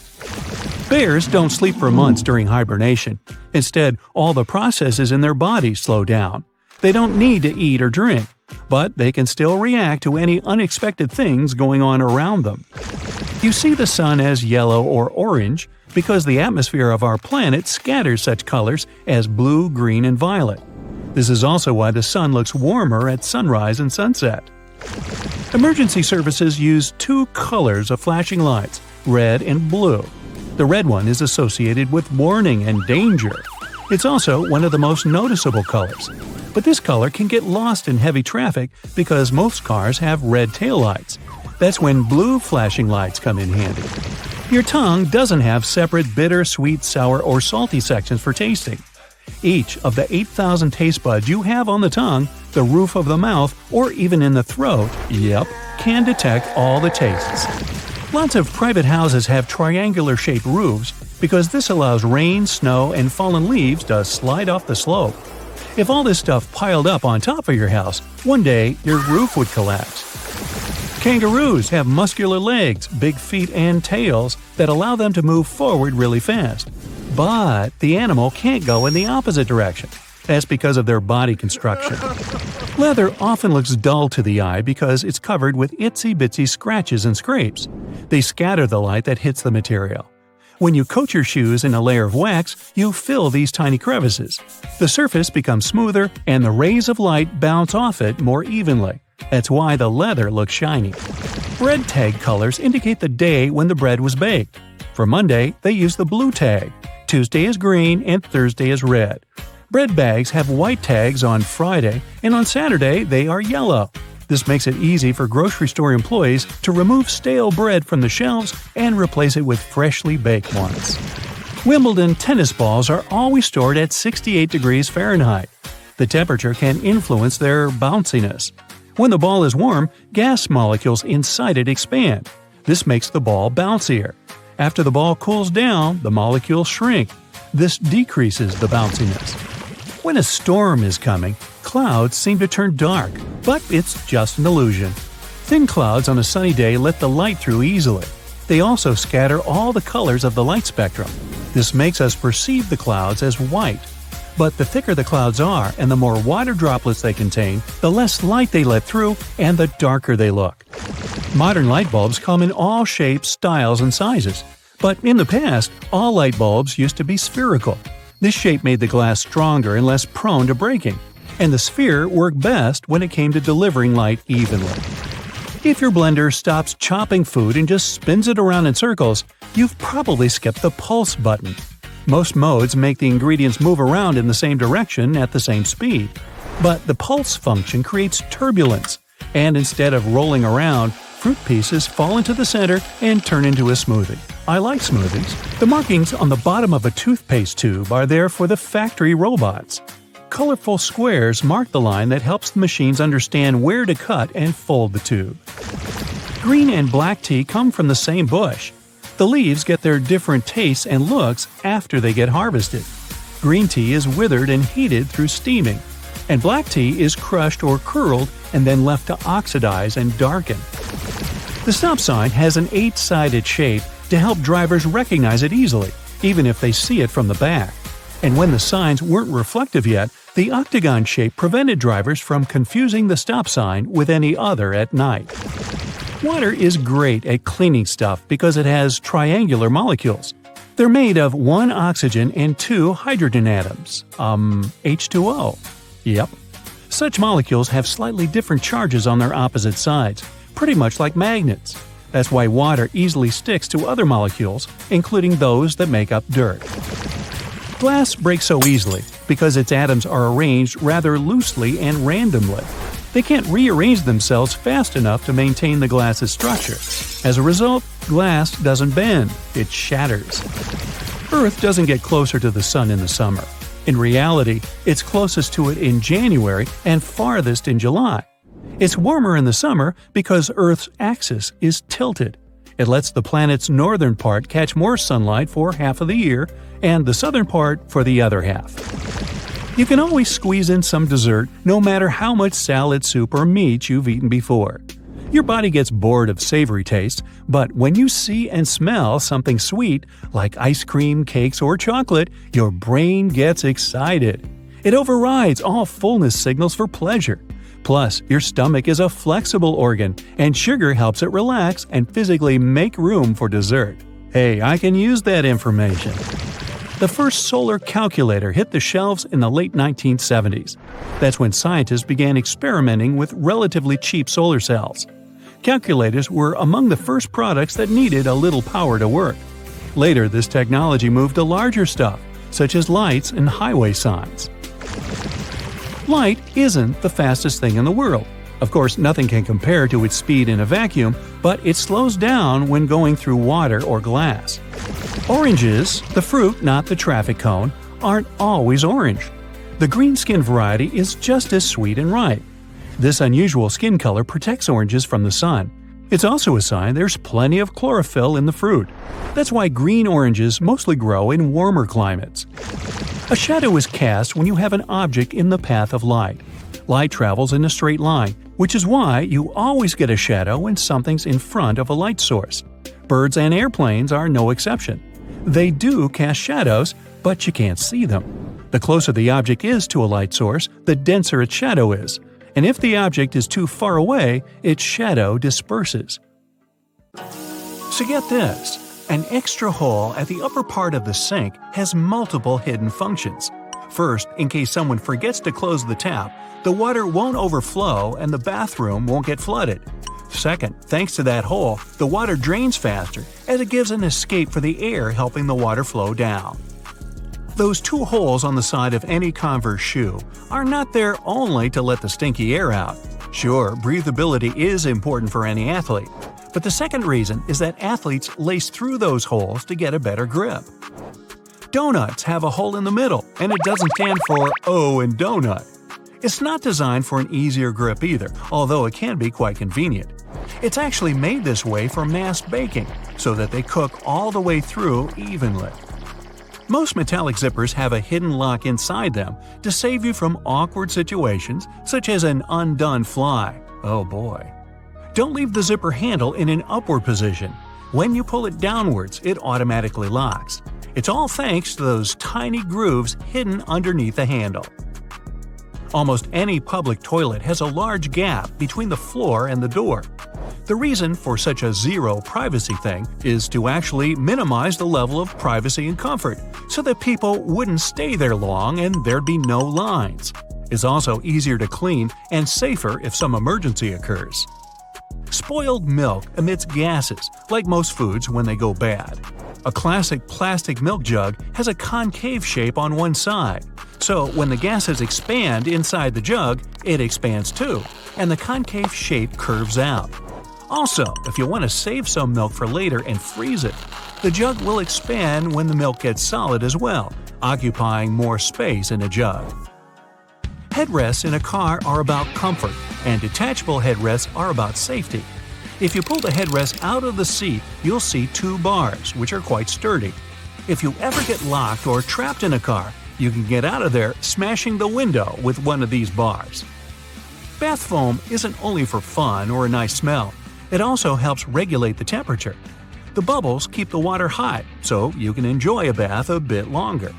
Bears don't sleep for months during hibernation. Instead, all the processes in their bodies slow down. They don't need to eat or drink, but they can still react to any unexpected things going on around them. You see the sun as yellow or orange because the atmosphere of our planet scatters such colors as blue, green, and violet. This is also why the sun looks warmer at sunrise and sunset. Emergency services use two colors of flashing lights, red and blue. The red one is associated with warning and danger. It's also one of the most noticeable colors. But this color can get lost in heavy traffic because most cars have red taillights. That's when blue flashing lights come in handy. Your tongue doesn't have separate bitter, sweet, sour, or salty sections for tasting. Each of the 8,000 taste buds you have on the tongue, the roof of the mouth, or even in the throat, can detect all the tastes. Lots of private houses have triangular-shaped roofs because this allows rain, snow, and fallen leaves to slide off the slope. If all this stuff piled up on top of your house, one day your roof would collapse. Kangaroos have muscular legs, big feet, and tails that allow them to move forward really fast. But the animal can't go in the opposite direction. That's because of their body construction. Leather often looks dull to the eye because it's covered with itsy-bitsy scratches and scrapes. They scatter the light that hits the material. When you coat your shoes in a layer of wax, you fill these tiny crevices. The surface becomes smoother and the rays of light bounce off it more evenly. That's why the leather looks shiny. Bread tag colors indicate the day when the bread was baked. For Monday, they use the blue tag. Tuesday is green and Thursday is red. Bread bags have white tags on Friday, and on Saturday they are yellow. This makes it easy for grocery store employees to remove stale bread from the shelves and replace it with freshly baked ones. Wimbledon tennis balls are always stored at 68 degrees Fahrenheit. The temperature can influence their bounciness. When the ball is warm, gas molecules inside it expand. This makes the ball bouncier. After the ball cools down, the molecules shrink. This decreases the bounciness. When a storm is coming, clouds seem to turn dark, but it's just an illusion. Thin clouds on a sunny day let the light through easily. They also scatter all the colors of the light spectrum. This makes us perceive the clouds as white. But the thicker the clouds are and the more water droplets they contain, the less light they let through and the darker they look. Modern light bulbs come in all shapes, styles, and sizes. But in the past, all light bulbs used to be spherical. This shape made the glass stronger and less prone to breaking, and the sphere worked best when it came to delivering light evenly. If your blender stops chopping food and just spins it around in circles, you've probably skipped the pulse button. Most modes make the ingredients move around in the same direction at the same speed. But the pulse function creates turbulence, and instead of rolling around, fruit pieces fall into the center and turn into a smoothie. I like smoothies. The markings on the bottom of a toothpaste tube are there for the factory robots. Colorful squares mark the line that helps the machines understand where to cut and fold the tube. Green and black tea come from the same bush. The leaves get their different tastes and looks after they get harvested. Green tea is withered and heated through steaming, and black tea is crushed or curled and then left to oxidize and darken. The stop sign has an 8-sided shape to help drivers recognize it easily, even if they see it from the back. And when the signs weren't reflective yet, the octagon shape prevented drivers from confusing the stop sign with any other at night. Water is great at cleaning stuff because it has triangular molecules. They're made of 1 oxygen and 2 hydrogen atoms. H2O. Yep. Such molecules have slightly different charges on their opposite sides, pretty much like magnets. That's why water easily sticks to other molecules, including those that make up dirt. Glass breaks so easily because its atoms are arranged rather loosely and randomly. They can't rearrange themselves fast enough to maintain the glass's structure. As a result, glass doesn't bend, it shatters. Earth doesn't get closer to the sun in the summer. In reality, it's closest to it in January and farthest in July. It's warmer in the summer because Earth's axis is tilted. It lets the planet's northern part catch more sunlight for half of the year and the southern part for the other half. You can always squeeze in some dessert no matter how much salad, soup, or meat you've eaten before. Your body gets bored of savory tastes, but when you see and smell something sweet, like ice cream, cakes, or chocolate, your brain gets excited. It overrides all fullness signals for pleasure. Plus, your stomach is a flexible organ, and sugar helps it relax and physically make room for dessert. Hey, I can use that information. The first solar calculator hit the shelves in the late 1970s. That's when scientists began experimenting with relatively cheap solar cells. Calculators were among the first products that needed a little power to work. Later, this technology moved to larger stuff, such as lights and highway signs. Light isn't the fastest thing in the world. Of course, nothing can compare to its speed in a vacuum, but it slows down when going through water or glass. Oranges, the fruit, not the traffic cone, aren't always orange. The green skin variety is just as sweet and ripe. This unusual skin color protects oranges from the sun. It's also a sign there's plenty of chlorophyll in the fruit. That's why green oranges mostly grow in warmer climates. A shadow is cast when you have an object in the path of light. Light travels in a straight line, which is why you always get a shadow when something's in front of a light source. Birds and airplanes are no exception. They do cast shadows, but you can't see them. The closer the object is to a light source, the denser its shadow is. And if the object is too far away, its shadow disperses. So get this, an extra hole at the upper part of the sink has multiple hidden functions. First, in case someone forgets to close the tap, the water won't overflow and the bathroom won't get flooded. Second, thanks to that hole, the water drains faster as it gives an escape for the air, helping the water flow down. Those 2 holes on the side of any Converse shoe are not there only to let the stinky air out. Sure, breathability is important for any athlete, but the second reason is that athletes lace through those holes to get a better grip. Donuts have a hole in the middle, and it doesn't stand for "Oh" in donut. It's not designed for an easier grip either, although it can be quite convenient. It's actually made this way for mass baking, so that they cook all the way through evenly. Most metallic zippers have a hidden lock inside them to save you from awkward situations, such as an undone fly. Oh boy. Don't leave the zipper handle in an upward position. When you pull it downwards, it automatically locks. It's all thanks to those tiny grooves hidden underneath the handle. Almost any public toilet has a large gap between the floor and the door. The reason for such a zero privacy thing is to actually minimize the level of privacy and comfort, so that people wouldn't stay there long and there'd be no lines. It's also easier to clean and safer if some emergency occurs. Spoiled milk emits gases, like most foods when they go bad. A classic plastic milk jug has a concave shape on one side, so when the gases expand inside the jug, it expands too, and the concave shape curves out. Also, if you want to save some milk for later and freeze it, the jug will expand when the milk gets solid as well, occupying more space in a jug. Headrests in a car are about comfort, and detachable headrests are about safety. If you pull the headrest out of the seat, you'll see two bars, which are quite sturdy. If you ever get locked or trapped in a car, you can get out of there smashing the window with one of these bars. Bath foam isn't only for fun or a nice smell. It also helps regulate the temperature. The bubbles keep the water hot, so you can enjoy a bath a bit longer.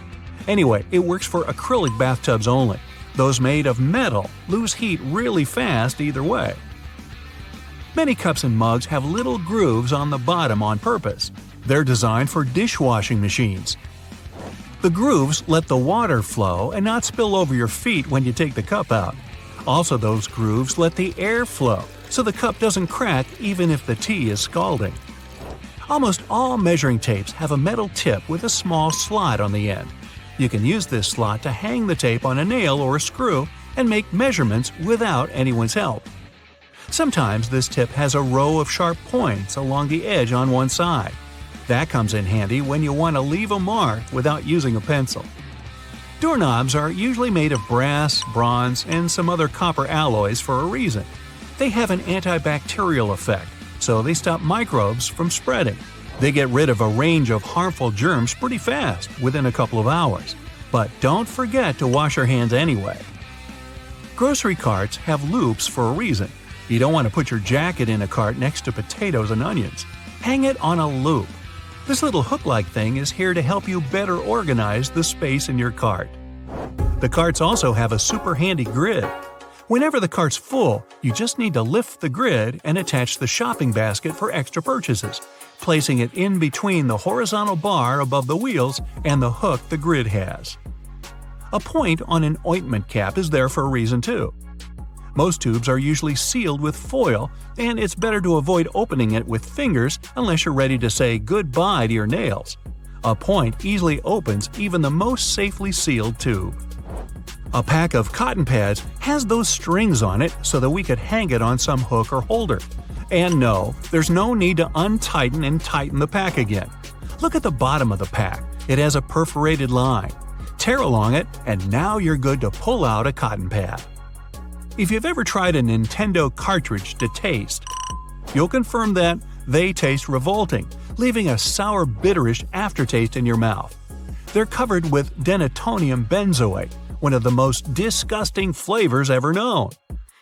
Anyway, it works for acrylic bathtubs only. Those made of metal lose heat really fast either way. Many cups and mugs have little grooves on the bottom on purpose. They're designed for dishwashing machines. The grooves let the water flow and not spill over your feet when you take the cup out. Also, those grooves let the air flow, so the cup doesn't crack even if the tea is scalding. Almost all measuring tapes have a metal tip with a small slot on the end. You can use this slot to hang the tape on a nail or a screw and make measurements without anyone's help. Sometimes this tip has a row of sharp points along the edge on one side. That comes in handy when you want to leave a mark without using a pencil. Doorknobs are usually made of brass, bronze, and some other copper alloys for a reason. They have an antibacterial effect, so they stop microbes from spreading. They get rid of a range of harmful germs pretty fast, within a couple of hours. But don't forget to wash your hands anyway. Grocery carts have loops for a reason. You don't want to put your jacket in a cart next to potatoes and onions. Hang it on a loop. This little hook-like thing is here to help you better organize the space in your cart. The carts also have a super handy grid. Whenever the cart's full, you just need to lift the grid and attach the shopping basket for extra purchases, placing it in between the horizontal bar above the wheels and the hook the grid has. A point on an ointment cap is there for a reason too. Most tubes are usually sealed with foil, and it's better to avoid opening it with fingers unless you're ready to say goodbye to your nails. A point easily opens even the most safely sealed tube. A pack of cotton pads has those strings on it so that we could hang it on some hook or holder. And no, there's no need to untighten and tighten the pack again. Look at the bottom of the pack. It has a perforated line. Tear along it, and now you're good to pull out a cotton pad. If you've ever tried a Nintendo cartridge to taste, you'll confirm that they taste revolting, leaving a sour, bitterish aftertaste in your mouth. They're covered with denatonium benzoate, one of the most disgusting flavors ever known.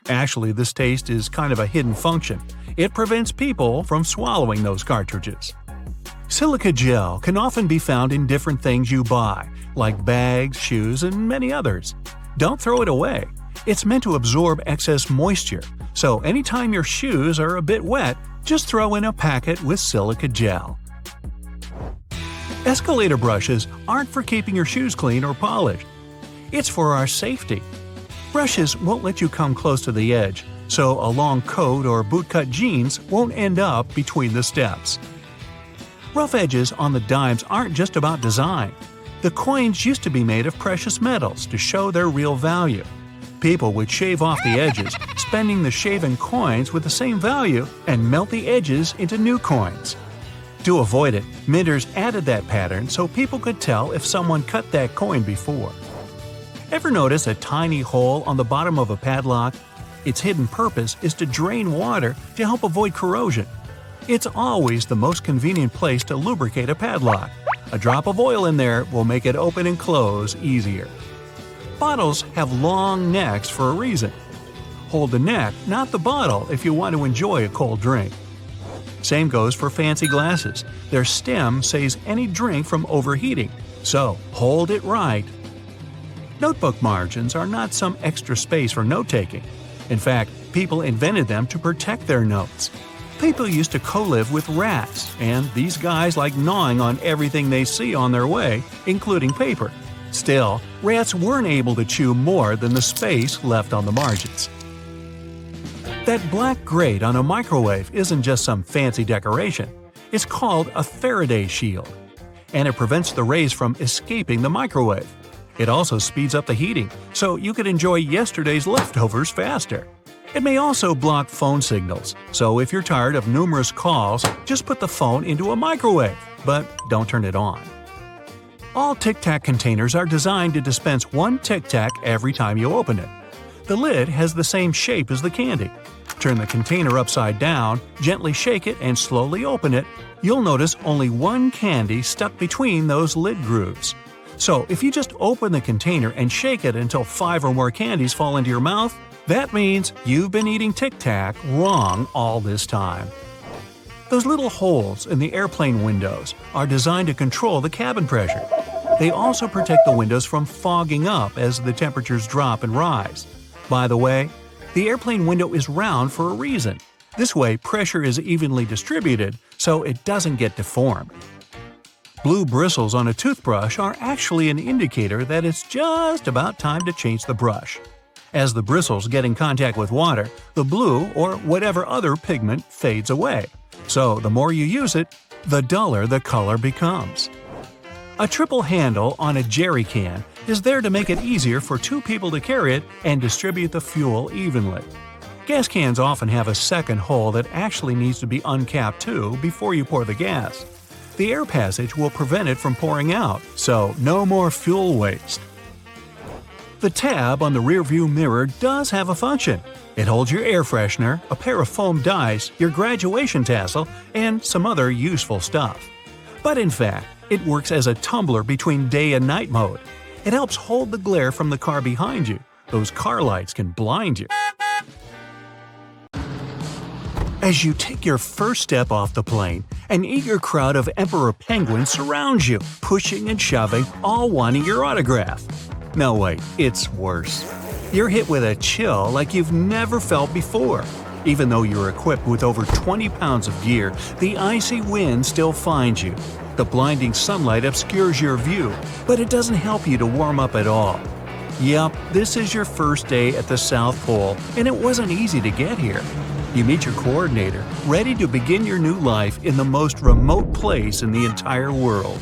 Actually, this taste is kind of a hidden function. It prevents people from swallowing those cartridges. Silica gel can often be found in different things you buy, like bags, shoes, and many others. Don't throw it away. It's meant to absorb excess moisture, so anytime your shoes are a bit wet, just throw in a packet with silica gel. Escalator brushes aren't for keeping your shoes clean or polished. It's for our safety. Brushes won't let you come close to the edge, so a long coat or bootcut jeans won't end up between the steps. Rough edges on the dimes aren't just about design. The coins used to be made of precious metals to show their real value. People would shave off the edges, spending the shaven coins with the same value, and melt the edges into new coins. To avoid it, minters added that pattern so people could tell if someone cut that coin before. Ever notice a tiny hole on the bottom of a padlock? Its hidden purpose is to drain water to help avoid corrosion. It's always the most convenient place to lubricate a padlock. A drop of oil in there will make it open and close easier. Bottles have long necks for a reason. Hold the neck, not the bottle, if you want to enjoy a cold drink. Same goes for fancy glasses. Their stem saves any drink from overheating, so hold it right. Notebook margins are not some extra space for note-taking. In fact, people invented them to protect their notes. People used to co-live with rats, and these guys like gnawing on everything they see on their way, including paper. Still, rats weren't able to chew more than the space left on the margins. That black grate on a microwave isn't just some fancy decoration. It's called a Faraday shield, and it prevents the rays from escaping the microwave. It also speeds up the heating, so you can enjoy yesterday's leftovers faster. It may also block phone signals, so if you're tired of numerous calls, just put the phone into a microwave, but don't turn it on. All Tic Tac containers are designed to dispense one Tic Tac every time you open it. The lid has the same shape as the candy. Turn the container upside down, gently shake it, and slowly open it. You'll notice only one candy stuck between those lid grooves. So if you just open the container and shake it until 5 or more candies fall into your mouth, that means you've been eating Tic Tac wrong all this time. Those little holes in the airplane windows are designed to control the cabin pressure. They also protect the windows from fogging up as the temperatures drop and rise. By the way, the airplane window is round for a reason. This way, pressure is evenly distributed, so it doesn't get deformed. Blue bristles on a toothbrush are actually an indicator that it's just about time to change the brush. As the bristles get in contact with water, the blue or whatever other pigment fades away. So the more you use it, the duller the color becomes. A triple handle on a jerry can is there to make it easier for 2 people to carry it and distribute the fuel evenly. Gas cans often have a second hole that actually needs to be uncapped too before you pour the gas. The air passage will prevent it from pouring out, so no more fuel waste. The tab on the rearview mirror does have a function. It holds your air freshener, a pair of foam dice, your graduation tassel, and some other useful stuff. But in fact, it works as a tumbler between day and night mode. It helps hold the glare from the car behind you. Those car lights can blind you. As you take your first step off the plane, an eager crowd of emperor penguins surrounds you, pushing and shoving, all wanting your autograph. No wait, it's worse. You're hit with a chill like you've never felt before. Even though you're equipped with over 20 pounds of gear, the icy wind still finds you. The blinding sunlight obscures your view, but it doesn't help you to warm up at all. Yep, this is your first day at the South Pole, and it wasn't easy to get here. You meet your coordinator, ready to begin your new life in the most remote place in the entire world.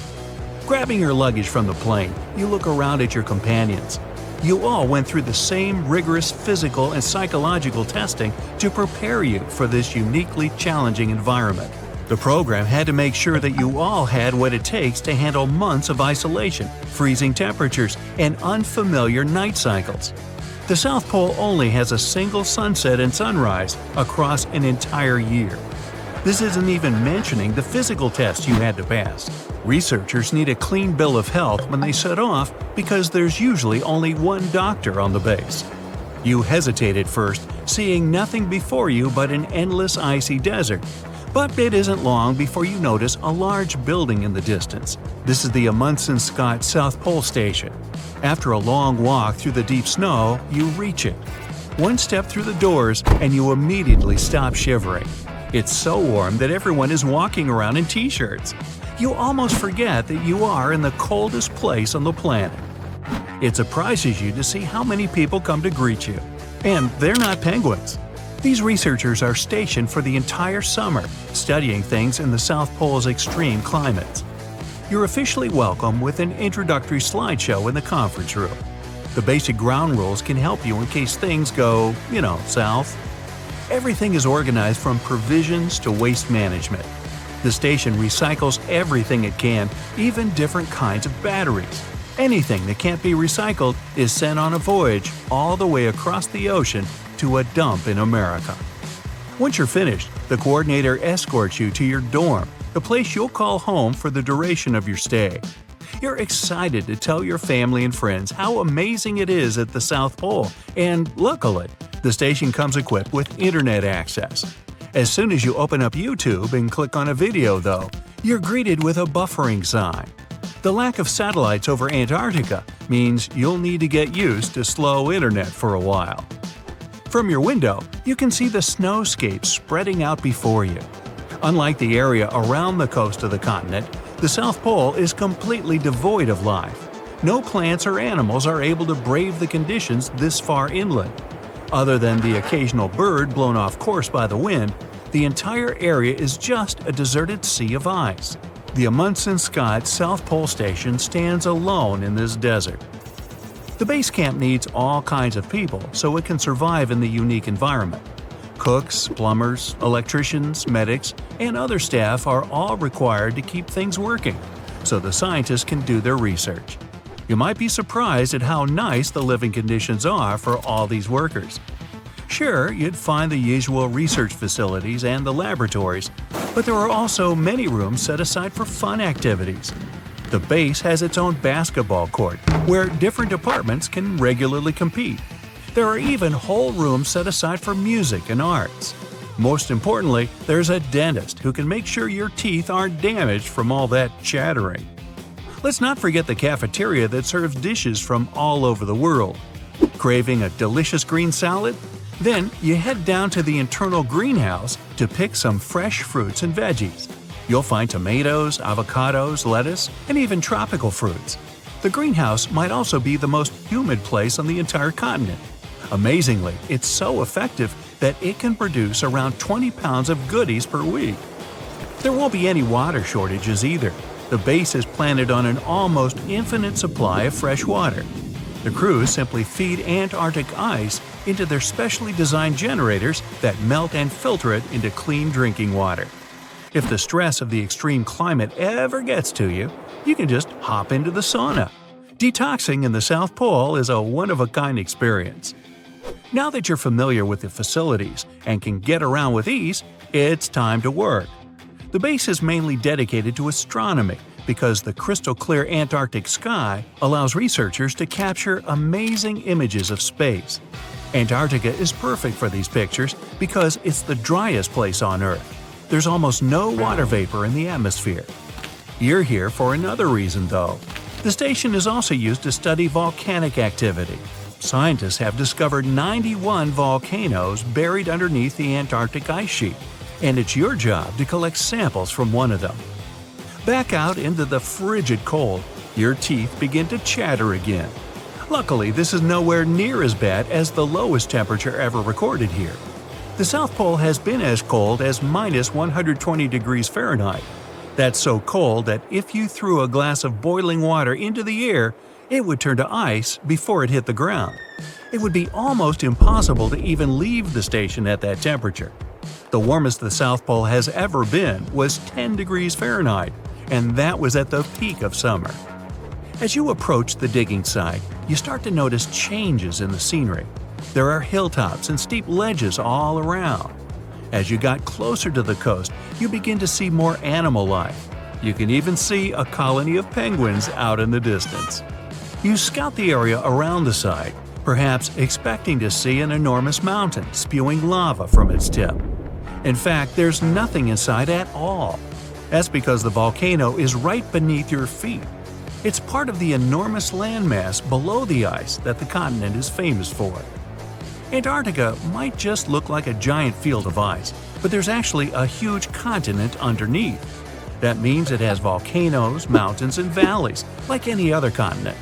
Grabbing your luggage from the plane, you look around at your companions. You all went through the same rigorous physical and psychological testing to prepare you for this uniquely challenging environment. The program had to make sure that you all had what it takes to handle months of isolation, freezing temperatures, and unfamiliar night cycles. The South Pole only has a single sunset and sunrise across an entire year. This isn't even mentioning the physical tests you had to pass. Researchers need a clean bill of health when they set off because there's usually only one doctor on the base. You hesitate at first, seeing nothing before you but an endless icy desert. But it isn't long before you notice a large building in the distance. This is the Amundsen Scott South Pole Station. After a long walk through the deep snow, you reach it. One step through the doors and you immediately stop shivering. It's so warm that everyone is walking around in t-shirts. You almost forget that you are in the coldest place on the planet. It surprises you to see how many people come to greet you. And they're not penguins. These researchers are stationed for the entire summer, studying things in the South Pole's extreme climates. You're officially welcome with an introductory slideshow in the conference room. The basic ground rules can help you in case things go, south. Everything is organized from provisions to waste management. The station recycles everything it can, even different kinds of batteries. Anything that can't be recycled is sent on a voyage all the way across the ocean to a dump in America. Once you're finished, the coordinator escorts you to your dorm, the place you'll call home for the duration of your stay. You're excited to tell your family and friends how amazing it is at the South Pole, and luckily, the station comes equipped with internet access. As soon as you open up YouTube and click on a video, though, you're greeted with a buffering sign. The lack of satellites over Antarctica means you'll need to get used to slow internet for a while. From your window, you can see the snowscape spreading out before you. Unlike the area around the coast of the continent, the South Pole is completely devoid of life. No plants or animals are able to brave the conditions this far inland. Other than the occasional bird blown off course by the wind, the entire area is just a deserted sea of ice. The Amundsen Scott South Pole Station stands alone in this desert. The base camp needs all kinds of people so it can survive in the unique environment. Cooks, plumbers, electricians, medics, and other staff are all required to keep things working, so the scientists can do their research. You might be surprised at how nice the living conditions are for all these workers. Sure, you'd find the usual research facilities and the laboratories, but there are also many rooms set aside for fun activities. The base has its own basketball court, where different departments can regularly compete. There are even whole rooms set aside for music and arts. Most importantly, there's a dentist who can make sure your teeth aren't damaged from all that chattering. Let's not forget the cafeteria that serves dishes from all over the world. Craving a delicious green salad? Then you head down to the internal greenhouse to pick some fresh fruits and veggies. You'll find tomatoes, avocados, lettuce, and even tropical fruits. The greenhouse might also be the most humid place on the entire continent. Amazingly, it's so effective that it can produce around 20 pounds of goodies per week. There won't be any water shortages either. The base is planted on an almost infinite supply of fresh water. The crews simply feed Antarctic ice into their specially designed generators that melt and filter it into clean drinking water. If the stress of the extreme climate ever gets to you, you can just hop into the sauna. Detoxing in the South Pole is a one-of-a-kind experience. Now that you're familiar with the facilities and can get around with ease, it's time to work. The base is mainly dedicated to astronomy because the crystal-clear Antarctic sky allows researchers to capture amazing images of space. Antarctica is perfect for these pictures because it's the driest place on Earth. There's almost no water vapor in the atmosphere. You're here for another reason, though. The station is also used to study volcanic activity. Scientists have discovered 91 volcanoes buried underneath the Antarctic ice sheet, and it's your job to collect samples from one of them. Back out into the frigid cold, your teeth begin to chatter again. Luckily, this is nowhere near as bad as the lowest temperature ever recorded here. The South Pole has been as cold as minus 120 degrees Fahrenheit. That's so cold that if you threw a glass of boiling water into the air, it would turn to ice before it hit the ground. It would be almost impossible to even leave the station at that temperature. The warmest the South Pole has ever been was 10 degrees Fahrenheit, and that was at the peak of summer. As you approach the digging site, you start to notice changes in the scenery. There are hilltops and steep ledges all around. As you got closer to the coast, you begin to see more animal life. You can even see a colony of penguins out in the distance. You scout the area around the site, perhaps expecting to see an enormous mountain spewing lava from its tip. In fact, there's nothing inside at all. That's because the volcano is right beneath your feet. It's part of the enormous landmass below the ice that the continent is famous for. Antarctica might just look like a giant field of ice, but there's actually a huge continent underneath. That means it has volcanoes, mountains, and valleys, like any other continent.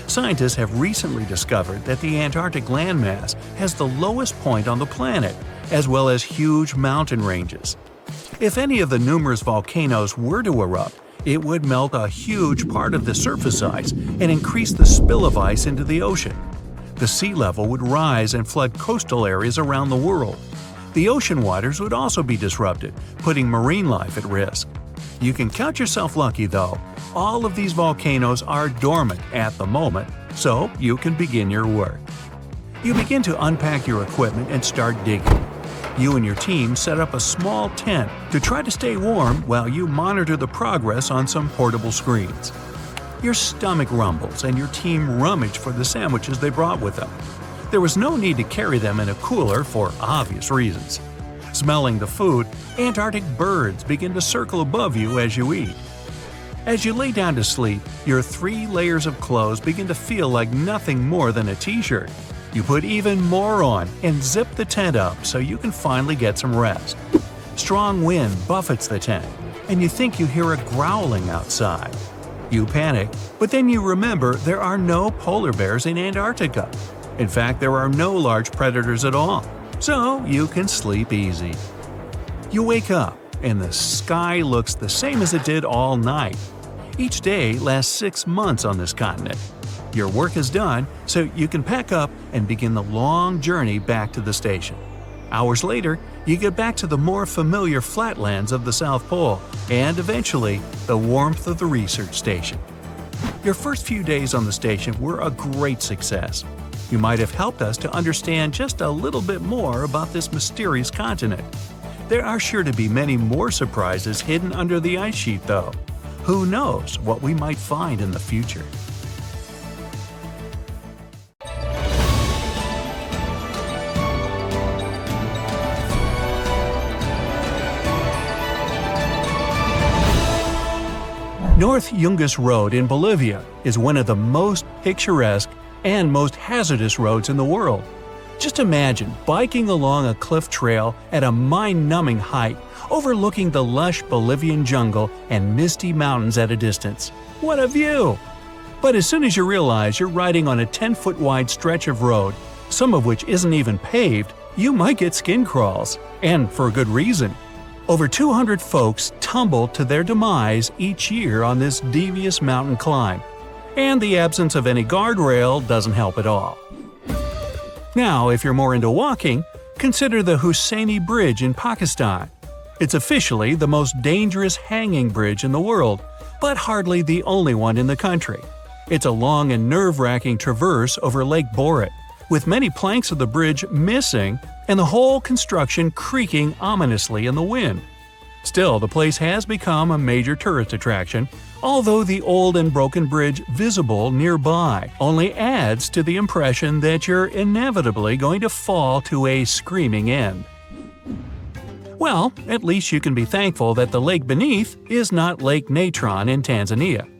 Scientists have recently discovered that the Antarctic landmass has the lowest point on the planet, as well as huge mountain ranges. If any of the numerous volcanoes were to erupt, it would melt a huge part of the surface ice and increase the spill of ice into the ocean. The sea level would rise and flood coastal areas around the world. The ocean waters would also be disrupted, putting marine life at risk. You can count yourself lucky, though. All of these volcanoes are dormant at the moment, so you can begin your work. You begin to unpack your equipment and start digging. You and your team set up a small tent to try to stay warm while you monitor the progress on some portable screens. Your stomach rumbles and your team rummage for the sandwiches they brought with them. There was no need to carry them in a cooler for obvious reasons. Smelling the food, Antarctic birds begin to circle above you as you eat. As you lay down to sleep, your 3 layers of clothes begin to feel like nothing more than a t-shirt. You put even more on and zip the tent up so you can finally get some rest. Strong wind buffets the tent, and you think you hear a growling outside. You panic, but then you remember there are no polar bears in Antarctica. In fact, there are no large predators at all, so you can sleep easy. You wake up, and the sky looks the same as it did all night. Each day lasts 6 months on this continent. Your work is done, so you can pack up and begin the long journey back to the station. Hours later, you get back to the more familiar flatlands of the South Pole and, eventually, the warmth of the research station. Your first few days on the station were a great success. You might have helped us to understand just a little bit more about this mysterious continent. There are sure to be many more surprises hidden under the ice sheet, though. Who knows what we might find in the future? North Yungas Road in Bolivia is one of the most picturesque and most hazardous roads in the world. Just imagine biking along a cliff trail at a mind-numbing height, overlooking the lush Bolivian jungle and misty mountains at a distance. What a view! But as soon as you realize you're riding on a 10-foot wide stretch of road, some of which isn't even paved, you might get skin crawls. And for a good reason. Over 200 folks tumble to their demise each year on this devious mountain climb. And the absence of any guardrail doesn't help at all. Now, if you're more into walking, consider the Husseini Bridge in Pakistan. It's officially the most dangerous hanging bridge in the world, but hardly the only one in the country. It's a long and nerve-wracking traverse over Lake Borit, with many planks of the bridge missing and the whole construction creaking ominously in the wind. Still, the place has become a major tourist attraction, although the old and broken bridge visible nearby only adds to the impression that you're inevitably going to fall to a screaming end. Well, at least you can be thankful that the lake beneath is not Lake Natron in Tanzania.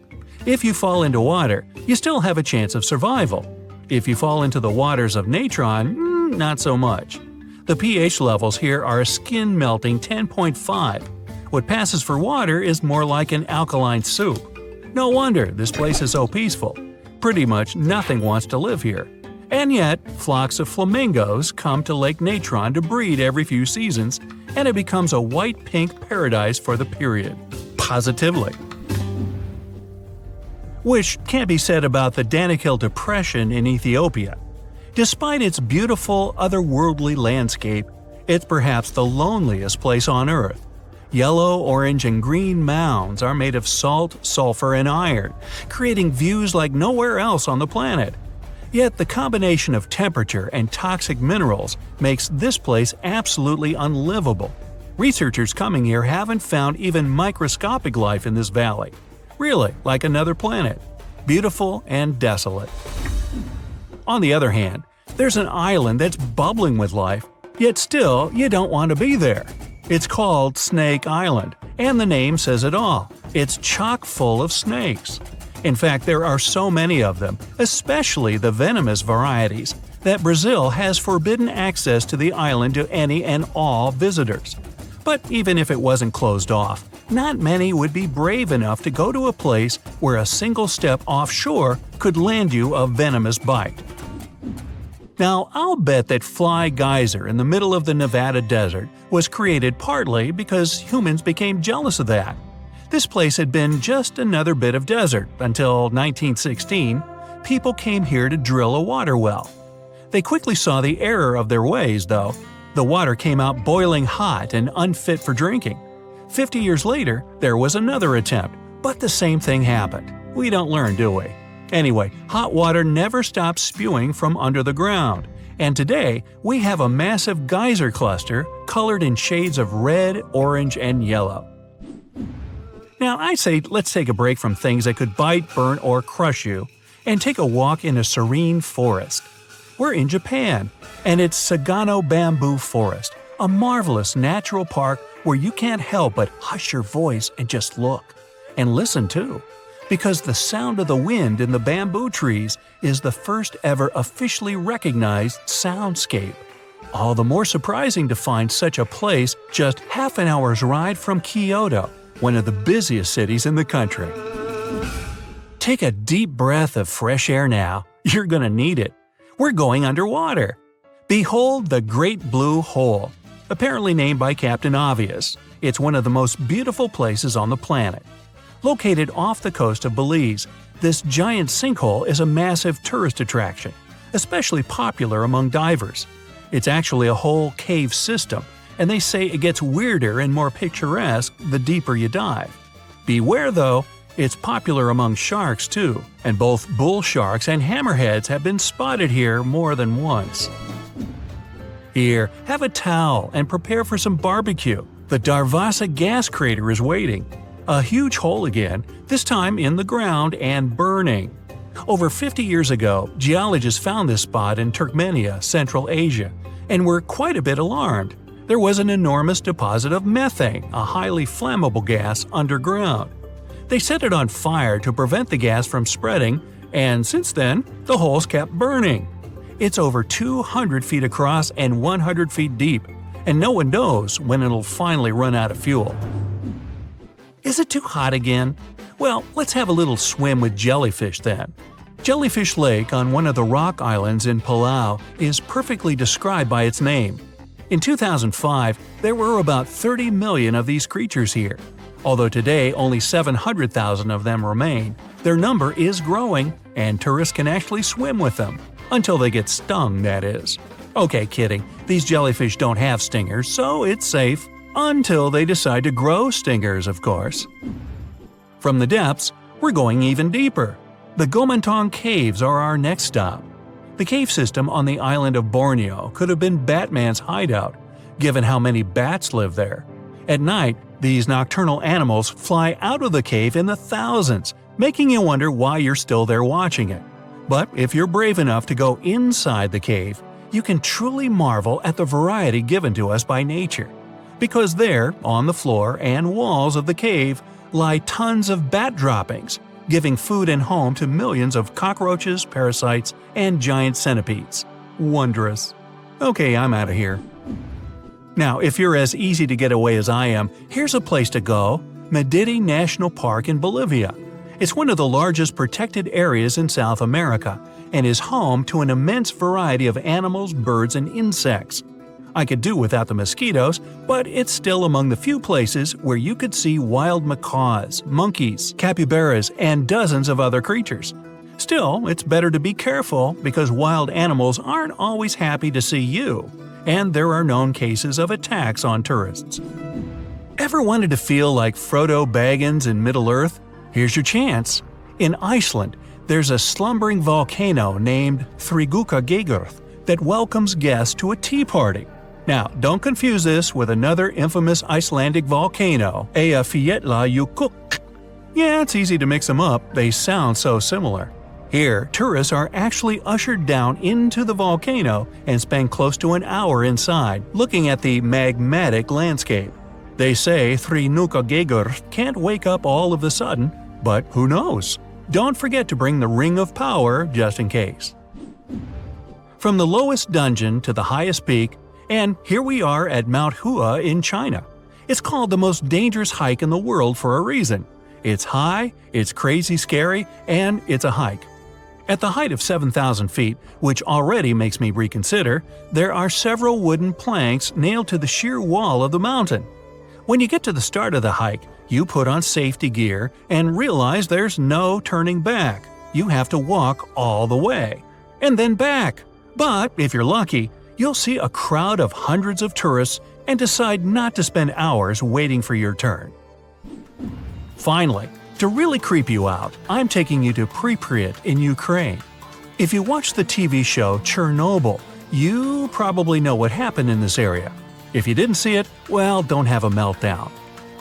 If you fall into water, you still have a chance of survival. If you fall into the waters of Natron, not so much. The pH levels here are a skin-melting 10.5. What passes for water is more like an alkaline soup. No wonder this place is so peaceful. Pretty much nothing wants to live here. And yet, flocks of flamingos come to Lake Natron to breed every few seasons, and it becomes a white-pink paradise for the period. Positively. Which can't be said about the Danakil Depression in Ethiopia. Despite its beautiful, otherworldly landscape, it's perhaps the loneliest place on Earth. Yellow, orange, and green mounds are made of salt, sulfur, and iron, creating views like nowhere else on the planet. Yet the combination of temperature and toxic minerals makes this place absolutely unlivable. Researchers coming here haven't found even microscopic life in this valley. Really, like another planet. Beautiful and desolate. On the other hand, there's an island that's bubbling with life, yet still you don't want to be there. It's called Snake Island, and the name says it all. It's chock full of snakes. In fact, there are so many of them, especially the venomous varieties, that Brazil has forbidden access to the island to any and all visitors. But even if it wasn't closed off, not many would be brave enough to go to a place where a single step offshore could land you a venomous bite. Now, I'll bet that Fly Geyser in the middle of the Nevada desert was created partly because humans became jealous of that. This place had been just another bit of desert until 1916. People came here to drill a water well. They quickly saw the error of their ways, though. The water came out boiling hot and unfit for drinking. 50 years later, there was another attempt, but the same thing happened. We don't learn, do we? Anyway, hot water never stops spewing from under the ground, and today we have a massive geyser cluster colored in shades of red, orange, and yellow. Now, I say let's take a break from things that could bite, burn, or crush you, and take a walk in a serene forest. We're in Japan, and it's Sagano Bamboo Forest, a marvelous natural park where you can't help but hush your voice and just look. And listen too. because the sound of the wind in the bamboo trees is the first ever officially recognized soundscape. All the more surprising to find such a place just half an hour's ride from Kyoto, one of the busiest cities in the country. Take a deep breath of fresh air now. You're gonna need it. We're going underwater. Behold the Great Blue Hole, apparently named by Captain Obvious. It's one of the most beautiful places on the planet. Located off the coast of Belize, this giant sinkhole is a massive tourist attraction, especially popular among divers. It's actually a whole cave system, and they say it gets weirder and more picturesque the deeper you dive. Beware though, it's popular among sharks too, and both bull sharks and hammerheads have been spotted here more than once. Here, have a towel and prepare for some barbecue. The Darvasa gas crater is waiting. A huge hole again, this time in the ground and burning. Over 50 years ago, geologists found this spot in Turkmenia, Central Asia, and were quite a bit alarmed. There was an enormous deposit of methane, a highly flammable gas, underground. They set it on fire to prevent the gas from spreading, and since then, the holes kept burning. It's over 200 feet across and 100 feet deep, and no one knows when it'll finally run out of fuel. Is it too hot again? Well, let's have a little swim with jellyfish then. Jellyfish Lake on one of the rock islands in Palau is perfectly described by its name. In 2005, there were about 30 million of these creatures here. Although today only 700,000 of them remain, their number is growing, and tourists can actually swim with them. Until they get stung, that is. Okay, kidding. These jellyfish don't have stingers, so it's safe. Until they decide to grow stingers, of course. From the depths, we're going even deeper. The Gomantong Caves are our next stop. The cave system on the island of Borneo could have been Batman's hideout, given how many bats live there. At night, these nocturnal animals fly out of the cave in the thousands, making you wonder why you're still there watching it. But if you're brave enough to go inside the cave, you can truly marvel at the variety given to us by nature. Because there, on the floor and walls of the cave, lie tons of bat droppings, giving food and home to millions of cockroaches, parasites, and giant centipedes. Wondrous. Okay, I'm out of here. Now, if you're as easy to get away as I am, here's a place to go: Madidi National Park in Bolivia. It's one of the largest protected areas in South America and is home to an immense variety of animals, birds, and insects. I could do without the mosquitoes, but it's still among the few places where you could see wild macaws, monkeys, capybaras, and dozens of other creatures. Still, it's better to be careful because wild animals aren't always happy to see you, and there are known cases of attacks on tourists. Ever wanted to feel like Frodo Baggins in Middle-earth? Here's your chance. In Iceland, there's a slumbering volcano named Þrígukageigur that welcomes guests to a tea party. Now, don't confuse this with another infamous Icelandic volcano, Eyjafjallajökull. Yeah, it's easy to mix them up, they sound so similar. Here, tourists are actually ushered down into the volcano and spend close to an hour inside, looking at the magmatic landscape. They say Þrígukageigur can't wake up all of a sudden, but who knows? Don't forget to bring the Ring of Power just in case. From the lowest dungeon to the highest peak, and here we are at Mount Hua in China. It's called the most dangerous hike in the world for a reason. It's high, it's crazy scary, and it's a hike. At the height of 7,000 feet, which already makes me reconsider, there are several wooden planks nailed to the sheer wall of the mountain. When you get to the start of the hike, you put on safety gear and realize there's no turning back. You have to walk all the way. And then back. But if you're lucky, you'll see a crowd of hundreds of tourists and decide not to spend hours waiting for your turn. Finally, to really creep you out, I'm taking you to Pripyat in Ukraine. If you watch the TV show Chernobyl, you probably know what happened in this area. If you didn't see it, well, don't have a meltdown.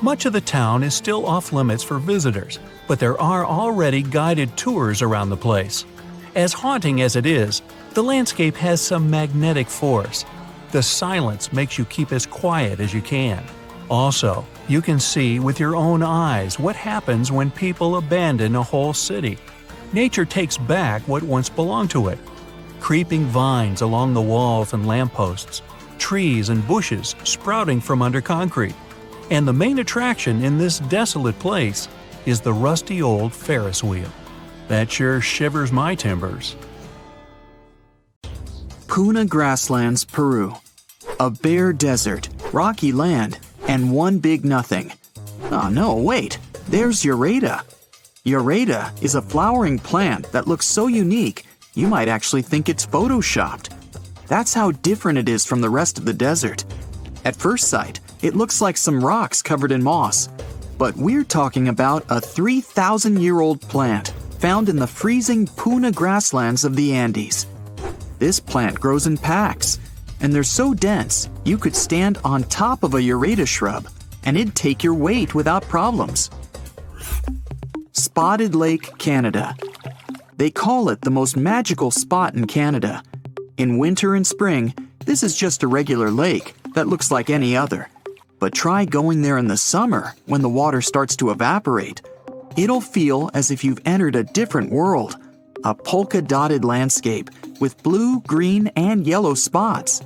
Much of the town is still off limits for visitors, but there are already guided tours around the place. As haunting as it is, the landscape has some magnetic force. The silence makes you keep as quiet as you can. Also, you can see with your own eyes what happens when people abandon a whole city. Nature takes back what once belonged to it. Creeping vines along the walls and lampposts, trees and bushes sprouting from under concrete. And the main attraction in this desolate place is the rusty old Ferris wheel. That sure shivers my timbers. Puna Grasslands, Peru. A bare desert, rocky land, and one big nothing. Oh no, wait, there's Ureta. Ureta is a flowering plant that looks so unique you might actually think it's photoshopped. That's how different it is from the rest of the desert. At first sight, it looks like some rocks covered in moss. But we're talking about a 3,000-year-old plant found in the freezing Puna grasslands of the Andes. This plant grows in packs, and they're so dense you could stand on top of a Ureta shrub and it'd take your weight without problems. Spotted Lake, Canada. They call it the most magical spot in Canada. In winter and spring, this is just a regular lake that looks like any other. But try going there in the summer when the water starts to evaporate. It'll feel as if you've entered a different world, a polka-dotted landscape with blue, green, and yellow spots.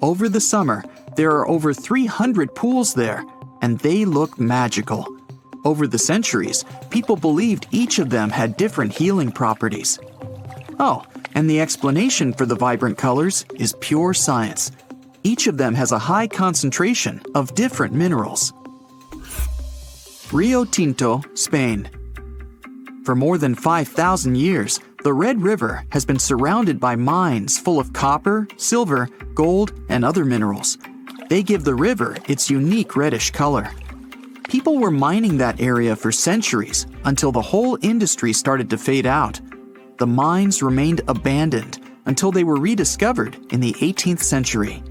Over the summer, there are over 300 pools there, and they look magical. Over the centuries, people believed each of them had different healing properties. Oh, and the explanation for the vibrant colors is pure science. Each of them has a high concentration of different minerals. Rio Tinto, Spain. For more than 5,000 years, the Red River has been surrounded by mines full of copper, silver, gold, and other minerals. They give the river its unique reddish color. People were mining that area for centuries until the whole industry started to fade out. The mines remained abandoned until they were rediscovered in the 18th century.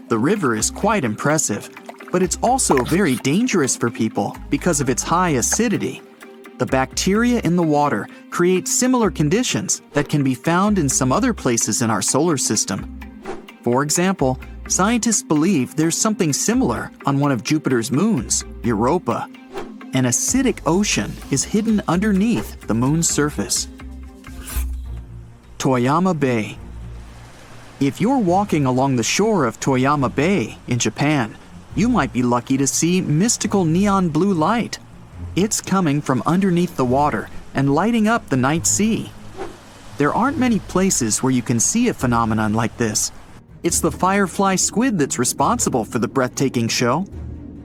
The river is quite impressive, but it's also very dangerous for people because of its high acidity. The bacteria in the water create similar conditions that can be found in some other places in our solar system. For example, scientists believe there's something similar on one of Jupiter's moons, Europa. An acidic ocean is hidden underneath the moon's surface. Toyama Bay. If you're walking along the shore of Toyama Bay in Japan, you might be lucky to see mystical neon blue light. It's coming from underneath the water and lighting up the night sea. There aren't many places where you can see a phenomenon like this. It's the firefly squid that's responsible for the breathtaking show.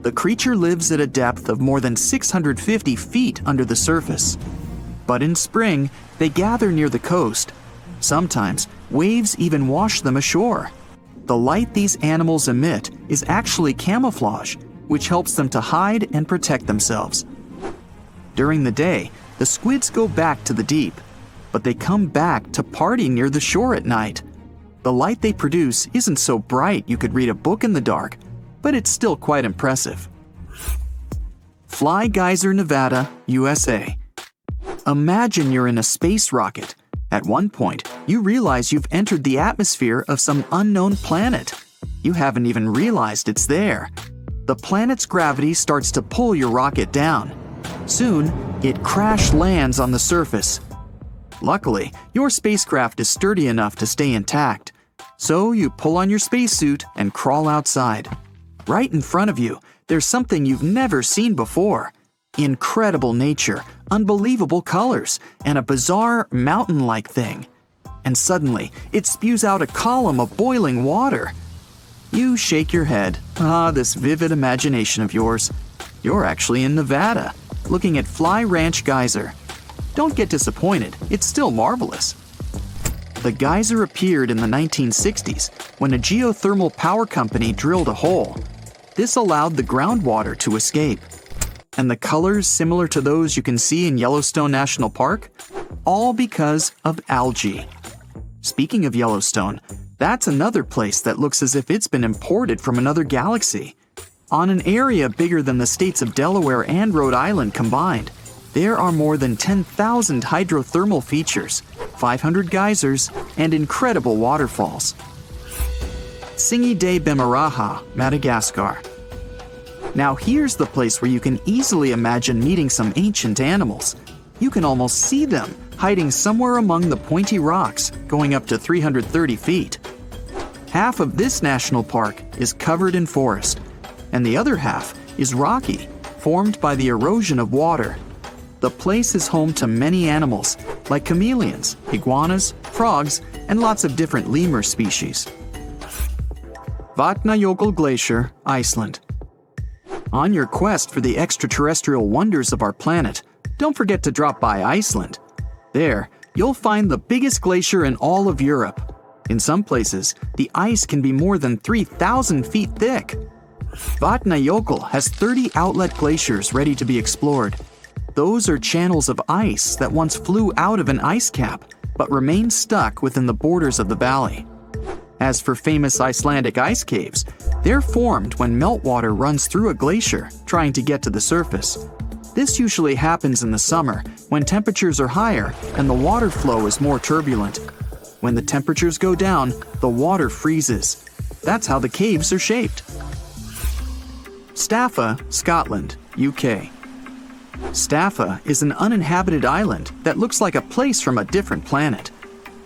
The creature lives at a depth of more than 650 feet under the surface. But in spring, they gather near the coast. Sometimes, waves even wash them ashore. The light these animals emit is actually camouflage, which helps them to hide and protect themselves. During the day, the squids go back to the deep, but they come back to party near the shore at night. The light they produce isn't so bright you could read a book in the dark, but it's still quite impressive. Fly Geyser, Nevada, USA. Imagine you're in a space rocket. At one point, you realize you've entered the atmosphere of some unknown planet. You haven't even realized it's there. The planet's gravity starts to pull your rocket down. Soon, it crash lands on the surface. Luckily, your spacecraft is sturdy enough to stay intact. So you pull on your spacesuit and crawl outside. Right in front of you, there's something you've never seen before. Incredible nature, unbelievable colors, and a bizarre mountain-like thing. And suddenly, it spews out a column of boiling water. You shake your head. This vivid imagination of yours. You're actually in Nevada, looking at Fly Ranch Geyser. Don't get disappointed, it's still marvelous. The geyser appeared in the 1960s when a geothermal power company drilled a hole. This allowed the groundwater to escape. And the colors similar to those you can see in Yellowstone National Park? All because of algae. Speaking of Yellowstone, that's another place that looks as if it's been imported from another galaxy. On an area bigger than the states of Delaware and Rhode Island combined, there are more than 10,000 hydrothermal features, 500 geysers, and incredible waterfalls. Singi de Bemaraha, Madagascar. Now here's the place where you can easily imagine meeting some ancient animals. You can almost see them hiding somewhere among the pointy rocks, going up to 330 feet. Half of this national park is covered in forest, and the other half is rocky, formed by the erosion of water. The place is home to many animals, like chameleons, iguanas, frogs, and lots of different lemur species. Vatnajökull Glacier, Iceland. On your quest for the extraterrestrial wonders of our planet, don't forget to drop by Iceland. There, you'll find the biggest glacier in all of Europe. In some places, the ice can be more than 3,000 feet thick. Vatnajökull has 30 outlet glaciers ready to be explored. Those are channels of ice that once flew out of an ice cap, but remained stuck within the borders of the valley. As for famous Icelandic ice caves, they're formed when meltwater runs through a glacier trying to get to the surface. This usually happens in the summer when temperatures are higher and the water flow is more turbulent. When the temperatures go down, the water freezes. That's how the caves are shaped. Staffa, Scotland, UK. Staffa is an uninhabited island that looks like a place from a different planet.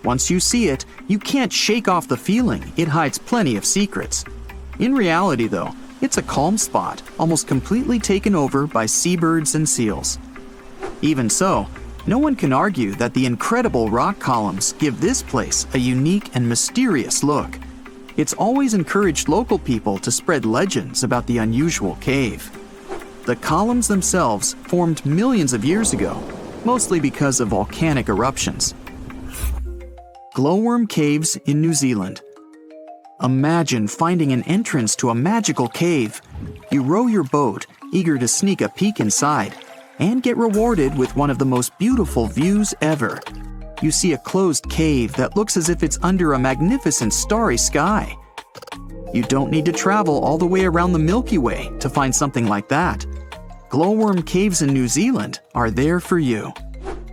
Once you see it, you can't shake off the feeling it hides plenty of secrets. In reality, though, it's a calm spot, almost completely taken over by seabirds and seals. Even so, no one can argue that the incredible rock columns give this place a unique and mysterious look. It's always encouraged local people to spread legends about the unusual cave. The columns themselves formed millions of years ago, mostly because of volcanic eruptions. Glowworm caves in New Zealand. Imagine finding an entrance to a magical cave. You row your boat, eager to sneak a peek inside, and get rewarded with one of the most beautiful views ever. You see a closed cave that looks as if it's under a magnificent starry sky. You don't need to travel all the way around the Milky Way to find something like that. Glowworm caves in New Zealand are there for you.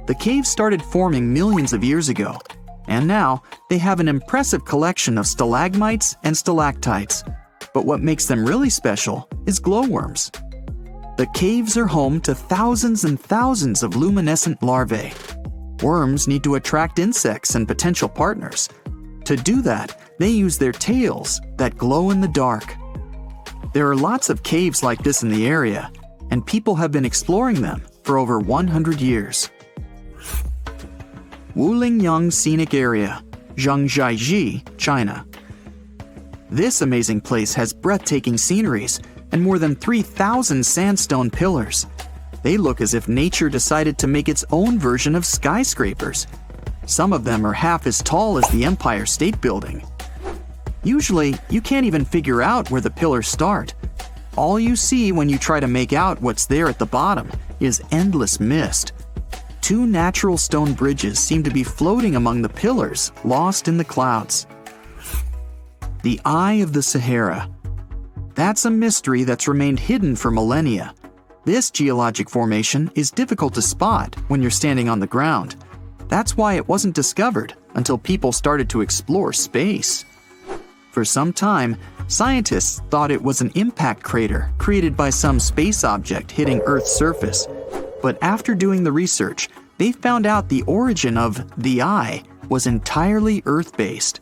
The caves started forming millions of years ago, and now they have an impressive collection of stalagmites and stalactites. But what makes them really special is glowworms. The caves are home to thousands and thousands of luminescent larvae. Worms need to attract insects and potential partners. To do that, they use their tails that glow in the dark. There are lots of caves like this in the area, and people have been exploring them for over 100 years. Wulingyang Scenic Area, Zhangjiajie, China. This amazing place has breathtaking sceneries and more than 3,000 sandstone pillars. They look as if nature decided to make its own version of skyscrapers. Some of them are half as tall as the Empire State Building. Usually, you can't even figure out where the pillars start. All you see when you try to make out what's there at the bottom is endless mist. 2 natural stone bridges seem to be floating among the pillars, lost in the clouds. The Eye of the Sahara. That's a mystery that's remained hidden for millennia. This geologic formation is difficult to spot when you're standing on the ground. That's why it wasn't discovered until people started to explore space. For some time, scientists thought it was an impact crater created by some space object hitting Earth's surface. But after doing the research, they found out the origin of the eye was entirely Earth-based.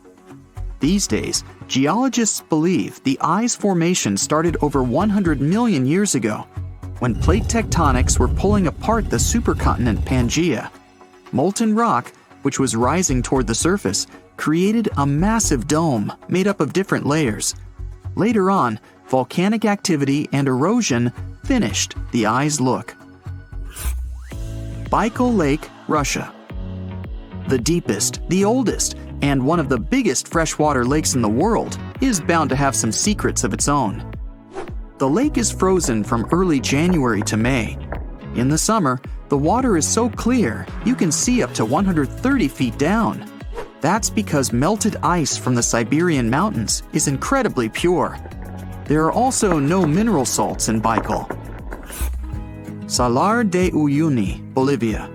These days, geologists believe the eye's formation started over 100 million years ago, when plate tectonics were pulling apart the supercontinent Pangaea. Molten rock, which was rising toward the surface, created a massive dome made up of different layers. Later on, volcanic activity and erosion finished the eye's look. Baikal Lake, Russia. The deepest, the oldest, and one of the biggest freshwater lakes in the world is bound to have some secrets of its own. The lake is frozen from early January to May. In the summer, the water is so clear you can see up to 130 feet down. That's because melted ice from the Siberian mountains is incredibly pure. There are also no mineral salts in Baikal. Salar de Uyuni, Bolivia.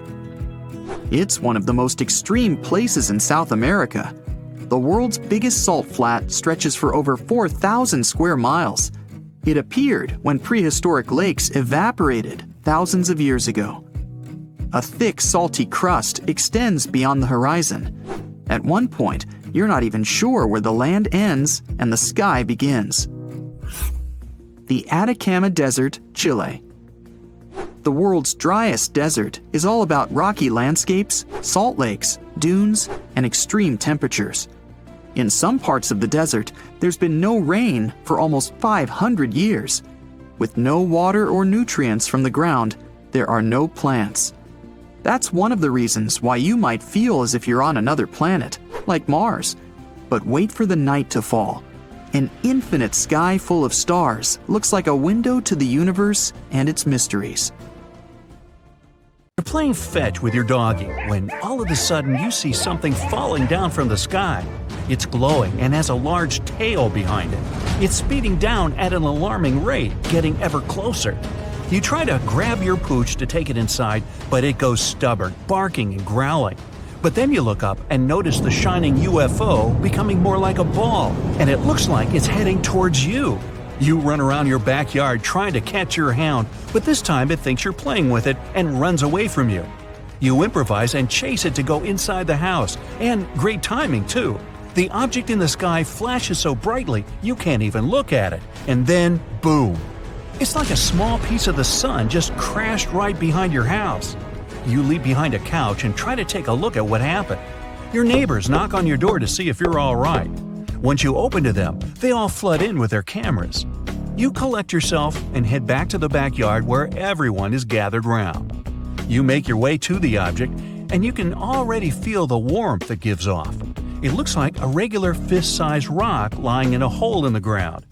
It's one of the most extreme places in South America. The world's biggest salt flat stretches for over 4,000 square miles. It appeared when prehistoric lakes evaporated thousands of years ago. A thick, salty crust extends beyond the horizon. At one point, you're not even sure where the land ends and the sky begins. The Atacama Desert, Chile. The world's driest desert is all about rocky landscapes, salt lakes, dunes, and extreme temperatures. In some parts of the desert, there's been no rain for almost 500 years. With no water or nutrients from the ground, there are no plants. That's one of the reasons why you might feel as if you're on another planet, like Mars. But wait for the night to fall. An infinite sky full of stars looks like a window to the universe and its mysteries. You're playing fetch with your doggy when all of a sudden you see something falling down from the sky. It's glowing and has a large tail behind it. It's speeding down at an alarming rate, getting ever closer. You try to grab your pooch to take it inside, but it goes stubborn, barking and growling. But then you look up and notice the shining UFO becoming more like a ball, and it looks like it's heading towards you. You run around your backyard trying to catch your hound, but this time it thinks you're playing with it and runs away from you. You improvise and chase it to go inside the house, and great timing too. The object in the sky flashes so brightly you can't even look at it, and then boom! It's like a small piece of the sun just crashed right behind your house. You leap behind a couch and try to take a look at what happened. Your neighbors knock on your door to see if you're all right. Once you open to them, they all flood in with their cameras. You collect yourself and head back to the backyard where everyone is gathered round. You make your way to the object, and you can already feel the warmth it gives off. It looks like a regular fist-sized rock lying in a hole in the ground.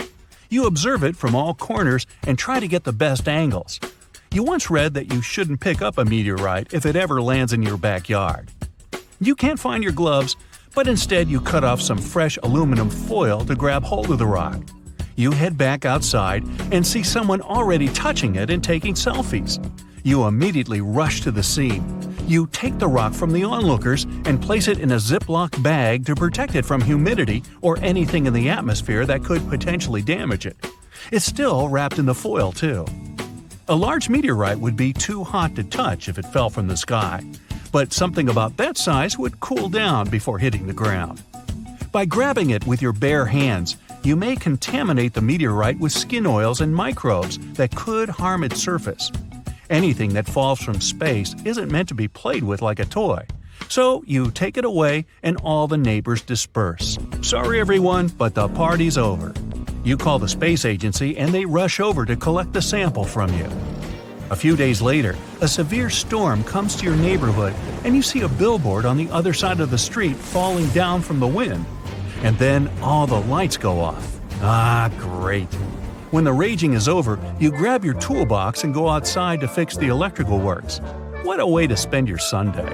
You observe it from all corners and try to get the best angles. You once read that you shouldn't pick up a meteorite if it ever lands in your backyard. You can't find your gloves, but instead you cut off some fresh aluminum foil to grab hold of the rock. You head back outside and see someone already touching it and taking selfies. You immediately rush to the scene. You take the rock from the onlookers and place it in a Ziploc bag to protect it from humidity or anything in the atmosphere that could potentially damage it. It's still wrapped in the foil, too. A large meteorite would be too hot to touch if it fell from the sky, but something about that size would cool down before hitting the ground. By grabbing it with your bare hands, you may contaminate the meteorite with skin oils and microbes that could harm its surface. Anything that falls from space isn't meant to be played with like a toy. So you take it away and all the neighbors disperse. Sorry everyone, but the party's over. You call the space agency and they rush over to collect the sample from you. A few days later, a severe storm comes to your neighborhood and you see a billboard on the other side of the street falling down from the wind. And then all the lights go off. Ah, great. When the raging is over, you grab your toolbox and go outside to fix the electrical works. What a way to spend your Sunday.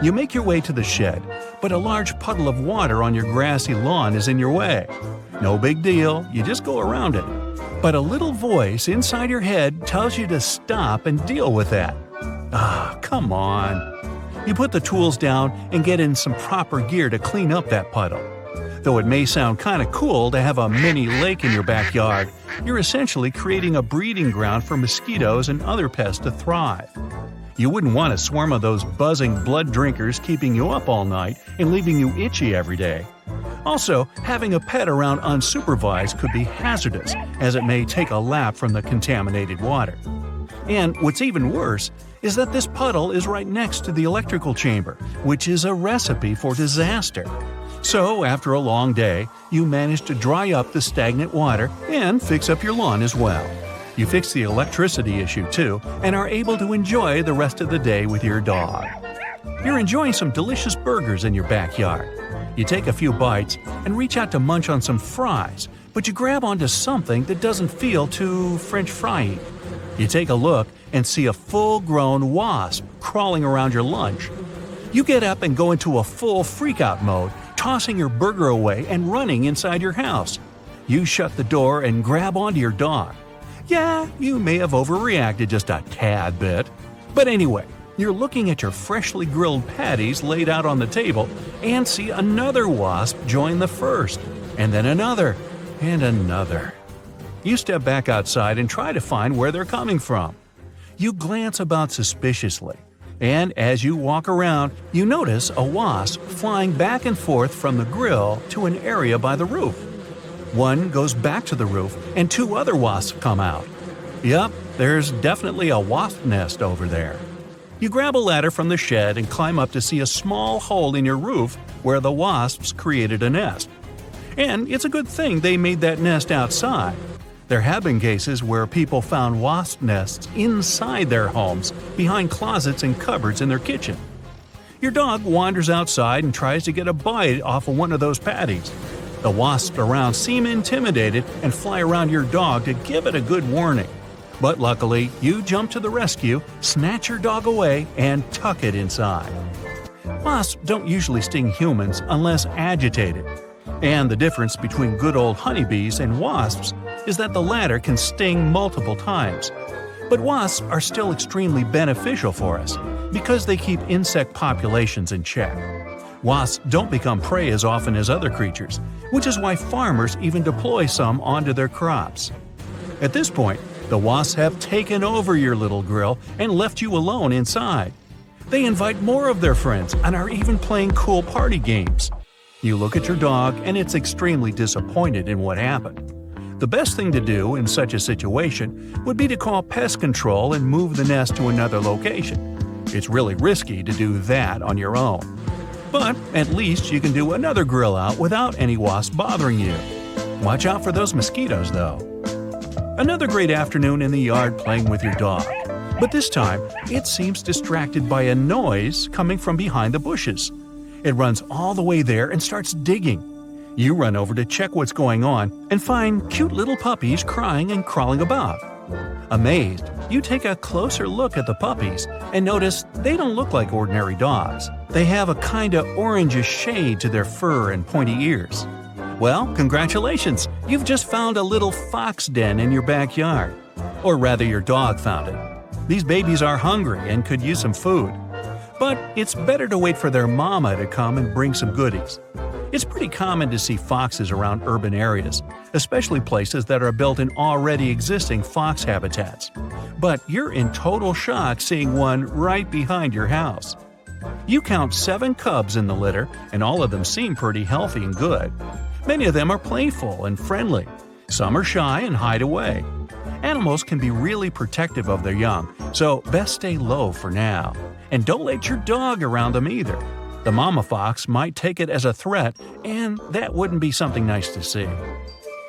You make your way to the shed, but a large puddle of water on your grassy lawn is in your way. No big deal, you just go around it. But a little voice inside your head tells you to stop and deal with that. Ah, come on. You put the tools down and get in some proper gear to clean up that puddle. Though it may sound kind of cool to have a mini lake in your backyard, you're essentially creating a breeding ground for mosquitoes and other pests to thrive. You wouldn't want a swarm of those buzzing blood drinkers keeping you up all night and leaving you itchy every day. Also, having a pet around unsupervised could be hazardous, as it may take a lap from the contaminated water. And what's even worse is that this puddle is right next to the electrical chamber, which is a recipe for disaster. So, after a long day, you manage to dry up the stagnant water and fix up your lawn as well. You fix the electricity issue too, and are able to enjoy the rest of the day with your dog. You're enjoying some delicious burgers in your backyard. You take a few bites and reach out to munch on some fries, but you grab onto something that doesn't feel too French fry-y. You take a look and see a full-grown wasp crawling around your lunch. You get up and go into a full freak-out mode, tossing your burger away and running inside your house. You shut the door and grab onto your dog. Yeah, you may have overreacted just a tad bit. But anyway, you're looking at your freshly grilled patties laid out on the table and see another wasp join the first, and then another, and another. you step back outside and try to find where they're coming from. You glance about suspiciously, and as you walk around, you notice a wasp flying back and forth from the grill to an area by the roof. One goes back to the roof, and 2 other wasps come out. Yup, there's definitely a wasp nest over there. You grab a ladder from the shed and climb up to see a small hole in your roof where the wasps created a nest. And it's a good thing they made that nest outside. There have been cases where people found wasp nests inside their homes, behind closets and cupboards in their kitchen. Your dog wanders outside and tries to get a bite off of one of those patties. The wasps around seem intimidated and fly around your dog to give it a good warning. But luckily, you jump to the rescue, snatch your dog away, and tuck it inside. Wasps don't usually sting humans unless agitated. And the difference between good old honeybees and wasps is that the latter can sting multiple times. But wasps are still extremely beneficial for us because they keep insect populations in check. Wasps don't become prey as often as other creatures, which is why farmers even deploy some onto their crops. At this point, the wasps have taken over your little grill and left you alone inside. They invite more of their friends and are even playing cool party games. You look at your dog and it's extremely disappointed in what happened. The best thing to do in such a situation would be to call pest control and move the nest to another location. It's really risky to do that on your own. But at least you can do another grill out without any wasp bothering you. Watch out for those mosquitoes though. Another great afternoon in the yard playing with your dog. But this time, it seems distracted by a noise coming from behind the bushes. It runs all the way there and starts digging. You run over to check what's going on and find cute little puppies crying and crawling about. Amazed, you take a closer look at the puppies and notice they don't look like ordinary dogs. They have a kinda orangish shade to their fur and pointy ears. Well, congratulations! You've just found a little fox den in your backyard. Or rather, your dog found it. These babies are hungry and could use some food. But it's better to wait for their mama to come and bring some goodies. It's pretty common to see foxes around urban areas, especially places that are built in already existing fox habitats. But you're in total shock seeing one right behind your house. You count 7 cubs in the litter, and all of them seem pretty healthy and good. Many of them are playful and friendly. Some are shy and hide away. Animals can be really protective of their young, so best stay low for now. And don't let your dog around them either. The mama fox might take it as a threat, and that wouldn't be something nice to see.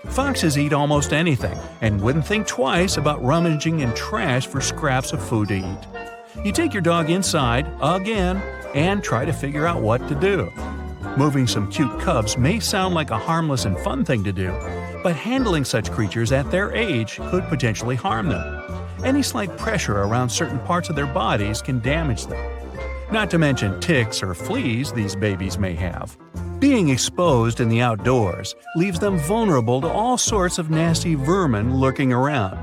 Foxes eat almost anything and wouldn't think twice about rummaging in trash for scraps of food to eat. You take your dog inside, again, and try to figure out what to do. Moving some cute cubs may sound like a harmless and fun thing to do, but handling such creatures at their age could potentially harm them. Any slight pressure around certain parts of their bodies can damage them. Not to mention ticks or fleas these babies may have. Being exposed in the outdoors leaves them vulnerable to all sorts of nasty vermin lurking around.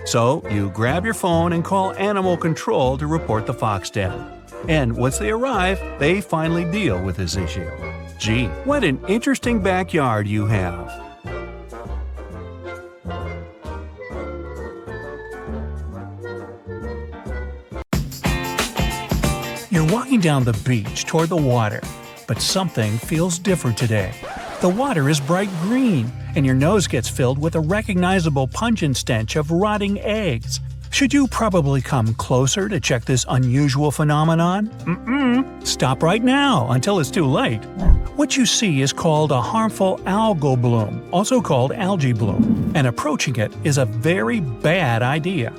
So you grab your phone and call animal control to report the fox den. And once they arrive, they finally deal with this issue. Gee, what an interesting backyard you have. You're walking down the beach toward the water, but something feels different today. The water is bright green, and your nose gets filled with a recognizable pungent stench of rotting eggs. Should you probably come closer to check this unusual phenomenon? Stop right now until it's too late. What you see is called a harmful algal bloom, also called algae bloom, and approaching it is a very bad idea.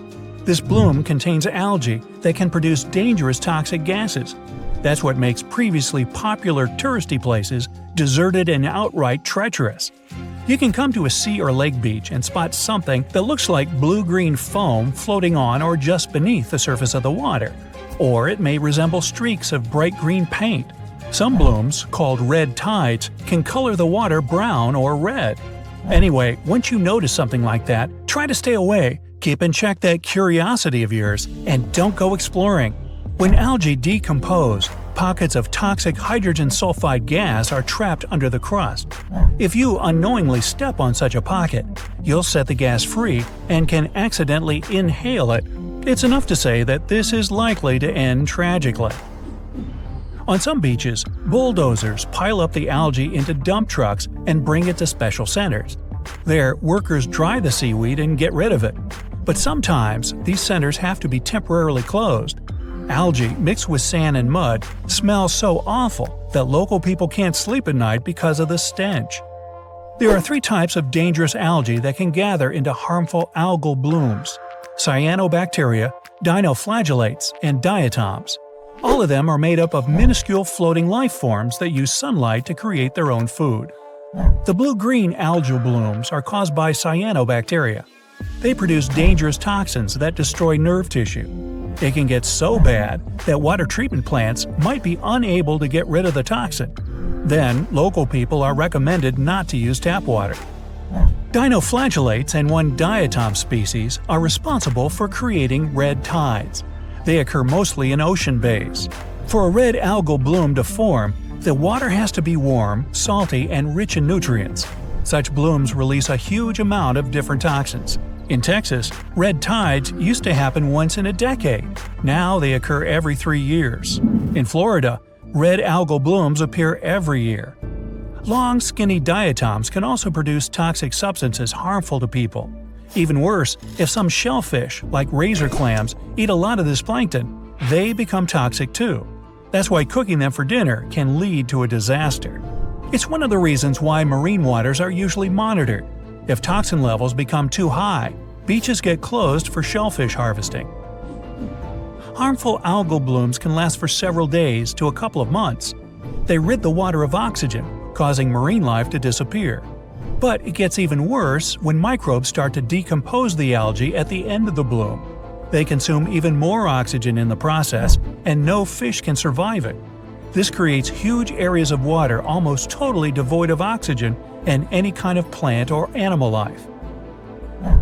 This bloom contains algae that can produce dangerous toxic gases. That's what makes previously popular touristy places deserted and outright treacherous. You can come to a sea or lake beach and spot something that looks like blue-green foam floating on or just beneath the surface of the water. Or it may resemble streaks of bright green paint. Some blooms, called red tides, can color the water brown or red. Anyway, once you notice something like that, try to stay away, keep in check that curiosity of yours, and don't go exploring. When algae decompose, pockets of toxic hydrogen sulfide gas are trapped under the crust. If you unknowingly step on such a pocket, you'll set the gas free and can accidentally inhale it. It's enough to say that this is likely to end tragically. On some beaches, bulldozers pile up the algae into dump trucks and bring it to special centers. There, workers dry the seaweed and get rid of it. But sometimes, these centers have to be temporarily closed. Algae mixed with sand and mud smells so awful that local people can't sleep at night because of the stench. There are 3 types of dangerous algae that can gather into harmful algal blooms: cyanobacteria, dinoflagellates, and diatoms. All of them are made up of minuscule floating life forms that use sunlight to create their own food. The blue-green algal blooms are caused by cyanobacteria. They produce dangerous toxins that destroy nerve tissue. It can get so bad that water treatment plants might be unable to get rid of the toxin. Then, local people are recommended not to use tap water. Dinoflagellates and one diatom species are responsible for creating red tides. They occur mostly in ocean bays. For a red algal bloom to form, the water has to be warm, salty, and rich in nutrients. Such blooms release a huge amount of different toxins. In Texas, red tides used to happen once in a decade. Now they occur every 3 years. In Florida, red algal blooms appear every year. Long, skinny diatoms can also produce toxic substances harmful to people. Even worse, if some shellfish, like razor clams, eat a lot of this plankton, they become toxic too. That's why cooking them for dinner can lead to a disaster. It's one of the reasons why marine waters are usually monitored. If toxin levels become too high, beaches get closed for shellfish harvesting. Harmful algal blooms can last for several days to a couple of months. They rid the water of oxygen, causing marine life to disappear. But it gets even worse when microbes start to decompose the algae at the end of the bloom. They consume even more oxygen in the process, and no fish can survive it. This creates huge areas of water almost totally devoid of oxygen and any kind of plant or animal life.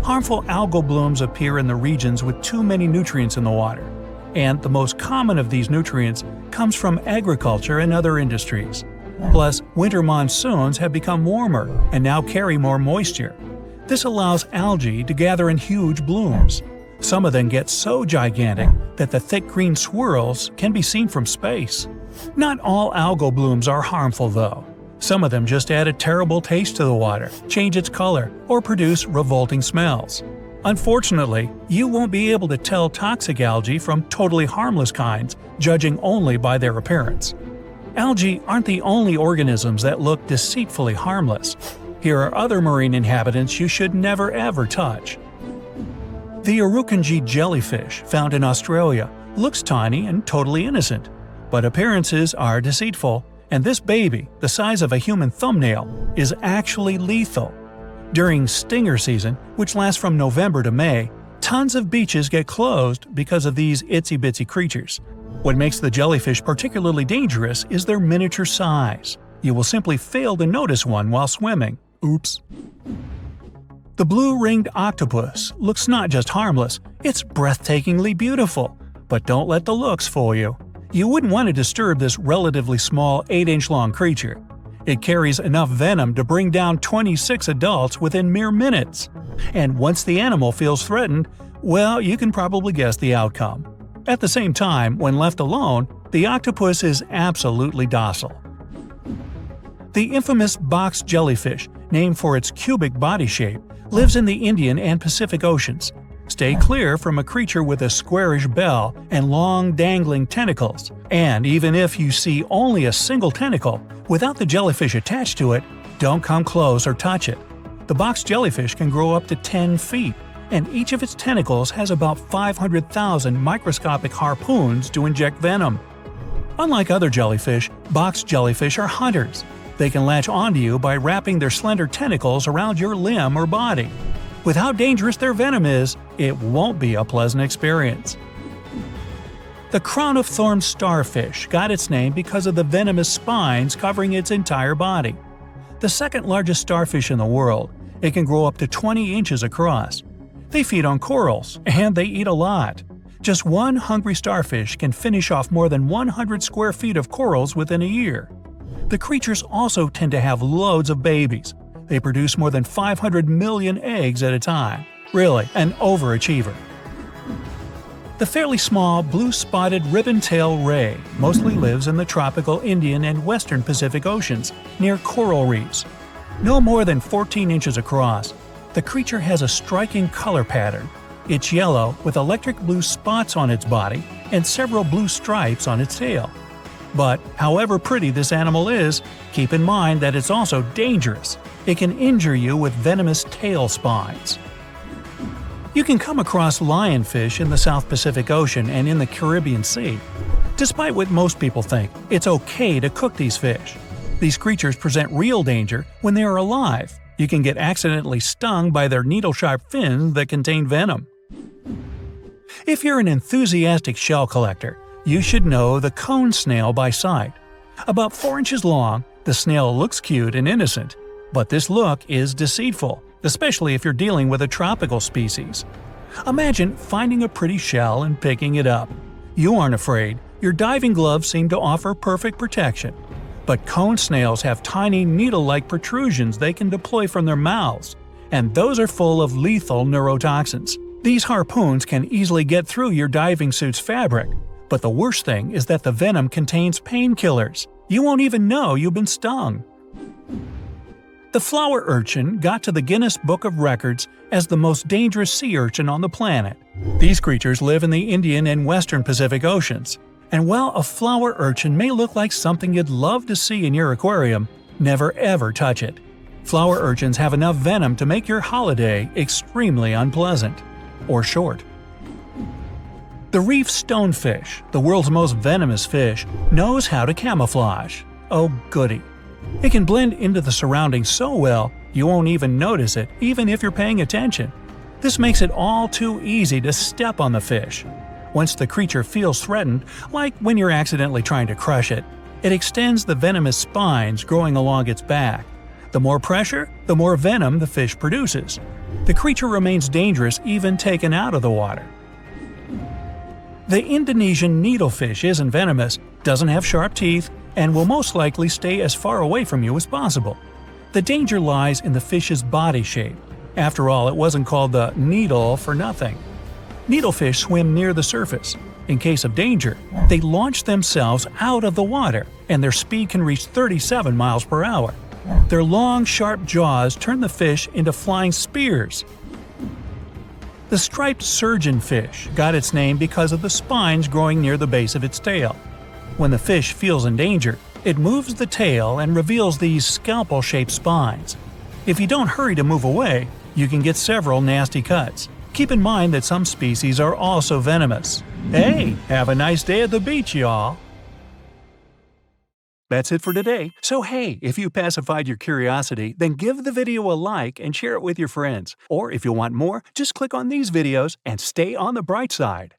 Harmful algal blooms appear in the regions with too many nutrients in the water, and the most common of these nutrients comes from agriculture and other industries. Plus, winter monsoons have become warmer and now carry more moisture. This allows algae to gather in huge blooms. Some of them get so gigantic that the thick green swirls can be seen from space. Not all algal blooms are harmful though. Some of them just add a terrible taste to the water, change its color, or produce revolting smells. Unfortunately, you won't be able to tell toxic algae from totally harmless kinds, judging only by their appearance. Algae aren't the only organisms that look deceitfully harmless. Here are other marine inhabitants you should never ever touch. The Urukangee jellyfish, found in Australia, looks tiny and totally innocent. But appearances are deceitful, and this baby, the size of a human thumbnail, is actually lethal. During stinger season, which lasts from November to May, tons of beaches get closed because of these itsy-bitsy creatures. What makes the jellyfish particularly dangerous is their miniature size. You will simply fail to notice one while swimming. Oops. The blue-ringed octopus looks not just harmless, it's breathtakingly beautiful. But don't let the looks fool you. You wouldn't want to disturb this relatively small 8-inch-long creature. It carries enough venom to bring down 26 adults within mere minutes. And once the animal feels threatened, well, you can probably guess the outcome. At the same time, when left alone, the octopus is absolutely docile. The infamous box jellyfish, named for its cubic body shape, lives in the Indian and Pacific Oceans. Stay clear from a creature with a squarish bell and long dangling tentacles. And even if you see only a single tentacle, without the jellyfish attached to it, don't come close or touch it. The box jellyfish can grow up to 10 feet. And each of its tentacles has about 500,000 microscopic harpoons to inject venom. Unlike other jellyfish, box jellyfish are hunters. They can latch onto you by wrapping their slender tentacles around your limb or body. With how dangerous their venom is, it won't be a pleasant experience. The crown-of-thorns starfish got its name because of the venomous spines covering its entire body. The second largest starfish in the world, it can grow up to 20 inches across. They feed on corals, and they eat a lot. Just one hungry starfish can finish off more than 100 square feet of corals within a year. The creatures also tend to have loads of babies. They produce more than 500 million eggs at a time. Really, an overachiever. The fairly small blue-spotted ribbon-tailed ray mostly lives in the tropical Indian and western Pacific Oceans, near coral reefs. No more than 14 inches across, the creature has a striking color pattern. It's yellow with electric blue spots on its body and several blue stripes on its tail. But however pretty this animal is, keep in mind that it's also dangerous. It can injure you with venomous tail spines. You can come across lionfish in the South Pacific Ocean and in the Caribbean Sea. Despite what most people think, it's okay to cook these fish. These creatures present real danger when they are alive. You can get accidentally stung by their needle-sharp fins that contain venom. If you're an enthusiastic shell collector, you should know the cone snail by sight. About 4 inches long, the snail looks cute and innocent, but this look is deceitful, especially if you're dealing with a tropical species. Imagine finding a pretty shell and picking it up. You aren't afraid, your diving gloves seem to offer perfect protection. But cone snails have tiny needle-like protrusions they can deploy from their mouths, and those are full of lethal neurotoxins. These harpoons can easily get through your diving suit's fabric, but the worst thing is that the venom contains painkillers. You won't even know you've been stung. The flower urchin got to the Guinness Book of Records as the most dangerous sea urchin on the planet. These creatures live in the Indian and western Pacific Oceans. And while a flower urchin may look like something you'd love to see in your aquarium, never ever touch it. Flower urchins have enough venom to make your holiday extremely unpleasant. Or short. The reef stonefish, the world's most venomous fish, knows how to camouflage. Oh goody. It can blend into the surroundings so well, you won't even notice it, even if you're paying attention. This makes it all too easy to step on the fish. Once the creature feels threatened, like when you're accidentally trying to crush it, it extends the venomous spines growing along its back. The more pressure, the more venom the fish produces. The creature remains dangerous even taken out of the water. The Indonesian needlefish isn't venomous, doesn't have sharp teeth, and will most likely stay as far away from you as possible. The danger lies in the fish's body shape. After all, it wasn't called the needle for nothing. Needlefish swim near the surface. In case of danger, they launch themselves out of the water, and their speed can reach 37 miles per hour. Their long, sharp jaws turn the fish into flying spears. The striped surgeonfish got its name because of the spines growing near the base of its tail. When the fish feels in danger, it moves the tail and reveals these scalpel-shaped spines. If you don't hurry to move away, you can get several nasty cuts. Keep in mind that some species are also venomous. Hey, have a nice day at the beach, y'all! That's it for today. So hey, if you pacified your curiosity, then give the video a like and share it with your friends. Or if you want more, just click on these videos and stay on the bright side.